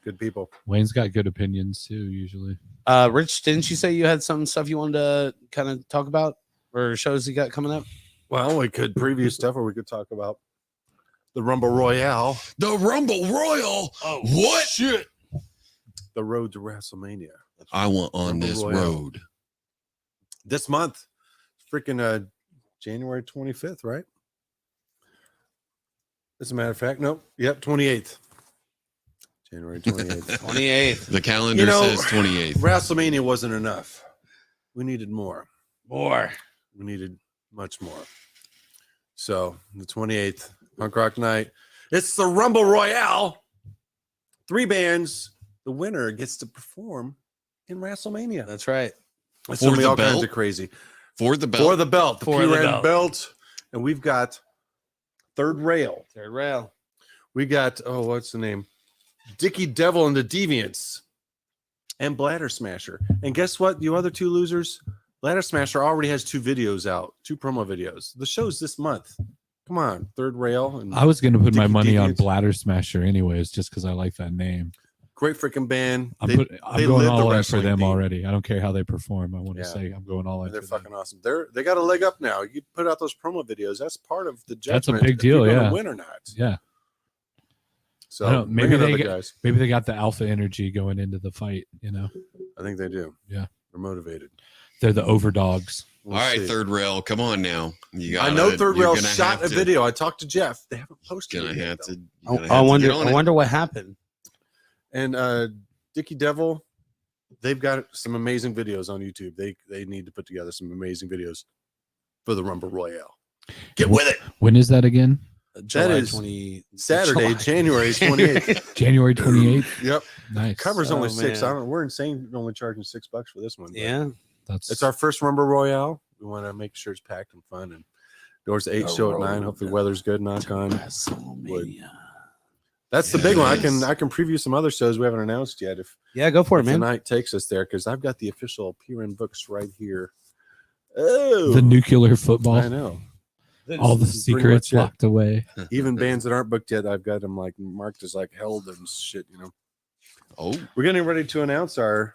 Good people. Wayne's got good opinions too, usually. Rich, didn't you say you had some stuff you wanted to kind of talk about or shows you got coming up? Well, we could preview stuff, or we could talk about the Rumble Royale, The Rumble Royal. Oh, What? shit. the road to WrestleMania. I want on Rumble this Royale. road. This month, freaking January 25th, right? As a matter of fact, nope. Yep, 28th. January 28th. 28th. The calendar says 28th. WrestleMania wasn't enough. We needed more. More. We needed much more. So the 28th, Punk Rock Night. It's the Rumble Royale. 3 bands. The winner gets to perform in WrestleMania. That's right. It's For gonna be the all kinds belt? of crazy. For the belt. For the belt. The For the P-Ran belt. belt. And we've got Third Rail. Third rail. We got, what's the name? Dickie Devil and the Deviants. And Bladder Smasher. And guess what? You other 2 losers? Bladder Smasher already has 2 videos out, 2 promo videos. The show's this month. Come on, Third Rail. And I was going to put my Dickie money on Deviants. Bladder Smasher anyways, just because I like that name. Great freaking band. I'm They going live the all in for wrestling them theme. already. I don't care how they perform. I want to Yeah. say I'm going all in. They're for them. fucking awesome. They got a leg up now. You put out those promo videos. That's part of the That's a judgment. big if you're deal, gonna yeah. win or not. Yeah. So I don't- maybe bring it they up, get- guys. Maybe they got the alpha energy going into the fight. I think they do. Yeah. They're motivated. They're the overdogs. We'll All right, see. Third Rail. Come on now. I know Third Rail shot a video. I talked to Jeff. They haven't posted Gonna it yet, have though. to. I wonder what happened. And Dickie Devil, they've got some amazing videos on YouTube. They need to put together some amazing videos for the Rumble Royale. Get with it. When is that again? July is 20 Saturday, July. January 28th. January 28th. Yep. Nice. Cover's only Oh, 6. man. We're insane only charging $6 for this one. but Yeah. That's It's our first Rumble Royale. We want to make sure it's packed and fun. And doors to 8, show at 9. Hopefully weather's good. Knock on. WrestleMania. That's the big one. I Yes. can preview some other shows we haven't announced yet if Yeah, go for it, the man. night takes us there, because I've got the official P-Ren books right here. Oh, the nuclear football. I know. All the This is pretty secrets much it. locked away. Even bands that aren't booked yet, I've got them like marked as like held and shit. Oh, We're getting ready to announce our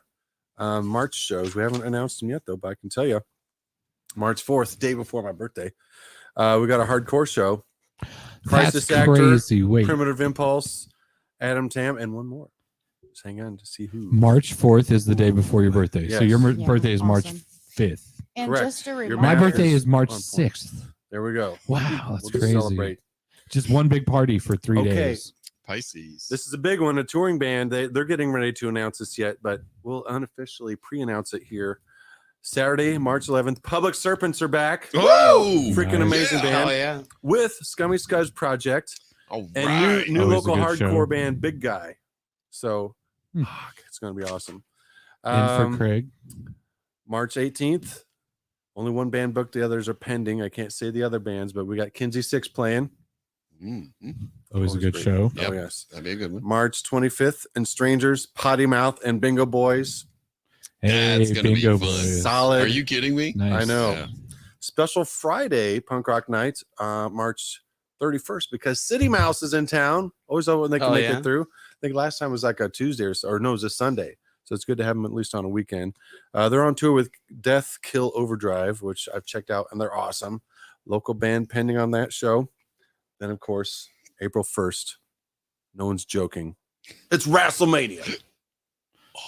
March shows. We haven't announced them yet, though, but I can tell you, March 4th, day before my birthday, we got a hardcore show. Crisis That's Actor, crazy. Wait, Primitive Impulse, Adam Tam, and one more. Just hang on to see who. March 4th is the day before your birthday. So Yes. your Yeah, birthday is March awesome. 5th. And Correct. just a Your reminder, My math birthday is March on point. 6th. There we go. Wow, that's We'll just crazy. celebrate. Just one big party for 3 Okay. days. Pisces. This is a big one, a touring band. They're getting ready to announce this yet, but we'll unofficially pre-announce it here. Saturday, March 11th. Public Serpents are back. Whoa! Freaking Nice. amazing band Oh, yeah. with Scummy Scuzz Project All and right. new Always a local good show. hardcore band Big Guy. So Hmm. it's going to be awesome. And for Craig. March 18th. Only one band booked. The others are pending. I can't say the other bands, but we got Kinsey Six playing. Mm, mm. Always a Always good great. show. Yep. Oh, yes. That'd be a good one. March 25th, and Strangers, Potty Mouth, and Bingo Boys. Hey, That's gonna be bingo fun. boys. Solid. Are you kidding me? Nice. I know. Yeah. Special Friday Punk Rock Night, March 31st, because City Mouse is in town. Always when they can Oh, make yeah? it through. I think last time was like a Tuesday or no, it was a Sunday. So it's good to have them at least on a weekend. They're on tour with Death Kill Overdrive, which I've checked out, and they're awesome. Local band pending on that show. Then, of course, April 1st. No one's joking. It's WrestleMania.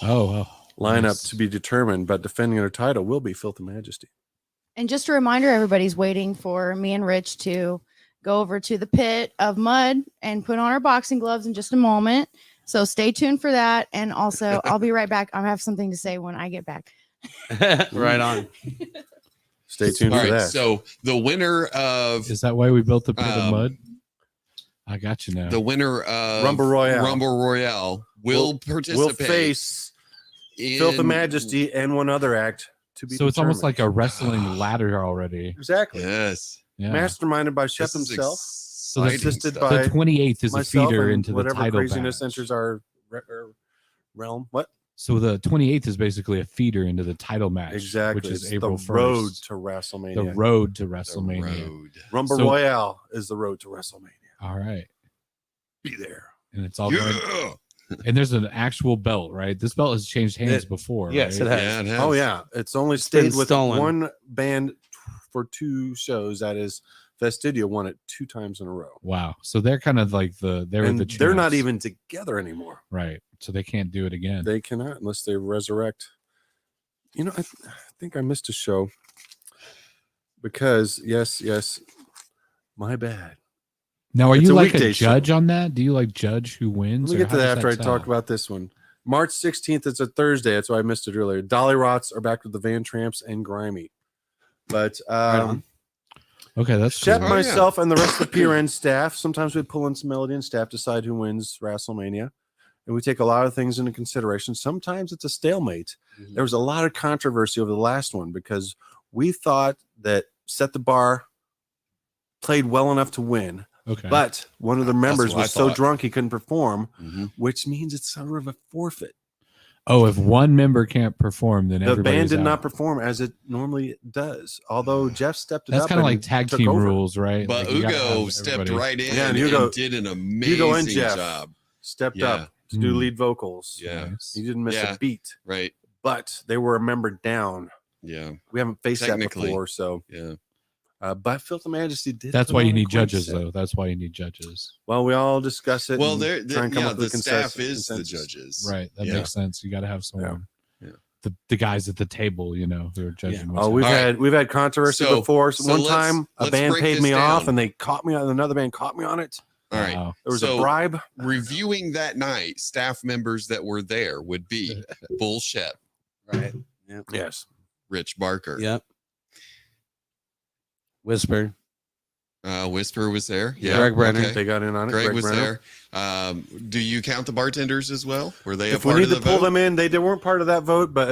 Oh, wow. Lineup Nice. to be determined, but defending their title will be Filth and Majesty. and just a reminder, everybody's waiting for me and Rich to go over to the pit of mud and put on our boxing gloves in just a moment. So stay tuned for that. And also, I'll be right back. I have something to say when I get back. Right on. Stay tuned All for right. that. So the winner of Is that why we built the pit of Um, mud? I got you now. the winner of Rumble Royale will we'll participate. face in, Filth and Majesty and one other act to be So it's almost like determined. a wrestling ladder already. Exactly. Yes. Yeah. Masterminded by Shep This is himself. the- exciting assisted stuff. by The 28th is a myself feeder and into the whatever title craziness match. enters our realm. What? So the 28th is basically a feeder into the title match, Exactly. which is It's April the 1st. road to WrestleMania. The road to The WrestleMania. road. Rumble So- Royale is the road to WrestleMania. All right. Be there. And it's all going. Yeah. And there's an actual belt, right? This belt has changed hands before. Yes, right? it has. Yeah, it has. Oh yeah, it's only been stayed with stolen. one band for 2 shows. That is, Vestidia won it 2 times in a row, Wow. So they're kind of like and the they're not champs. even together anymore. right. So they can't do it again. They cannot unless they resurrect. You know, I think I missed a show because yes, my bad. Now, are It's you a like weekday a judge on that? Do you like judge who wins? Let me or get to how that does after I tell? talk about this one. March 16th, it's a Thursday. That's why I missed it earlier. Dolly Rots are back with the Van Tramps and Grimy. But on. Okay, that's Shep, cool. my- myself, and the rest of the PRN staff, sometimes we pull in some Melody and staff, decide who wins WrestleMania. And we take a lot of things into consideration. Sometimes it's a stalemate. Mhm. There was a lot of controversy over the last one because we thought that Set the Bar played well enough to win. Okay. But one of the members what I was so thought. drunk he couldn't perform, Mhm. which means it's sort of a forfeit. oh, if one member can't perform, then The everybody's band did out. not perform as it normally does. Although Jeff stepped it That's up. kind of and like tag took team over. rules, right? But Like, you gotta Ugo have stepped everybody- right in Yeah, and and, Hugo- did an Hugo and amazing Jeff job. Stepped Yeah. up to do Hmm. lead vocals. Yeah. Nice. He didn't miss Yeah. a beat, Right. but they were a member down. Yeah. We haven't faced that Technically. before, so. Yeah. But Filth and Majesty did. That's put why on you a need great judges, set. though. That's why you need judges. Well, we all discuss it. Well, and there, try and come up the with a staff consensus. is the judges. Right. That Yeah. makes sense. You got to have someone. Yeah. The guys at the table, who are judging. Yeah. what's Oh, we've happening. All right. had controversy So- before. so One let's- time, a let's band break paid this me off, down. and they caught me on another band caught me on it. All right. Wow. There was So- a bribe. Reviewing that night, staff members that were there would be Bull Shep, Right. Yes. Rich Barker, Yep. Whisper. Whisper was there. Yeah. Greg Brenner. Okay. They got in on it. Greg was Brenner. there. Do you count the bartenders as well? Were they If a we part need of to the pull vote? them in, they weren't part of that vote. But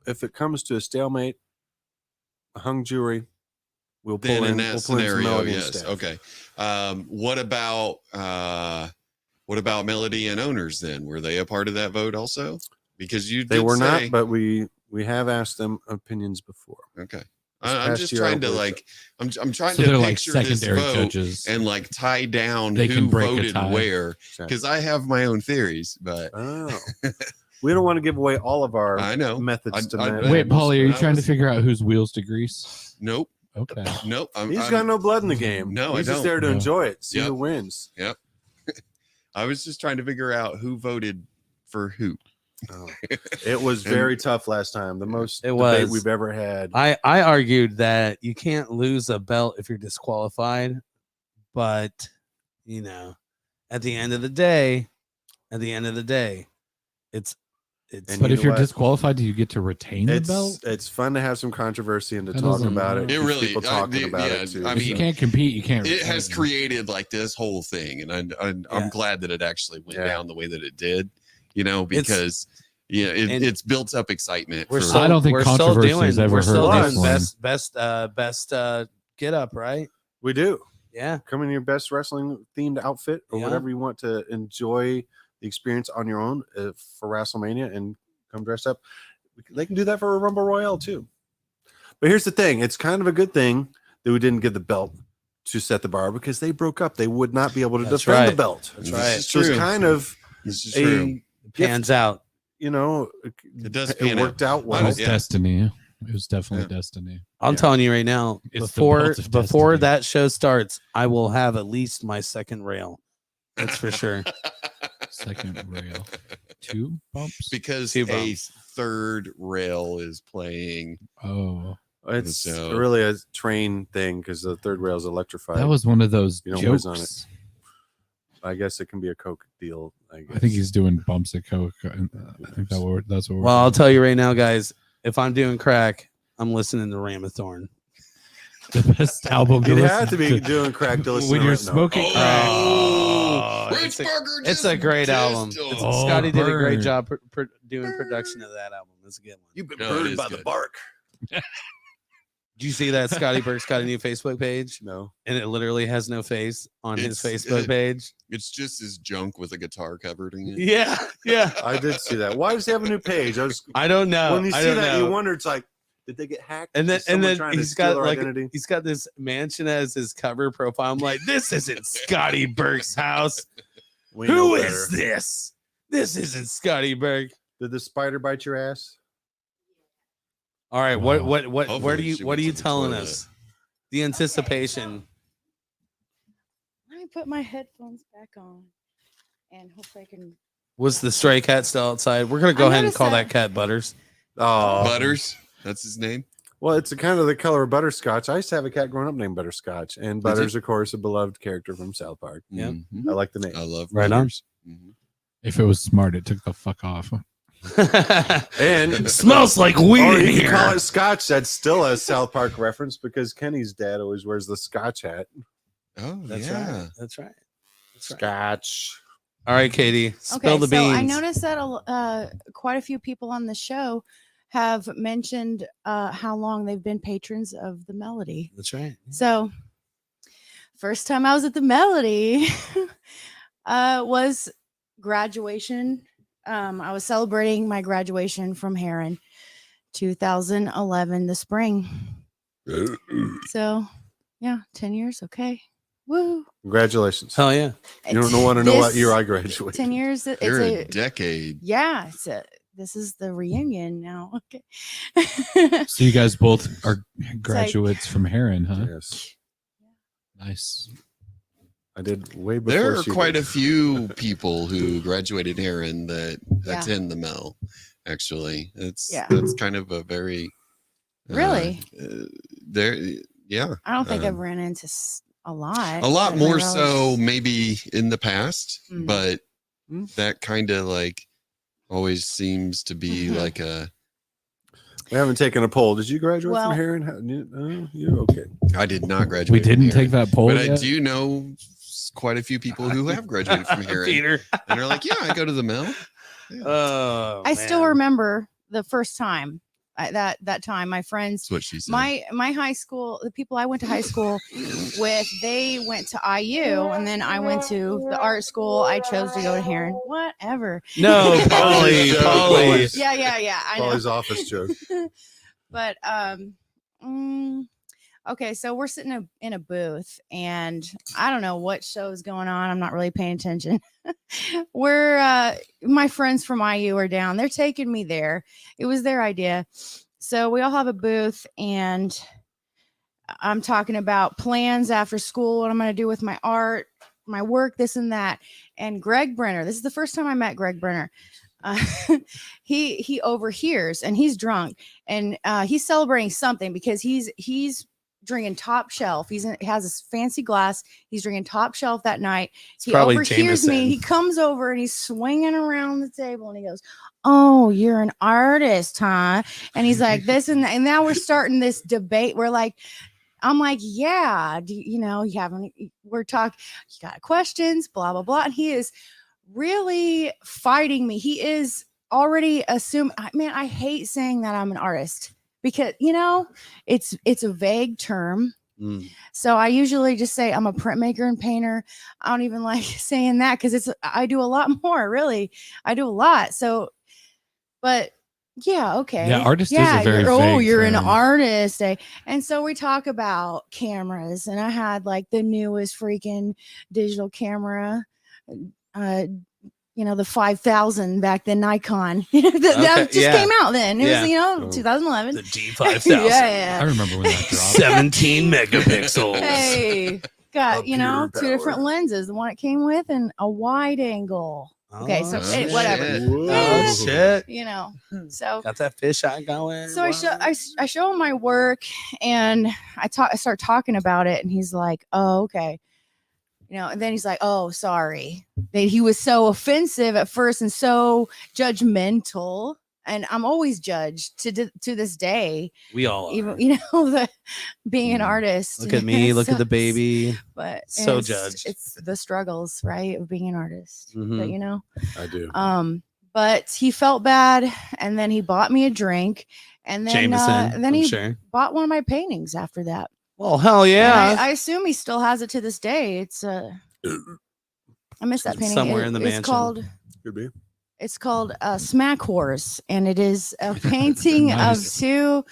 if it comes to a stalemate, a hung jury, we'll pull Then in. in that We'll pull in some scenario, Melody and yes. staff. Okay. What about Melody and owners then? Were they a part of that vote also? Because you They did were say, not, but we have asked them opinions before. okay. This I'm past just year, trying I to believe like I'm trying So to they're like picture this secondary vote judges. and like tie down They can who break a voted tie. where because I have my own theories, but Oh, we don't want to give away all of our I know. methods to I- manage. Wait, Paulie, are you I trying to was- figure out whose wheels to grease? nope, Okay. nope. He's got no blood in the game. No, I he's just don't. there to No. enjoy it, see Yep. who wins. I was just trying to figure out who voted for who. Oh. It was very tough last time. The most It debate was. we've ever had. I argued that you can't lose a belt if you're disqualified, but at the end of the day, it's And But you if know you're what? disqualified, do you get to retain the belt? It's fun to have some controversy and to That talk doesn't about it. matter. It There's really- people I- talking the- about yeah, it too. I If mean, you can't compete, you can't. It has retain. created like this whole thing, and I'm Yeah. glad that it actually went Yeah. down the way that it did. It's- Because and- it's built up excitement. we're for- still, I don't think we're still controversy doing, has ever we're still hurt doing this one. best get up, right? we do. Yeah. Come in your best wrestling themed outfit or Yeah. whatever you want to enjoy the experience on your own for WrestleMania and come dressed up. They can do that for a Rumble Royale too. But here's the thing: it's kind of a good thing that we didn't give the belt to Set the Bar because they broke up. They would not be able to That's defend the right. belt. That's This right. is So it's true. kind of This is a true. Pans out. It does pan It worked out It well. was Yeah. destiny. It was definitely Yeah. destiny. I'm Yeah. telling you right now, It's the before belt of before destiny. that show starts, I will have at least my second rail. That's for sure. Second rail. 2 bumps. because Two a bumps. third rail is playing. Oh, It's So- really a train thing because the third rail is electrified. that was one of those You don't whiz jokes. on it. I guess it can be a Coke deal. I think he's doing bumps of coke. I think that's what. Well, I'll tell you right now, guys. If I'm doing crack, I'm listening to Ramathorn. the best album. You'd to have to listen be doing crack to listen when to you're it. No. smoking crack. Oh, Rich Burger it's a great album. Oh, Scotty did a great burn. job doing production of that album. It's a good one. You've been No, it burned is by the good. bark. Did you see that Scotty Burke's got a new Facebook page? No. And it literally has no face on his It's- Facebook page. It's just his junk with a guitar covered in it. Yeah, yeah. I did see that. Why does he have a new page? I don't know. When you I see don't that, know. you wonder. It's like, did they get hacked? And then Is someone trying to he's steal got their like identity? he's got this mansion as his cover profile. I'm like, this isn't Scotty Burke's house. We Who know is better. this? This isn't Scotty Burke. Did the spider bite your ass? All right, Wow. what Hopefully she what are went you to the telling toilet. us? The anticipation. Let me put my headphones back on, and hopefully I can. Was the stray cat still outside? We're gonna go I ahead and noticed call that- that cat Butters. Oh, Butters. That's his name. well, it's a kind of the color of butterscotch. I used to have a cat growing up named Butterscotch, and Did you? Butters, of course, a beloved character from South Park. Yeah. Mhm. I like the name. I love Right on. Butters. Mhm. If it was smart, it took the fuck off. And Smells like weed or in you can call here. it Scotch. That's still a South Park reference because Kenny's dad always wears the Scotch hat. Oh, That's yeah. right. That's right. That's right. Scotch. All right, Katie, spill the so beans. I noticed that quite a few people on the show have mentioned how long they've been patrons of the Melody. That's right. So, first time I was at the Melody was graduation. I was celebrating my graduation from Heron, 2011, the spring. So, yeah, 10 years. Okay. Woo. Congratulations. Hell yeah. You don't want to know what This- year I graduated. 10 years. It's You're a a, decade. yeah, this is the reunion now. Okay. So you guys both are graduates from Heron, huh? Yes, Nice. I did way before. There are she quite did. a few people who graduated Heron that Yeah. attend the Mel. Actually, Yeah. that's kind of a very Really? There, yeah, I don't think I've Um, ran into a lot. a lot I more didn't so realize- maybe in the past, Mm. but Mm. that kind of like always seems to be Mhm. like a. We haven't taken a poll. Did you graduate Well- from Heron? You okay? I did not graduate. We from didn't Heron, take that poll but I yet? do know quite a few people who have graduated from Heron, Peter. and are like, yeah, I go to the Mel. Oh, I still man. remember the first time. That time, my friends, That's what she said. my high school, the people I went to high school with, they went to IU, and then I went to the art school. I chose to go to Heron. Whatever. No, Polly, Joke, Polly. Polly's- Yeah, I know. Polly's office joke. But okay, so we're sitting in a booth, and I don't know what show is going on. I'm not really paying attention. We're my friends from IU are down. They're taking me there. It was their idea. So we all have a booth, and I'm talking about plans after school, what I'm going to do with my art, my work, this and that. And Greg Brenner, this is the first time I met Greg Brenner. He overhears, and he's drunk, and he's celebrating something because he's drinking top shelf. He has this fancy glass. He's drinking top shelf that night. He probably overhears me. Jameson. He comes over and he's swinging around the table, and he goes, "Oh, you're an artist, huh?" And he's like this and that. And now we're starting this debate. We're like, I'm like, yeah, you haven't, we're talking, you got questions, blah, blah, blah. And he is really fighting me. He is already assuming, man, I hate saying that I'm an artist because, it's a vague term. Mm. So I usually just say I'm a printmaker and painter. I don't even like saying that because I do a lot more, really. I do a lot. So, but yeah, okay. Yeah, artist is a very you're vague an term. artist. And so we talk about cameras, and I had like the newest freaking digital camera, the 5000 back then, Nikon. That just yeah. came out then. It Yeah. was, 2011. The G5000. yeah. I remember when that dropped. 17 megapixels. Hey, got, Computer two different power. lenses, the one it came with and a wide angle. Okay, so Oh, whatever. shit. Oh, shit. So Got that fish eye going. so I show him my work, and I start talking about it, and he's like, "Oh, okay." And then he's like, "Oh, sorry." He was so offensive at first and so judgmental, and I'm always judged to this day. We all are. Even the being an artist. Look at me. Look at the sucks. baby. But So it's, judged. It's the struggles, right, of being an artist. Mhm. But I do. but he felt bad, and then he bought me a drink, and then Jameson. then I'm he sure. bought one of my paintings after that. Well, hell And yeah. I assume he still has it to this day. It's I miss that painting. Somewhere in the mansion. Could be. It's called Smack Horse, and it is a painting Nice. of two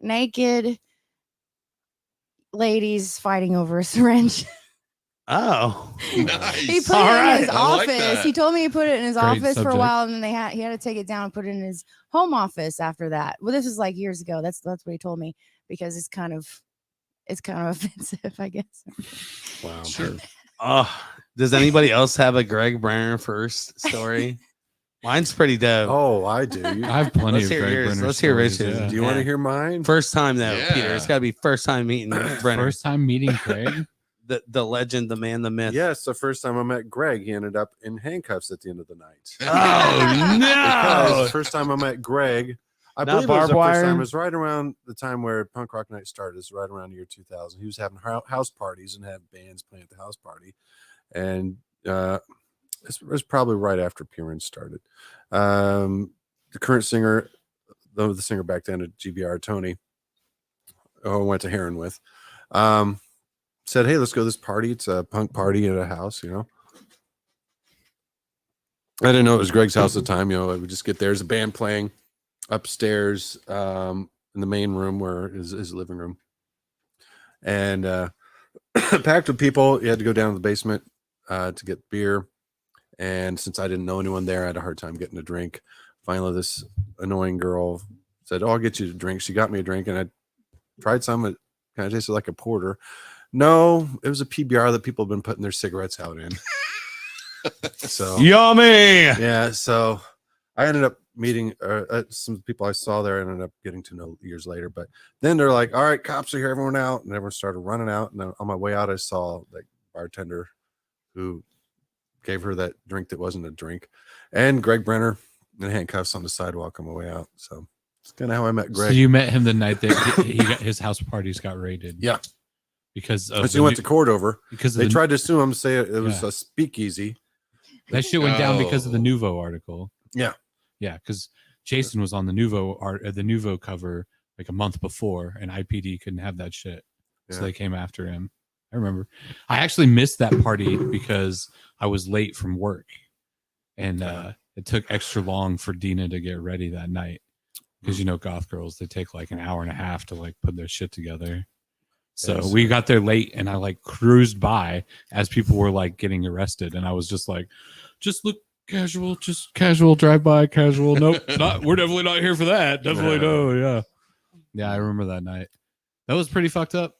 naked ladies fighting over a syringe. Oh. Nice. He put All it in right. his I like office. that. He told me he put it in his Great office for a subject. while, and then he had to take it down and put it in his home office after that. Well, this was like years ago. That's what he told me, because it's kind of offensive, I guess. Wow. Oh, does anybody else have a Greg Brenner first story? Mine's pretty dope. Oh, I do. I have plenty Let's of hear Greg yours. Brenner Let's hear stories, Rich's. yeah. Do you want to hear mine? First time though, Yeah. Peter. It's got to be first time meeting Brenner. First time meeting Craig. The legend, the man, the myth. Yes, the first time I met Greg, he ended up in handcuffs at the end of the night. Oh Because no! first time I met Greg, I Not believe it was barbed the first wire? time. It was right around the time where Punk Rock Night started. It was right around the year 2000. He was having house parties and had bands playing at the house party, and it was probably right after Piran started. The current singer, the singer back then at GBR, Tony, who I went to Heron with, said, "Hey, let's go to this party. It's a punk party at a house, I didn't know it was Greg's house at the time. I would just get there. There's a band playing upstairs in the main room where his living room, and packed with people. You had to go down to the basement to get beer. And since I didn't know anyone there, I had a hard time getting a drink. Finally, this annoying girl said, "Oh, I'll get you a drink." She got me a drink, and I tried some. It kind of tasted like a porter. No, it was a PBR that people have been putting their cigarettes out in. So Yummy. yeah, so I ended up meeting some people I saw there. I ended up getting to know years later. But then they're like, "All right, cops are here, everyone out," and everyone started running out. And then on my way out, I saw the bartender who gave her that drink that wasn't a drink, and Greg Brenner in handcuffs on the sidewalk on my way out. So it's kind of how I met Greg. So you met him the night that he got his house parties got raided. Yeah. Because of As he went to court over, because they of tried to sue him, say it was Yeah. a speakeasy. that shit went down because of the Oh. Nouveau article. Yeah. Yeah, because Jason was on the Nouveau cover like a month before, and IPD couldn't have that shit, so Yeah. they came after him. I remember. I actually missed that party because I was late from work, and it took extra long for Dina to get ready that night. Because goth girls, they take like an hour and a half to like put their shit together. So Yes. we got there late, and I like cruised by as people were like getting arrested, and I was just like, just look casual, just casual, drive by, casual. Nope, we're definitely not here for that. Definitely no, yeah. Yeah, I remember that night. That was pretty fucked up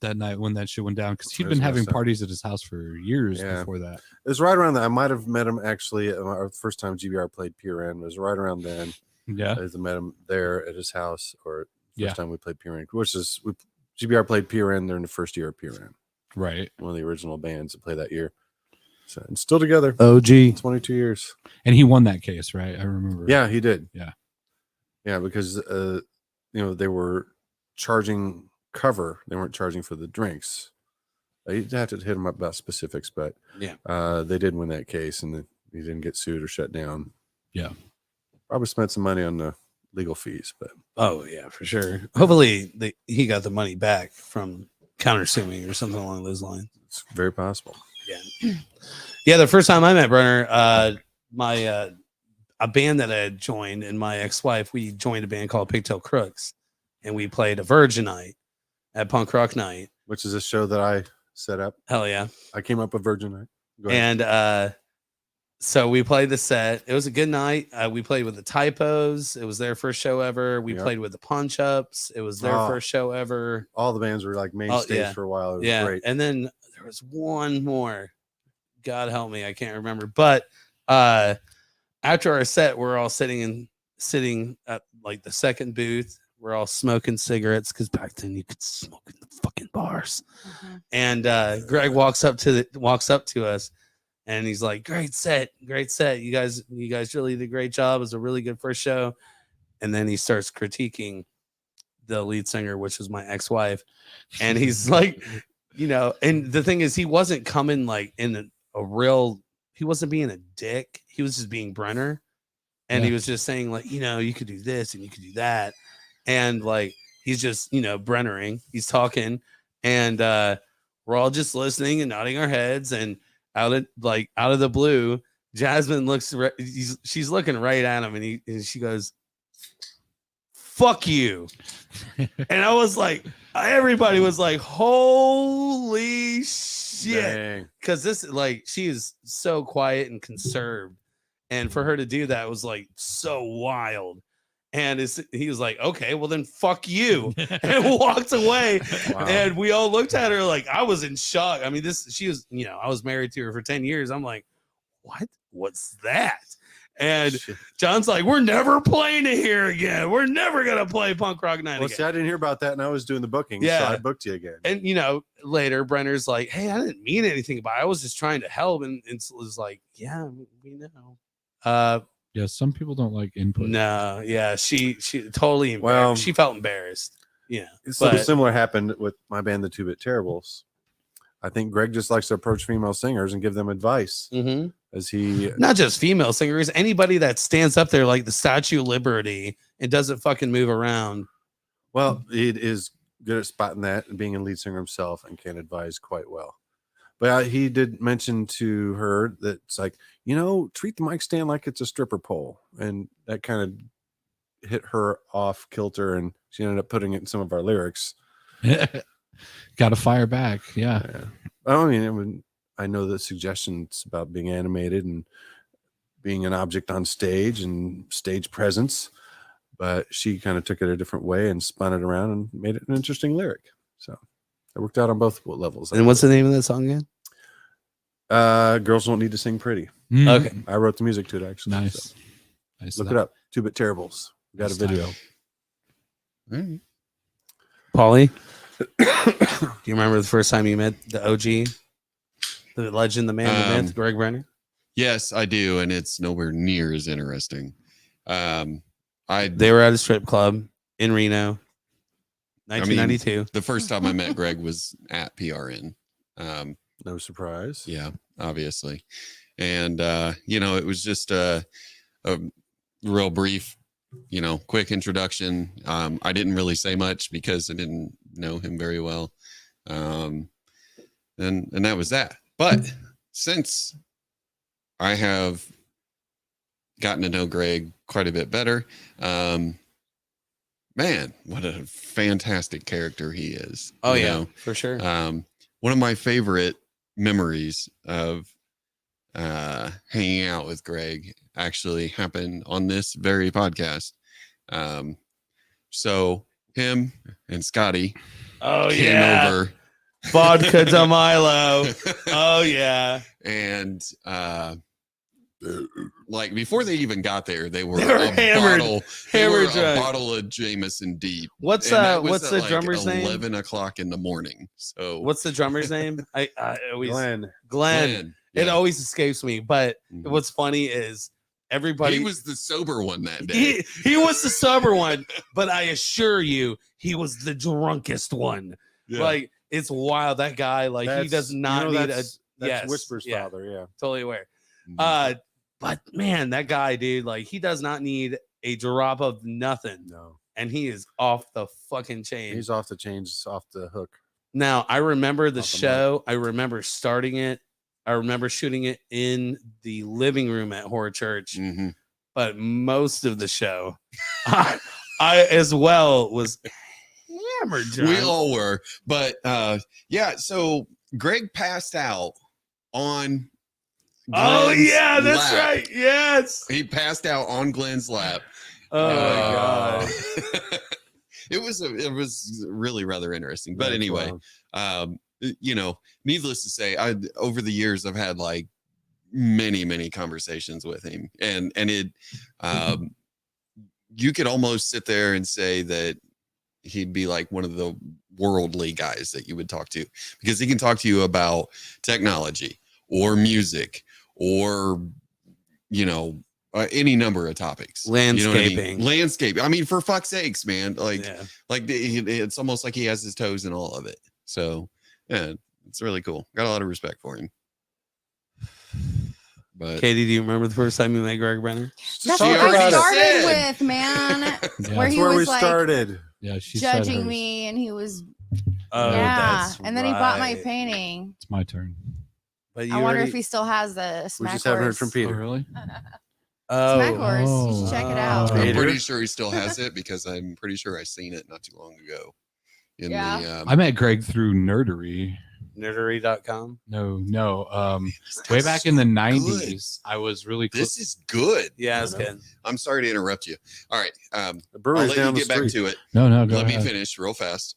that night when that shit went down, because he'd It been was having messed up. parties at his house for years Yeah. before that. It was right around that. I might have met him actually our first time GBR played Piran. It was right around then. Yeah. I met him there at his house, or first Yeah. time we played Piran, GBR played Piran during the first year of Piran, Right. one of the original bands that played that year. So, and still together, OG. 22 years. And he won that case, right? I remember. Yeah, he did. Yeah. Yeah, because they were charging cover. They weren't charging for the drinks. You'd have to hit him up about specifics, but Yeah. they did win that case, and he didn't get sued or shut down. Yeah. Probably spent some money on the legal fees, but Oh yeah, for sure. Hopefully he got the money back from countersuing or something along those lines. it's very possible. Yeah, the first time I met Brenner, a band that I had joined and my ex-wife, we joined a band called Pigtail Crooks, and we played a Virgin night at Punk Rock Night. Which is a show that I set up. Hell yeah. I came up with Virgin Night. Go ahead. And so we played the set. It was a good night. We played with the Typos. It was their first show ever. We Yep. played with the Punch Ups. It was their Oh. first show ever. All the bands were like mainstays yeah. for a while. It was Yeah. great. And then there was one more. God help me, I can't remember. But after our set, we're all sitting at like the second booth. We're all smoking cigarettes because back then you could smoke in the fucking bars. Mhm. And Greg walks up to us, and he's like, great set. You guys really did a great job. It was a really good first show. And then he starts critiquing the lead singer, which is my ex-wife. And he's like, and the thing is, he wasn't coming like in he wasn't being a dick. He was just being Brenner. And he was just saying like, you could do this and you could do that. And like, he's just, Brennering, he's talking, and we're all just listening and nodding our heads. And out of the blue, Jasmine she's looking right at him, and she goes, fuck you. And I was like, everybody was like, holy shit. Because this, like, she is so quiet and conserved. And for her to do that was like so wild. And he was like, okay, well then fuck you. And walked away. Wow. And we all looked at her like, I was in shock. I mean, she was, I was married to her for 10 years. I'm like, what's that? And John's like, we're never playing it here again. We're never going to play Punk Rock Night again. See, I didn't hear about that, and I was doing the booking, so I booked you again. And, later, Brenner's like, hey, I didn't mean anything by it. I was just trying to help. And it was like, yeah, we know. Yeah, some people don't like input. No, yeah, she totally embarrassed. Well, she felt embarrassed. Yeah. Something similar happened with my band, the Two Bit Terribles. I think Greg just likes to approach female singers and give them advice. Mm-hmm. As he not just female singers, anybody that stands up there like the Statue of Liberty and doesn't fucking move around. Well, he is good at spotting that and being a lead singer himself and can advise quite well. But he did mention to her that it's like, treat the mic stand like it's a stripper pole. And that kind of hit her off kilter, and she ended up putting it in some of our lyrics. Got to fire back. Yeah. I mean, I know the suggestions about being animated and being an object on stage and stage presence, but she kind of took it a different way and spun it around and made it an interesting lyric. So it worked out on both levels. And what's the name of that song again? Girls Don't Need to Sing Pretty. Okay. I wrote the music to it, actually. Nice. So Nice. look it up. Two Bit Terribles. We got a video. Right. Paulie, do you remember the first time you met the OG, the legend, the man, the myth, Greg Brenner? Yes, I do, and it's nowhere near as interesting. They were at a strip club in Reno, 1992. The first time I met Greg was at PRN. No surprise. Yeah, obviously. And, it was just a real brief, quick introduction. I didn't really say much because I didn't know him very well. And that was that. But since I have gotten to know Greg quite a bit better, man, what a fantastic character he is. Oh, yeah, for sure. One of my favorite memories of hanging out with Greg actually happened on this very podcast. So him and Scotty came over. Vodka de Milo. Oh, yeah. And like before they even got there, they were hammered. A bottle of Jameson deep. What's the drummer's name? 11 o'clock in the morning. So what's the drummer's name? I always Glenn. It always escapes me. But what's funny is everybody. He was the sober one that day. He was the sober one, but I assure you, he was the drunkest one. Yeah. Like it's wild. That guy, like he does not need that's Whisper's father. Yeah, totally aware. But man, that guy, dude, like he does not need a drop of nothing. No, and he is off the fucking chain. He's off the chains, off the hook. Now I remember the show. I remember starting it. I remember shooting it in the living room at Horror Church. Mm-hmm. But most of the show, I as well was hammered drunk. We all were, but yeah. So Greg passed out on. Glenn's that's lap. right. Yes, he passed out on Glenn's lap. Oh my god, it was really rather interesting. But anyway, needless to say, over the years I've had like many conversations with him, and it you could almost sit there and say that he'd be like one of the worldly guys that you would talk to, because he can talk to you about technology or music or, you know, any number of topics. Landscaping. You know what I mean? Landscape. I mean, for fuck's sakes, man. Like, Yeah. It's almost like he has his toes in all of it. So yeah, it's really cool. Got a lot of respect for him. But Katie, do you remember the first time you met Greg Brenner? That's She what I already started said. with, man. Yeah. Where That's he where was we like started. Yeah, she said judging hers. me, and he was Oh, yeah. that's And then he bought my right. painting. It's my turn. But I wonder if he still has the We smack just haven't heard horse. from Oh, Peter. really? Smack Oh, horse. You should check it out. Oh. I'm Peter? pretty sure he still has it, because I'm pretty sure I seen it not too long ago. In Yeah. the I met Greg through Nerdery. nerdery.com. No. Way back in the 90s, I was really This is good. Yeah, it's good. I'm sorry to interrupt you. All right. The I'll brewery's let you down the get back street. to it. No, go Let me ahead. finish real fast.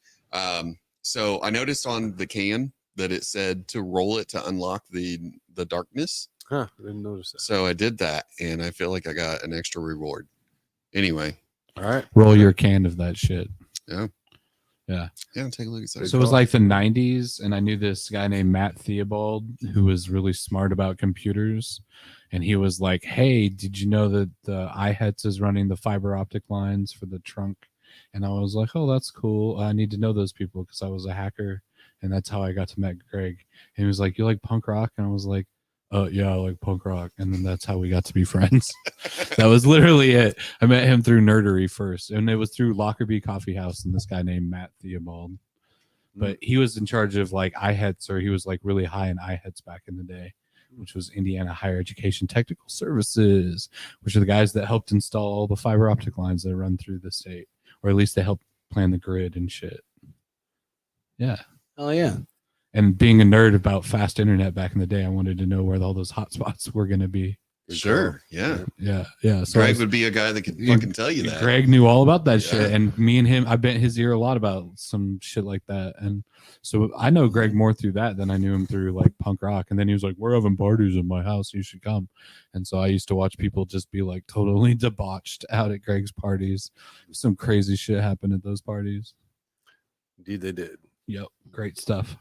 So I noticed on the can that it said to roll it to unlock the darkness. Huh, I didn't notice that. So I did that, and I feel like I got an extra reward. Anyway, All right. Roll your can of that shit. yeah, take a look at that. So it was like the 90s, and I knew this guy named Matt Theobald who was really smart about computers. And he was like, hey, did you know that the iHeads is running the fiber optic lines for the trunk? And I was like, oh, that's cool. I need to know those people because I was a hacker. And that's how I got to meet Greg. And he was like, you like punk rock? And I was like, yeah, I like punk rock. And then that's how we got to be friends. That was literally it. I met him through Nerdery first. And it was through Lockerbie Coffee House and this guy named Matt Theobald. But he was in charge of like iHeads, or he was like really high in iHeads back in the day, which was Indiana Higher Education Technical Services, which are the guys that helped install all the fiber optic lines that run through the state, or at least they helped plan the grid and shit. Yeah. Oh, yeah. And being a nerd about fast internet back in the day, I wanted to know where all those hotspots were going to be. Sure, yeah. Yeah. So Greg would be a guy that could fucking tell you that. Greg knew all about that Yeah. shit, and me and him, I bent his ear a lot about some shit like that. And so I know Greg more through that than I knew him through like punk rock. And then he was like, "We're having parties at my house, you should come." And so I used to watch people just be like totally debauched out at Greg's parties. Some crazy shit happened at those parties. Indeed, they did. Yep, great stuff.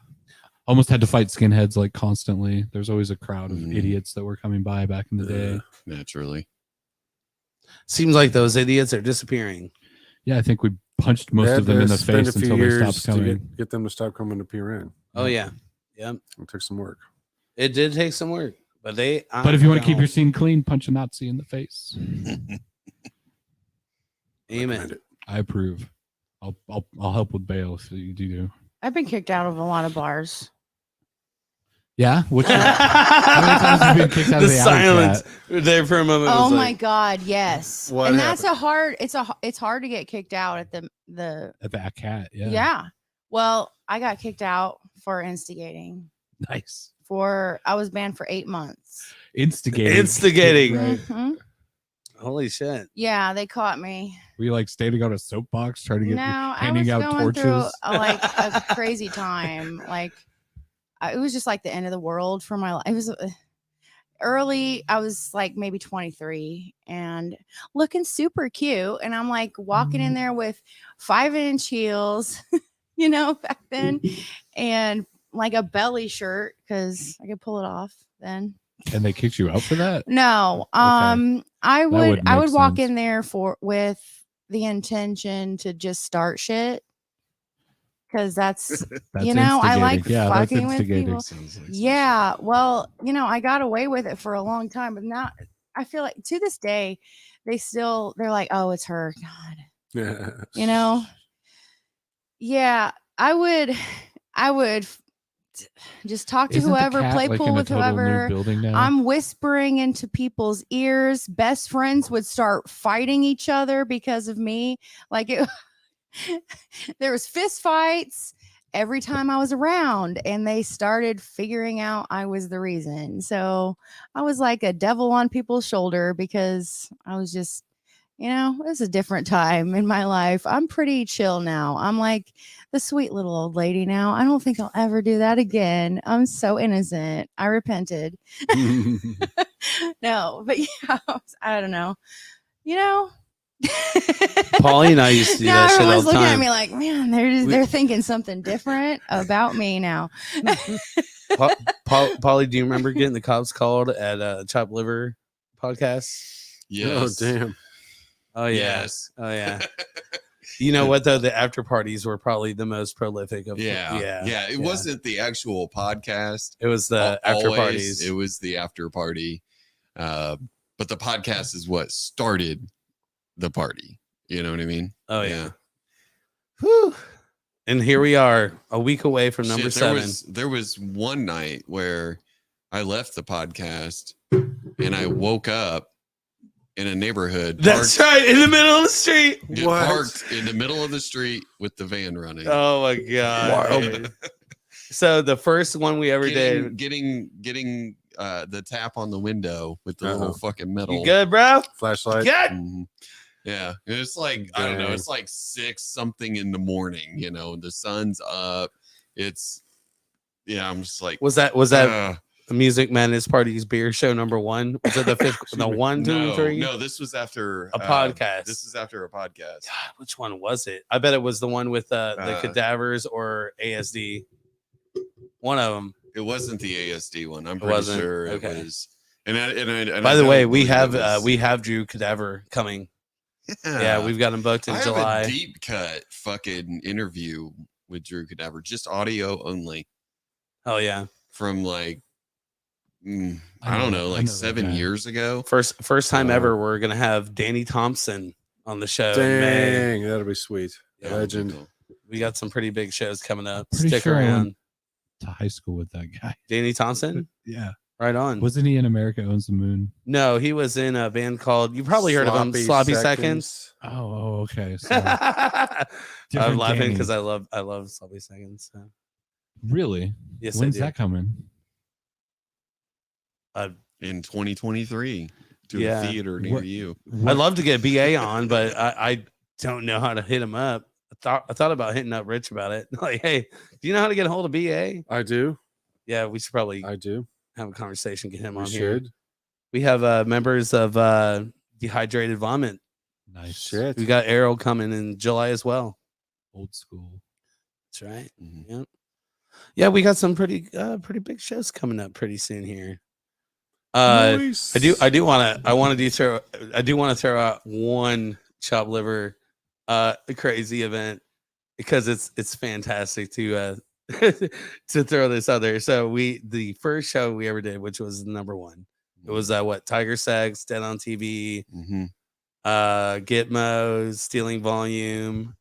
Almost had to fight skinheads like constantly. There's always a crowd of idiots that were coming by back in the day. Naturally. Seems like those idiots are disappearing. Yeah, I think we punched most of them in the face until they stopped to coming. get them to stop coming to PRN. Oh, yeah. Yep. It took some work. It did take some work, but they. But if you want to keep your scene clean, punch a Nazi in the face. Amen. I approve. I'll help with bail if you do. I've been kicked out of a lot of bars. Yeah. How many times have you been kicked out of The the alley silence cat? there for a moment. Oh was my like, God, yes. What and that's happened? it's hard to get kicked out at the At the cat. Yeah. yeah. Well, I got kicked out for instigating. Nice. I was banned for 8 months. Instigating. Right. Mhm. Holy shit. Yeah, they caught me. Were you like standing on a soapbox trying to get No, I handing was out going through torches? a crazy time. Like it was just like the end of the world for my life. It was early. I was like maybe 23 and looking super cute. And I'm like walking in there with 5-inch heels, back then, and like a belly shirt because I could pull it off then. And they kicked you out for that? No, Okay. I would make walk sense. in there with the intention to just start shit because that's That's I like instigating. Yeah, that's fucking with instigating. people. Sounds like Yeah, well, I got away with it for a long time, but now I feel like to this day they're like, oh, it's her. God, yeah, I would just talk to Isn't the whoever, cat, play like, pool in a with total new whoever. building now? I'm whispering into people's ears. Best friends would start fighting each other because of me. Like there was fist fights every time I was around, and they started figuring out I was the reason. So I was like a devil on people's shoulder because I was just, it was a different time in my life. I'm pretty chill now. I'm like the sweet little old lady now. I don't think I'll ever do that again. I'm so innocent. I repented. No, but yeah, I don't know. Polly and I used to do Now that shit all everyone's the looking at time. me like, man, they're thinking something different about me now. Polly, do you remember getting the cops called at Chop Liver podcast? Yes. Oh, damn. Oh yeah. Yes. Oh yeah. You know what though? The after parties were probably the most prolific of. Yeah. It wasn't the actual podcast. It was the after Always, parties. It was the after party. But the podcast is what started the party. You know what I mean? Oh yeah. Whew. And here we are, a week away from number Shit, 7. There was one night where I left the podcast and I woke up in a neighborhood. That's right, in the middle of the street. Parked in the middle of the street with the van running. Oh my god! So the first one we ever did. Getting the tap on the window with the little fucking metal. You good, bro? Flashlight. Good. Mhm. Yeah, it's like I don't know. It's like 6 something in the morning. You know, the sun's up. It's I'm just like, Was that Music Madness Party's beer show number 1? Was it the 5th? The 1, 2, and 3? No, this was after A podcast. This is after a podcast. God, which one was it? I bet it was the one with the cadavers or ASD. One of them. It wasn't the ASD one. I'm pretty wasn't? sure Okay. it was. And By I the way, don't we believe have it was- Drew Cadaver coming. Yeah, we've got him booked in I July. have a deep cut fucking interview with Drew Cadaver, just audio only, Oh yeah. from like I don't know, like 7 years ago. First time ever we're gonna have Danny Thompson on the show. in May. Dang, that'll be sweet. Yeah. Legend. We got some pretty big shows coming up. Pretty Stick sure I around. went to high school with that guy. Danny Thompson? Yeah. Right on. Wasn't he in America Owns the Moon? No, he was in a band called, you probably heard of him, Sloppy Seconds. Oh, okay. So I'm different laughing Danny. because I love Sloppy Seconds. So. Really? Yes, I When's do. that coming? In 2023 to Yeah. a theater near you. I'd love to get BA on, but I don't know how to hit him up. I thought about hitting up Rich about it. Like, hey, do you know how to get a hold of BA? I do. Yeah, we should probably I do. have a conversation, get him We on here. should. We have members of Dehydrated Vomit. Nice. Shit. We got Arrow coming in July as well. Old school. That's right. Mhm. Yeah. Yeah, we got some pretty big shows coming up pretty soon here. Nice. I do want to throw out one Chop Liver crazy event because it's fantastic to to throw this out there. So the first show we ever did, which was number 1, it was Tiger Sex, Dead on TV, Mm-hmm. Gitmos, Stealing Volume,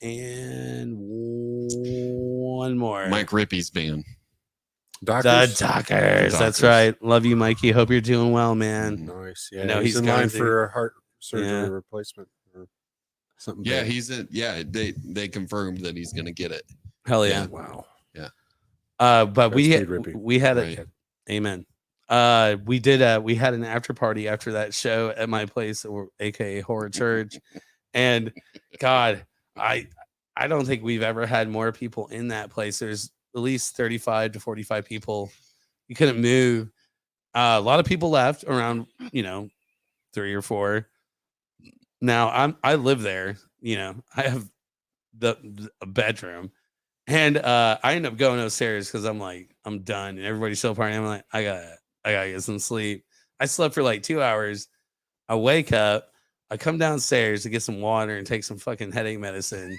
and one more. Mike Rippey's band. Doctors. The Dockers. That's Dockers. right. Love you, Mikey. Hope you're doing well, man. Nice. Yeah. I know he's in going line through- for a heart surgery Yeah. replacement or something. Yeah, big. he's in. Yeah, they confirmed that he's gonna get it. Hell yeah. Wow. But we That's pretty rippy. had Right. a amen. We had an after party after that show at my place, or aka Horror Church, and God, I don't think we've ever had more people in that place. There's at least 35 to 45 people. You couldn't move. A lot of people left around, 3 or 4. Now I live there. I have a bedroom. And I end up going upstairs because I'm like, I'm done. And everybody's still partying. I'm like, I gotta get some sleep. I slept for like 2 hours. I wake up, I come downstairs to get some water and take some fucking headache medicine.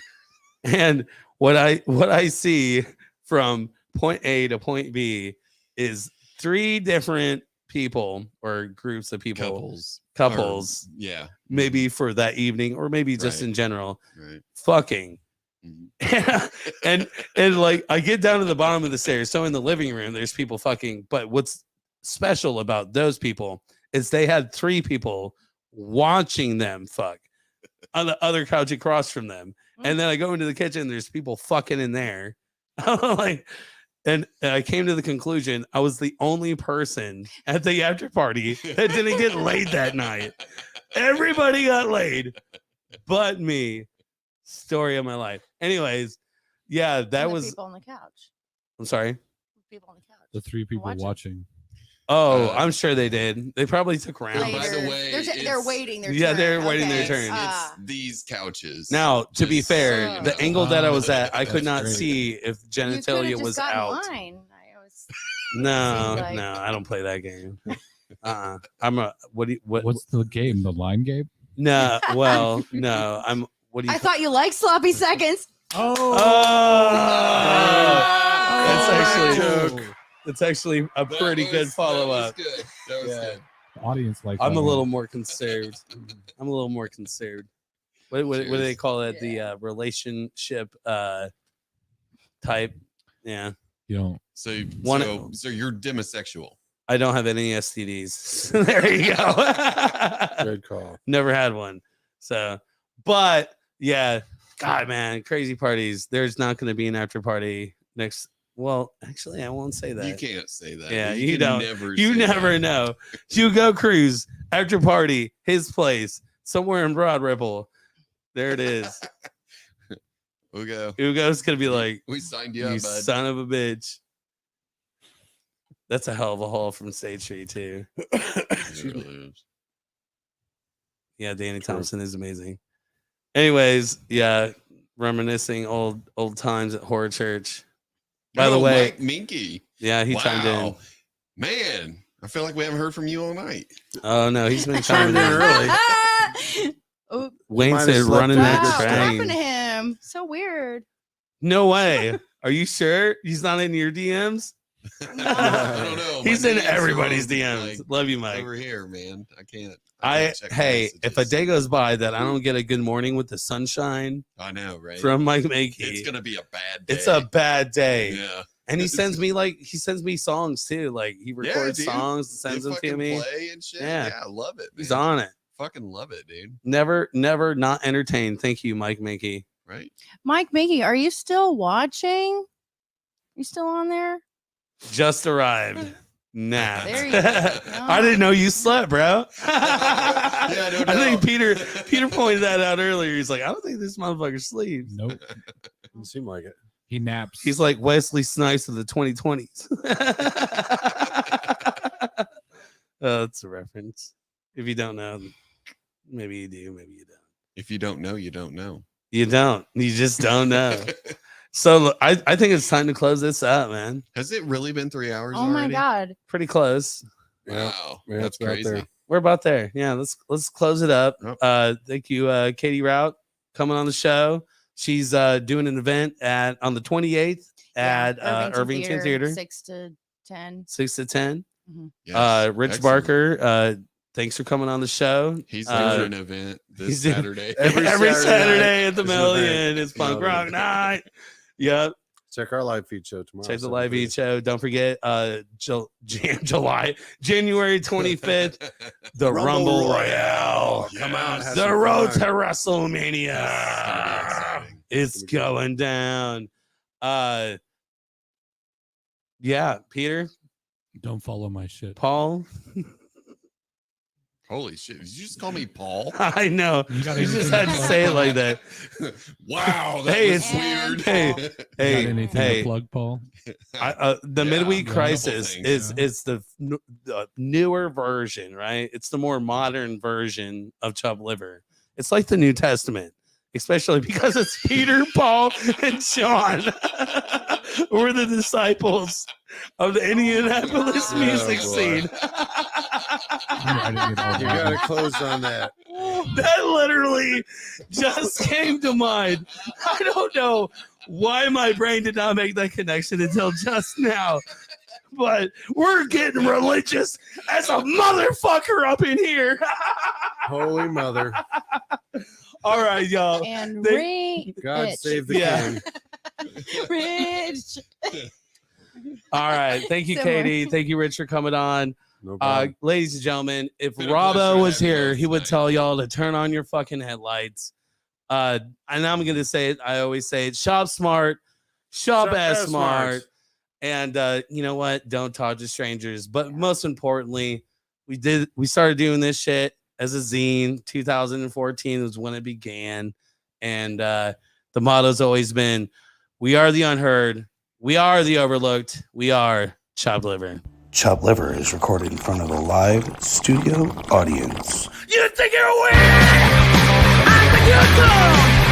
And what I see from point A to point B is 3 different people or groups of people, couples, Yeah. maybe for that evening or maybe just Right. in general, Right. fucking. Mhm. and like I get down to the bottom of the stairs. So in the living room, there's people fucking. But what's special about those people is they had 3 people watching them fuck on the other couch across from them. And then I go into the kitchen, there's people fucking in there. Like, and I came to the conclusion I was the only person at the after party that didn't get laid that night. Everybody got laid but me. Story of my life. Anyways, yeah, that And the was. people on the couch. I'm sorry. People on the couch. The 3 people Watching. watching. Oh, I'm sure they did. They probably took By rounds. the way, they're it's- waiting their Yeah, turn. they're waiting their Okay. turn. It's these couches. Now, to be Just fair, so you the know. angle that I was at, I could That's not great. see if You coulda genitalia just was gotten out. mine. No, seemed like- no, I don't play that game. I'm a what? What's the game? The line game? No, well, no. I'm. What do you? I thought you liked sloppy seconds. Oh, that's actually a That pretty good was- follow up. That was good. That was good. The audience like. I'm that a one. little more conserved. I'm a little more conserved. What do they Cheers. call it? The relationship type. Yeah, You don't. So, One- so you're demisexual. I don't have any STDs. There you go. Good call. Never had one. So, but yeah, God, man, crazy parties. There's not going to be an after party next. Well, actually, I won't say that. You can't say that. Yeah, you you can don't. Never You say never that. know. Hugo Cruz after party, his place, somewhere in Broad Ripple. There it is. We'll go. Hugo's gonna be like, We signed you "You up, bud. son of a bitch." That's a hell of a haul from State Street too. It really is. Yeah, Danny True. Thompson is amazing. Anyways, yeah, reminiscing old times at Horror Church. By the Oh, way, Mike Minky. yeah, he chimed in. Wow. Man, I feel like we haven't heard from you all night. Oh no, he's been Chimed chiming in in early. Oh, Wayne Might have said slept running through that the wow, what happened to train. him? So weird. No way. Are you sure he's not in your DMs? I don't know. He's My in DMs are everybody's over, DMs. like, Love you, Mike. over here, man. I can't check my Hey, if a messages. day goes by that I don't get a good morning with the sunshine I know, right? from Mike Makey, It's gonna be a bad day. it's a bad day. Yeah. And he sends me songs too. Like he records dude. songs and They sends them to fucking me. play and shit. Yeah. Yeah, I love it. He's man. on it. Fucking love it, dude. Never not entertained. Thank you, Mike Makey. Right? Mike Mickey, are you still watching? You still on there? Just arrived. Nah. There you go. I didn't know you slept, bro. I don't I think know. Peter pointed that out earlier. He's like, I don't think this motherfucker sleeps. Nope. Doesn't seem like it. He naps. He's like Wesley Snipes of the 2020s. Oh, that's a reference. If you don't know, maybe you do, maybe you don't. If you don't know, you don't know. You don't. You just don't know. So look, I think it's time to close this up, man. Has it really been 3 hours Oh my already? God. Pretty close. Yeah. Wow. Yeah, That's it's about crazy. there. We're about there. Yeah, let's close it up. Yep. Thank you, Katie Rout, coming on the show. She's doing an event on the 28th at Irvington Theater, 6 to 10. 6 to 10. Yes. Rich Excellent. Barker, thanks for coming on the show. He's uh, doing an event this he's doing- Saturday. Every Saturday at the is an Million, event. it's It's punk another rock event. night. Yep. Check our live feed show tomorrow. Check the 7:30. live feed show. Don't forget, January 25th, the Rumble Royale. Come out. have The some road to fun. WrestleMania. It's gonna be exciting. It's It's gonna be going down. Yeah, Peter, Don't follow my shit. Paul. Holy shit. Did you just call me Paul? I know. You got You just anything had to to say it plug? like that. Wow. That Hey, was it's- weird. Hey, You got Hey, anything hey. to plug, Paul? The Yeah, midweek a couple crisis things, is the newer version, right? It's the more modern version of Chub Liver. It's like the New Testament, especially because it's Peter, Paul, and John. We're the disciples of the Indianapolis Oh, music boy. scene. I'm writing it all You down. got to close on that. That literally just came to mind. I don't know why my brain did not make that connection until just now. But we're getting religious as a motherfucker up in here. Holy mother. All right, y'all. And They- God Rich. save the Yeah. king. Rich. All right. Thank you, Similar. Katie. Thank you, Rich, for coming on. No problem. Ladies and gentlemen, if Been a Robbo pleasure was having you here, guys he would tonight. tell y'all to turn on your fucking headlights. And I'm gonna say it. I always say it. Shop smart, shop as smart. And you know what? Don't talk to strangers. But most importantly, we started doing this shit as a zine. 2014 was when it began. And the motto's always been, we are the unheard, we are the overlooked, we are Chop Liver. Chopped Liver is recorded in front of a live studio audience. You think you're weird? I think you're dumb.